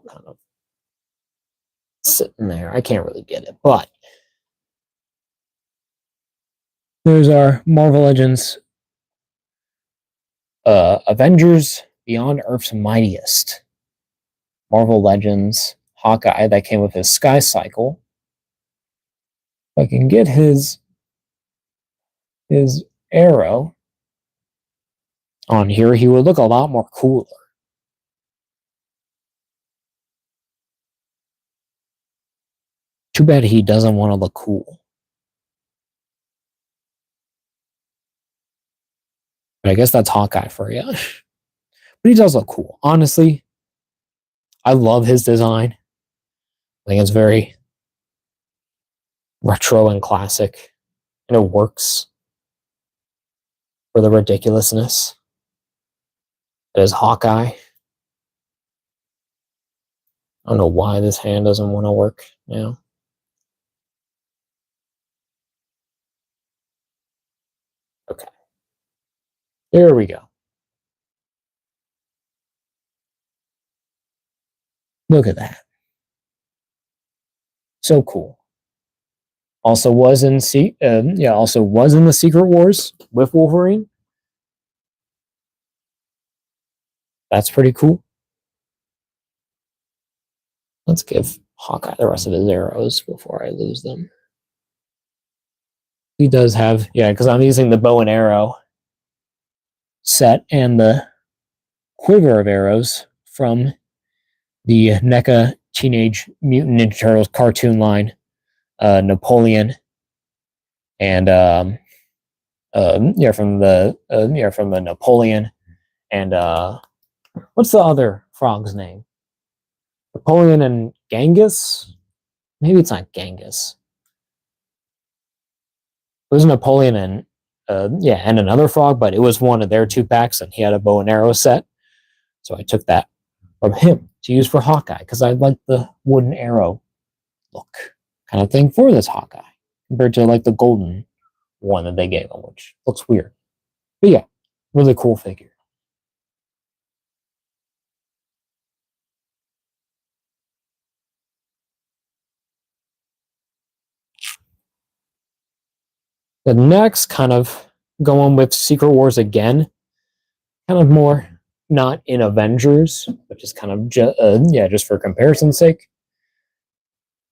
Kind of sitting there. I can't really get it, but there's our Marvel Legends Avengers Beyond Earth's Mightiest. Marvel Legends Hawkeye that came with his Sky Cycle. If I can get his arrow on here, he would look a lot more cooler. Too bad he doesn't want to look cool. But I guess that's Hawkeye for you. But he does look cool. Honestly, I love his design. I think it's very retro and classic. And it works for the ridiculousness. It is Hawkeye. I don't know why this hand doesn't want to work now. Okay. There we go. Look at that. So cool. Also was in the Secret Wars with Wolverine. That's pretty cool. Let's give Hawkeye the rest of his arrows before I lose them. He does have, yeah, because I'm using the bow and arrow set and the quiver of arrows from the NECA Teenage Mutant Ninja Turtles cartoon line, Napoleon, and from the Napoleon, and what's the other frog's name? Napoleon and Genghis? Maybe it's not Genghis. It was Napoleon and and another frog, but it was one of their 2-packs, and he had a bow and arrow set. So I took that from him to use for Hawkeye because I like the wooden arrow look kind of thing for this Hawkeye compared to like the golden one that they gave him, which looks weird. But yeah, really cool figure. The next kind of going with Secret Wars again, kind of more not in Avengers, but just kind of just for comparison's sake.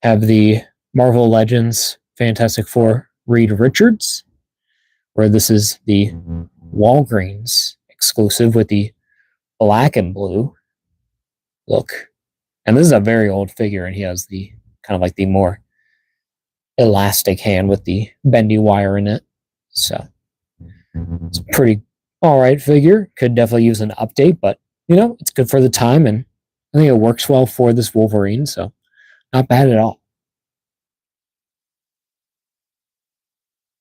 Have the Marvel Legends Fantastic Four Reed Richards, where this is the Walgreens exclusive with the black and blue look. And this is a very old figure, and he has the kind of like the more elastic hand with the bendy wire in it. So it's a pretty all right figure. Could definitely use an update, but it's good for the time, and I think it works well for this Wolverine, so not bad at all.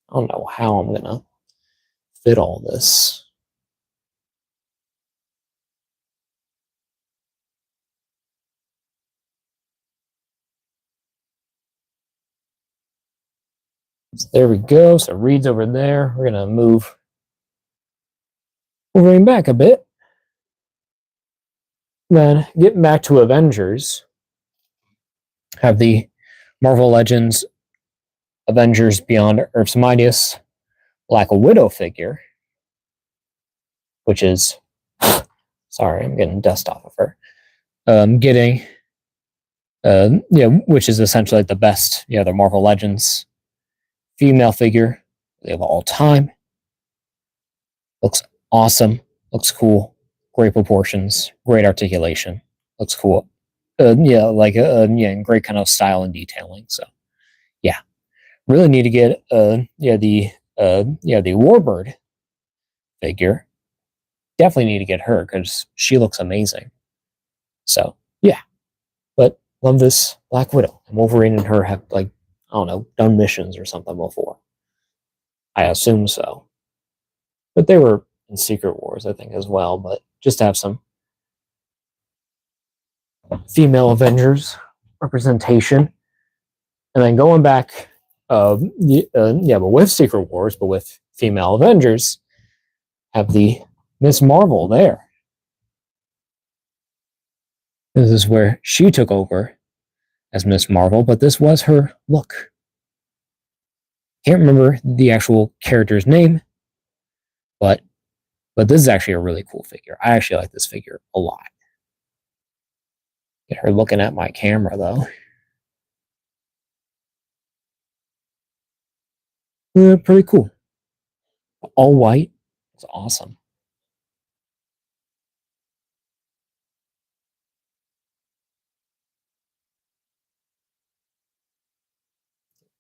I don't know how I'm gonna fit all this. So there we go. So Reed's over there. We're gonna move Wolverine back a bit. Then getting back to Avengers, have the Marvel Legends Avengers Beyond Earth's Mightiest Black Widow figure, which is, sorry, I'm getting dust off of her. Getting, which is essentially the best, the Marvel Legends female figure of all time. Looks awesome. Looks cool. Great proportions. Great articulation. Looks cool. Great kind of style and detailing. So, yeah, really need to get the Warbird figure. Definitely need to get her because she looks amazing. So, yeah, but love this Black Widow. And Wolverine and her have, like, I don't know, done missions or something before. I assume so. But they were in Secret Wars, I think, as well. But just to have some female Avengers representation. And then going back, but with Secret Wars, but with female Avengers, have the Miss Marvel there. This is where she took over as Miss Marvel, but this was her look. Can't remember the actual character's name, but this is actually a really cool figure. I actually like this figure a lot. Get her looking at my camera, though. Pretty cool. All white. It's awesome.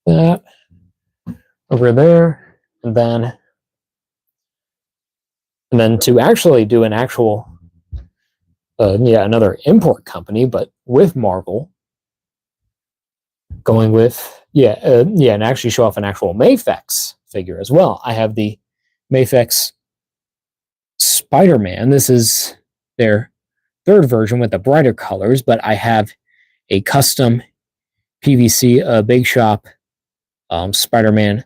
That over there, and then to actually do an actual, another import company, but with Marvel, going with and actually show off an actual Mafex figure as well. I have the Mafex Spider-Man. This is their third version with the brighter colors, but I have a custom PVC Big Shop Spider-Man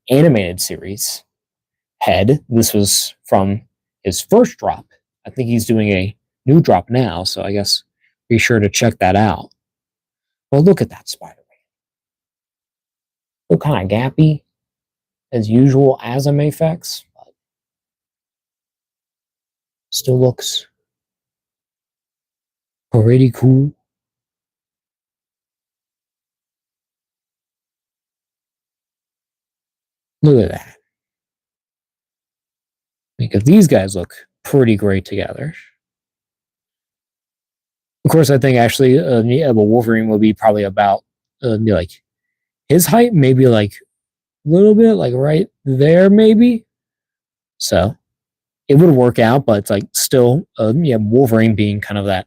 animated series head. This was from his first drop. I think he's doing a new drop now, so I guess be sure to check that out. Well, look at that Spider-Man. Look kind of gappy, as usual, as a Mafex, but still looks pretty cool. Look at that. Because these guys look pretty great together. Of course, I think actually, Wolverine will be probably about like his height, maybe like a little bit, like right there, maybe. So it would work out, but it's like still, Wolverine being kind of that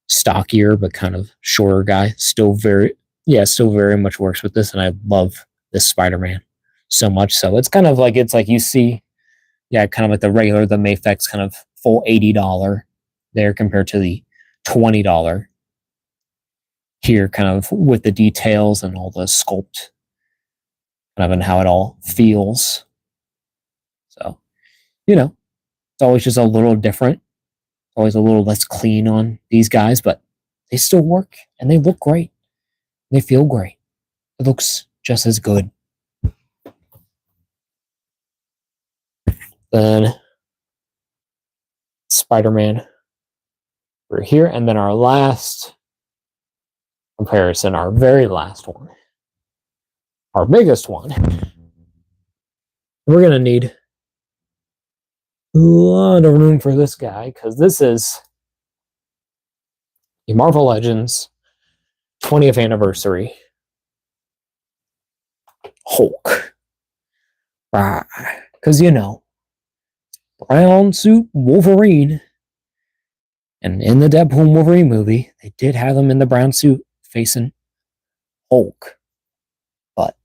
stockier but kind of shorter guy, still very much works with this, and I love this Spider-Man so much. So it's kind of like you see, kind of like the Mafex kind of full $80 there compared to the $20 here, kind of with the details and all the sculpt, kind of, and how it all feels. So, it's always just a little different, always a little less clean on these guys, but they still work and they look great. They feel great. It looks just as good. Then Spider-Man over here, and then our last comparison, our very last one, our biggest one. We're gonna need a lot of room for this guy because this is the Marvel Legends 20th anniversary Hulk. Because brown suit Wolverine. And in the Deadpool Wolverine movie, they did have him in the brown suit facing Hulk. But,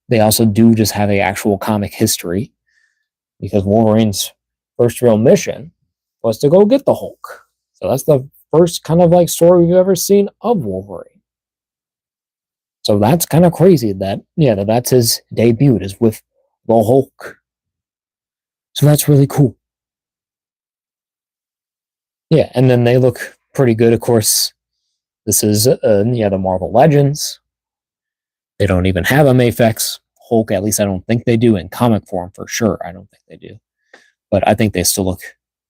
they also do just have an actual comic history because Wolverine's first real mission was to go get the Hulk. So that's the first kind of like story we've ever seen of Wolverine. So that's kind of crazy that that's his debut, is with the Hulk. So that's really cool. Yeah, and then they look pretty good, of course. This is the Marvel Legends. They don't even have a Mafex Hulk. At least I don't think they do in comic form for sure. I don't think they do. But I think they still look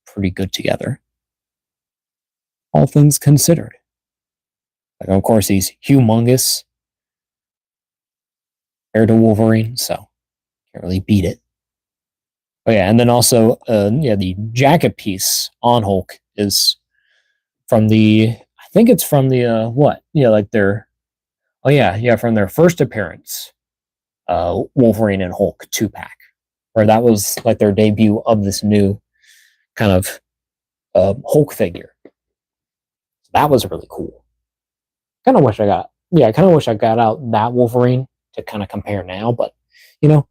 pretty good together. All things considered. Like, of course, he's humongous compared to Wolverine, so can't really beat it. Oh yeah, and then also, the jacket piece on Hulk is from the. I think it's from the what? Yeah, like their. Oh yeah, from their first appearance, Wolverine and Hulk 2-pack, where that was like their debut of this new kind of Hulk figure. So that was really cool. Kind of wish I got. Yeah, I kind of wish I got out that Wolverine to kind of compare now, but you know,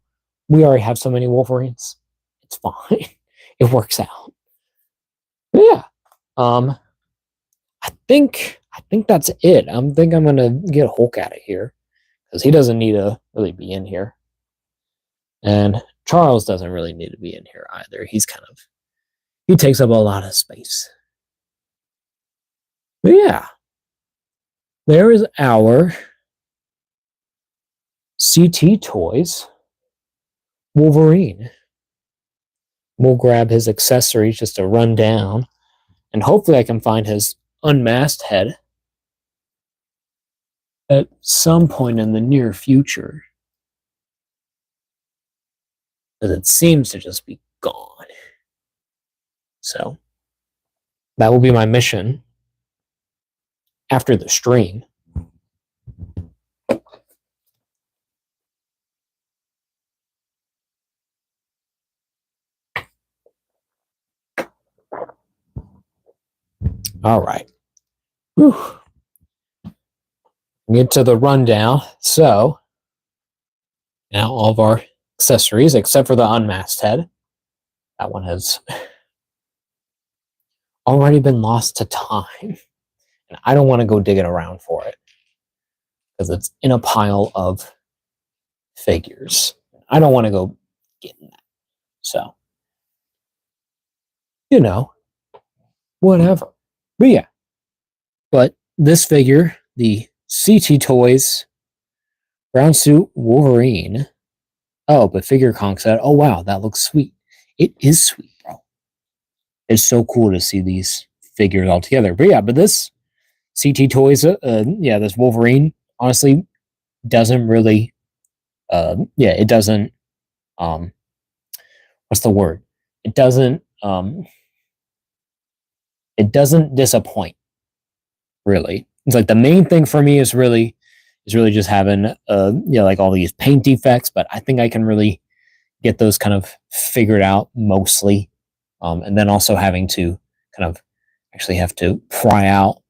we already have so many Wolverines. It's fine. It works out. But yeah. I think that's it. I think I'm gonna get Hulk out of here because he doesn't need to really be in here, and Charles doesn't really need to be in here either. He takes up a lot of space. But yeah, there is our CT Toys Wolverine. We'll grab his accessories just to run down, and hopefully I can find his unmasked head at some point in the near future. Because it seems to just be gone. So that will be my mission after the stream. All right. Whew. Get to the rundown. So now all of our accessories, except for the unmasked head, that one has already been lost to time. And I don't want to go digging around for it because it's in a pile of figures. I don't want to go getting that. So, whatever. But yeah. But this figure, the CT Toys Brown Suit Wolverine. Oh, but Figure Conk said, "Oh wow, that looks sweet." It is sweet, bro. It's so cool to see these figures all together. But this CT Toys, this Wolverine, honestly, doesn't really, it doesn't, um, what's the word? It doesn't disappoint. Really, it's like the main thing for me is really just having, like all these paint defects. But I think I can really get those kind of figured out mostly. And then also having to kind of actually have to pry out,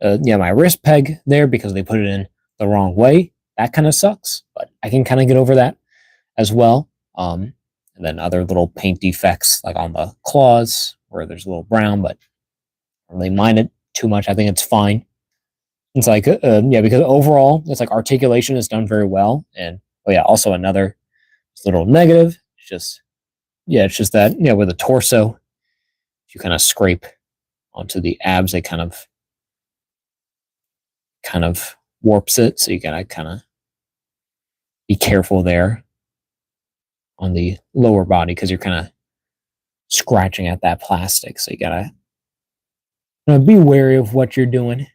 my wrist peg there because they put it in the wrong way. That kind of sucks, but I can kind of get over that as well. And then other little paint defects like on the claws where there's a little brown, but I don't really mind it too much. I think it's fine. It's like, because overall, it's like articulation is done very well. And also another little negative. It's just that, with the torso, if you kind of scrape onto the abs, they kind of warps it. So you gotta kind of be careful there on the lower body because you're kind of scratching at that plastic. So you gotta be wary of what you're doing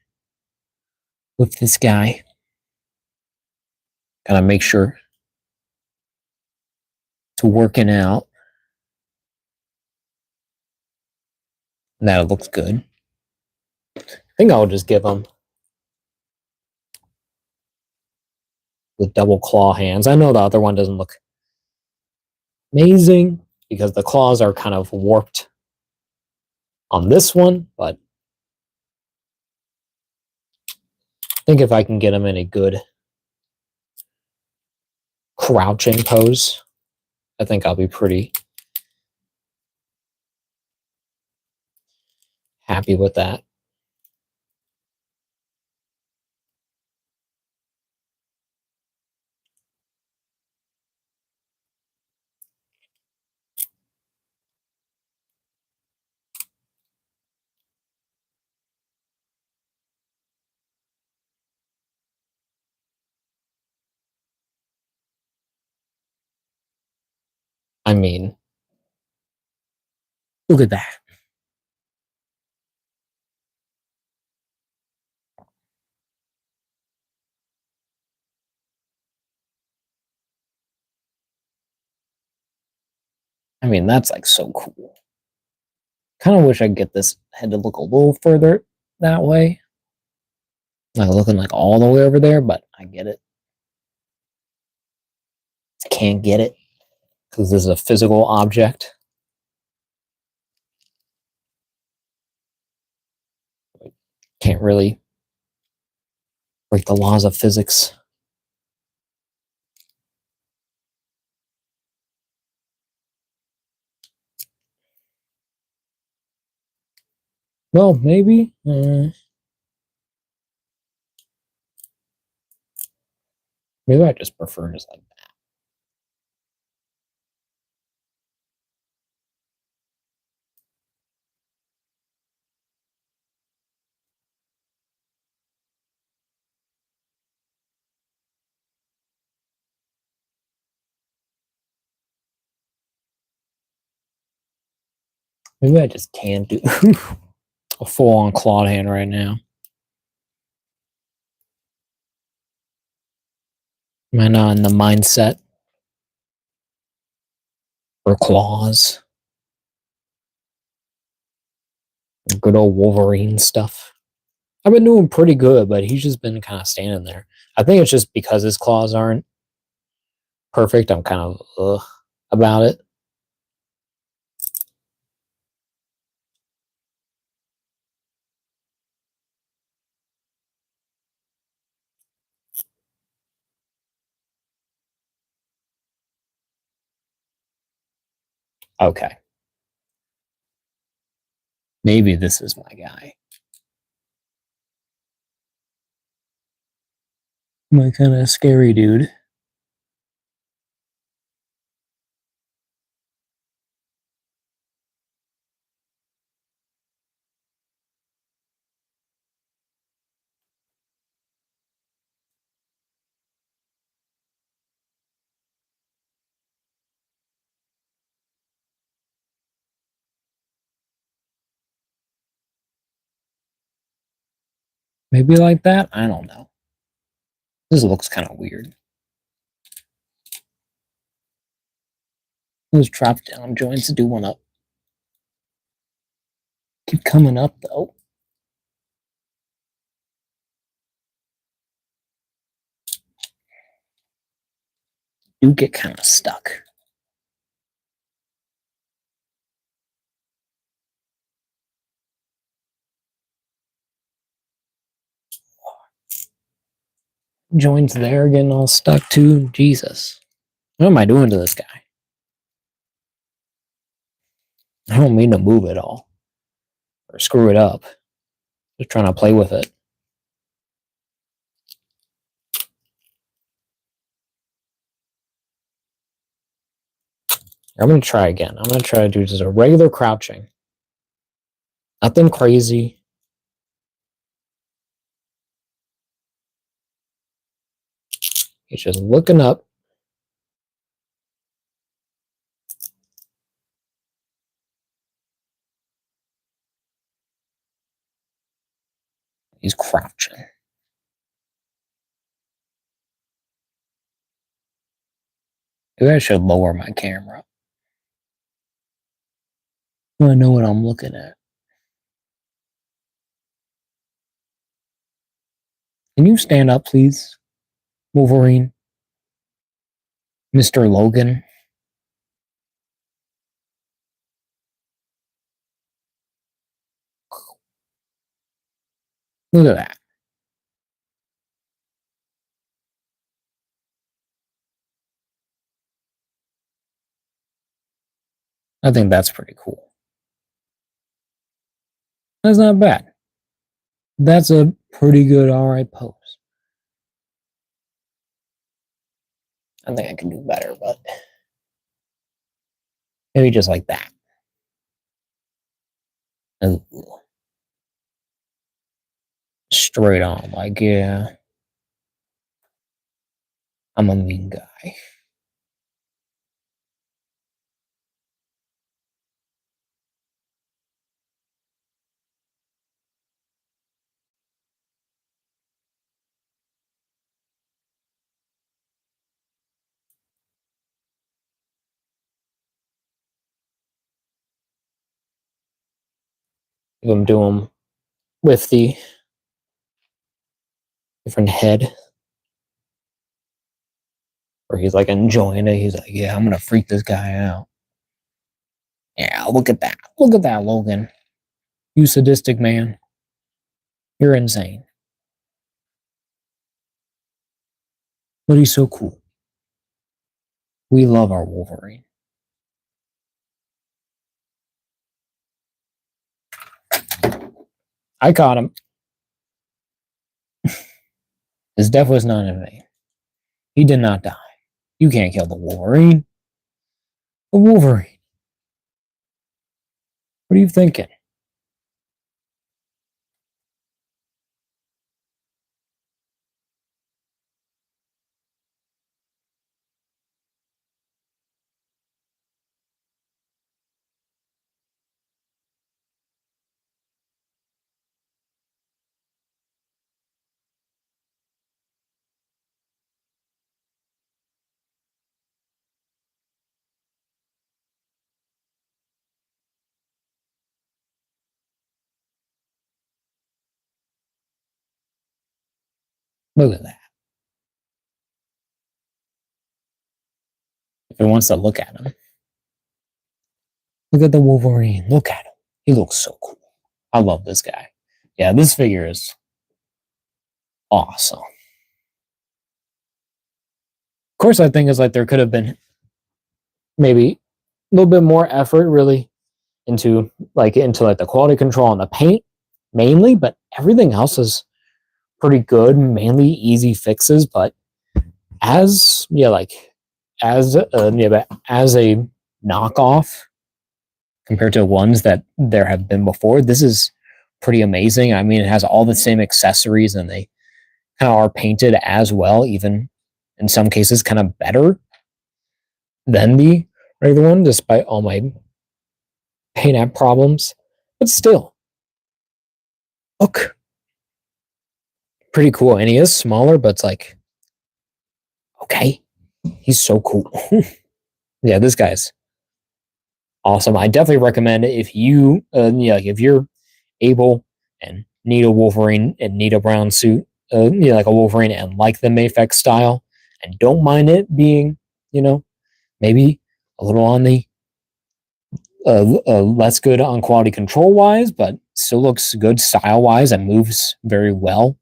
with this guy. Gotta make sure to working out. And that it looks good. I think I'll just give him the double claw hands. I know the other one doesn't look amazing because the claws are kind of warped on this one, but I think if I can get him in a good crouching pose, I think I'll be pretty happy with that. mean, look at that. I mean, that's like so cool. Kind of wish I could get this head to look a little further that way. Like looking like all the way over there, but I get it. I can't get it because this is a physical object. Can't really break the laws of physics. Well, maybe. Maybe I just prefer just like that. Maybe I just can't do a full-on clawed hand right now. Am I not in the mindset for claws? Good old Wolverine stuff. I've been doing pretty good, but he's just been kind of standing there. I think it's just because his claws aren't perfect. I'm kind of about it. Okay. Maybe this is my guy. My kind of scary dude. Maybe like that? I don't know. This looks kind of weird. Those drop down joints do one up. Keep coming up though. Do get kind of stuck. Joints there getting all stuck too. Jesus. What am I doing to this guy? I don't mean to move it all or screw it up. Just trying to play with it. I'm going to try again. I'm going to try to do just a regular crouching. Nothing crazy. He's just looking up. He's crouching. Maybe I should lower my camera. I know what I'm looking at. Can you stand up, please, Wolverine? Mr. Logan? Look at that. I think that's pretty cool. That's not bad. That's a pretty good, alright pose. I think I can do better, but maybe just like that. Ooh. Straight on, like, yeah, I'm a mean guy. I'm doing with the different head, where he's like enjoying it. He's like, yeah, I'm gonna freak this guy out. Yeah, look at that. Look at that, Logan. You sadistic man. You're insane. But he's so cool. We love our Wolverine. I caught him. His death was not in vain. He did not die. You can't kill the Wolverine. The Wolverine. What are you thinking? Look at that. If it wants to look at him, look at the Wolverine. Look at him. He looks so cool. I love this guy. Yeah, this figure is awesome. Of course, I think it's like there could have been maybe a little bit more effort really into the quality control and the paint mainly, but everything else is pretty good, mainly easy fixes. But as as a knockoff compared to ones that there have been before, this is pretty amazing. I mean, it has all the same accessories and they kind of are painted as well, even in some cases kind of better than the regular one, despite all my paint app problems. But still, look, pretty cool. And he is smaller, but it's like, okay, he's so cool. Yeah, this guy's awesome. I definitely recommend it if you, if you're able and need a Wolverine and need a brown suit, like a Wolverine and like the Mafex style, and don't mind it being, maybe a little on the less good on quality control wise, but still looks good style wise and moves very well.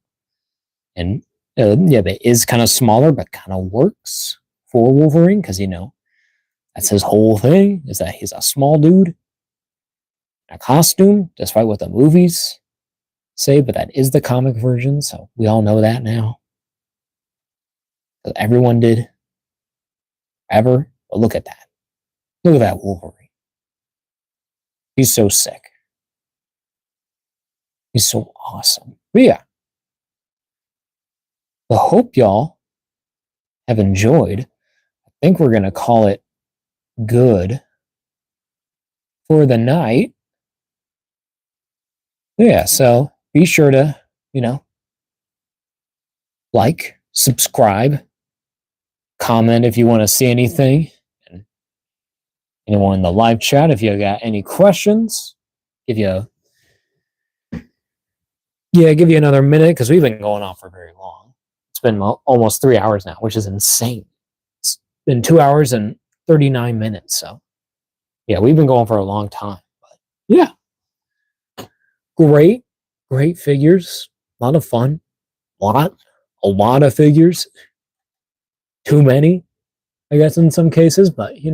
And it is kind of smaller, but kind of works for Wolverine because that's his whole thing is that he's a small dude in a costume, despite what the movies say. But that is the comic version, so we all know that now. Everyone did ever. But look at that. Look at that Wolverine. He's so sick. He's so awesome. But yeah. I hope y'all have enjoyed. I think we're going to call it good for the night. Yeah, so be sure to, like, subscribe, comment if you want to see anything. And anyone in the live chat, if you got any questions, give you another minute because we've been going on for very long. It's been almost 3 hours now, which is insane. It's been 2 hours and 39 minutes. So, yeah, we've been going for a long time. But yeah, great figures. A lot of fun. A lot of figures. Too many, I guess, in some cases. But, they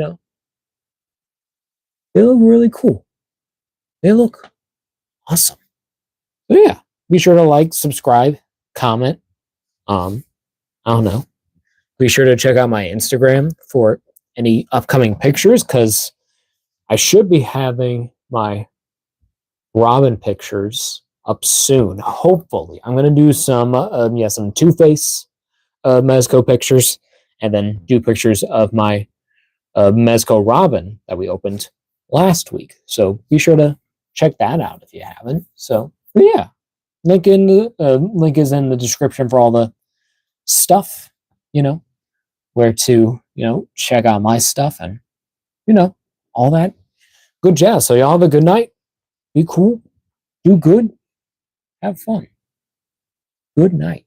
look really cool. They look awesome. So, yeah, be sure to like, subscribe, comment. I don't know. Be sure to check out my Instagram for any upcoming pictures because I should be having my Robin pictures up soon. Hopefully, I'm gonna do some Two-Face Mezco pictures, and then do pictures of my Mezco Robin that we opened last week. So be sure to check that out if you haven't. So yeah, link is in the description for all the stuff. Where to check out my stuff and all that good jazz. So y'all have a good night. Be cool. do good, have fun. Good night.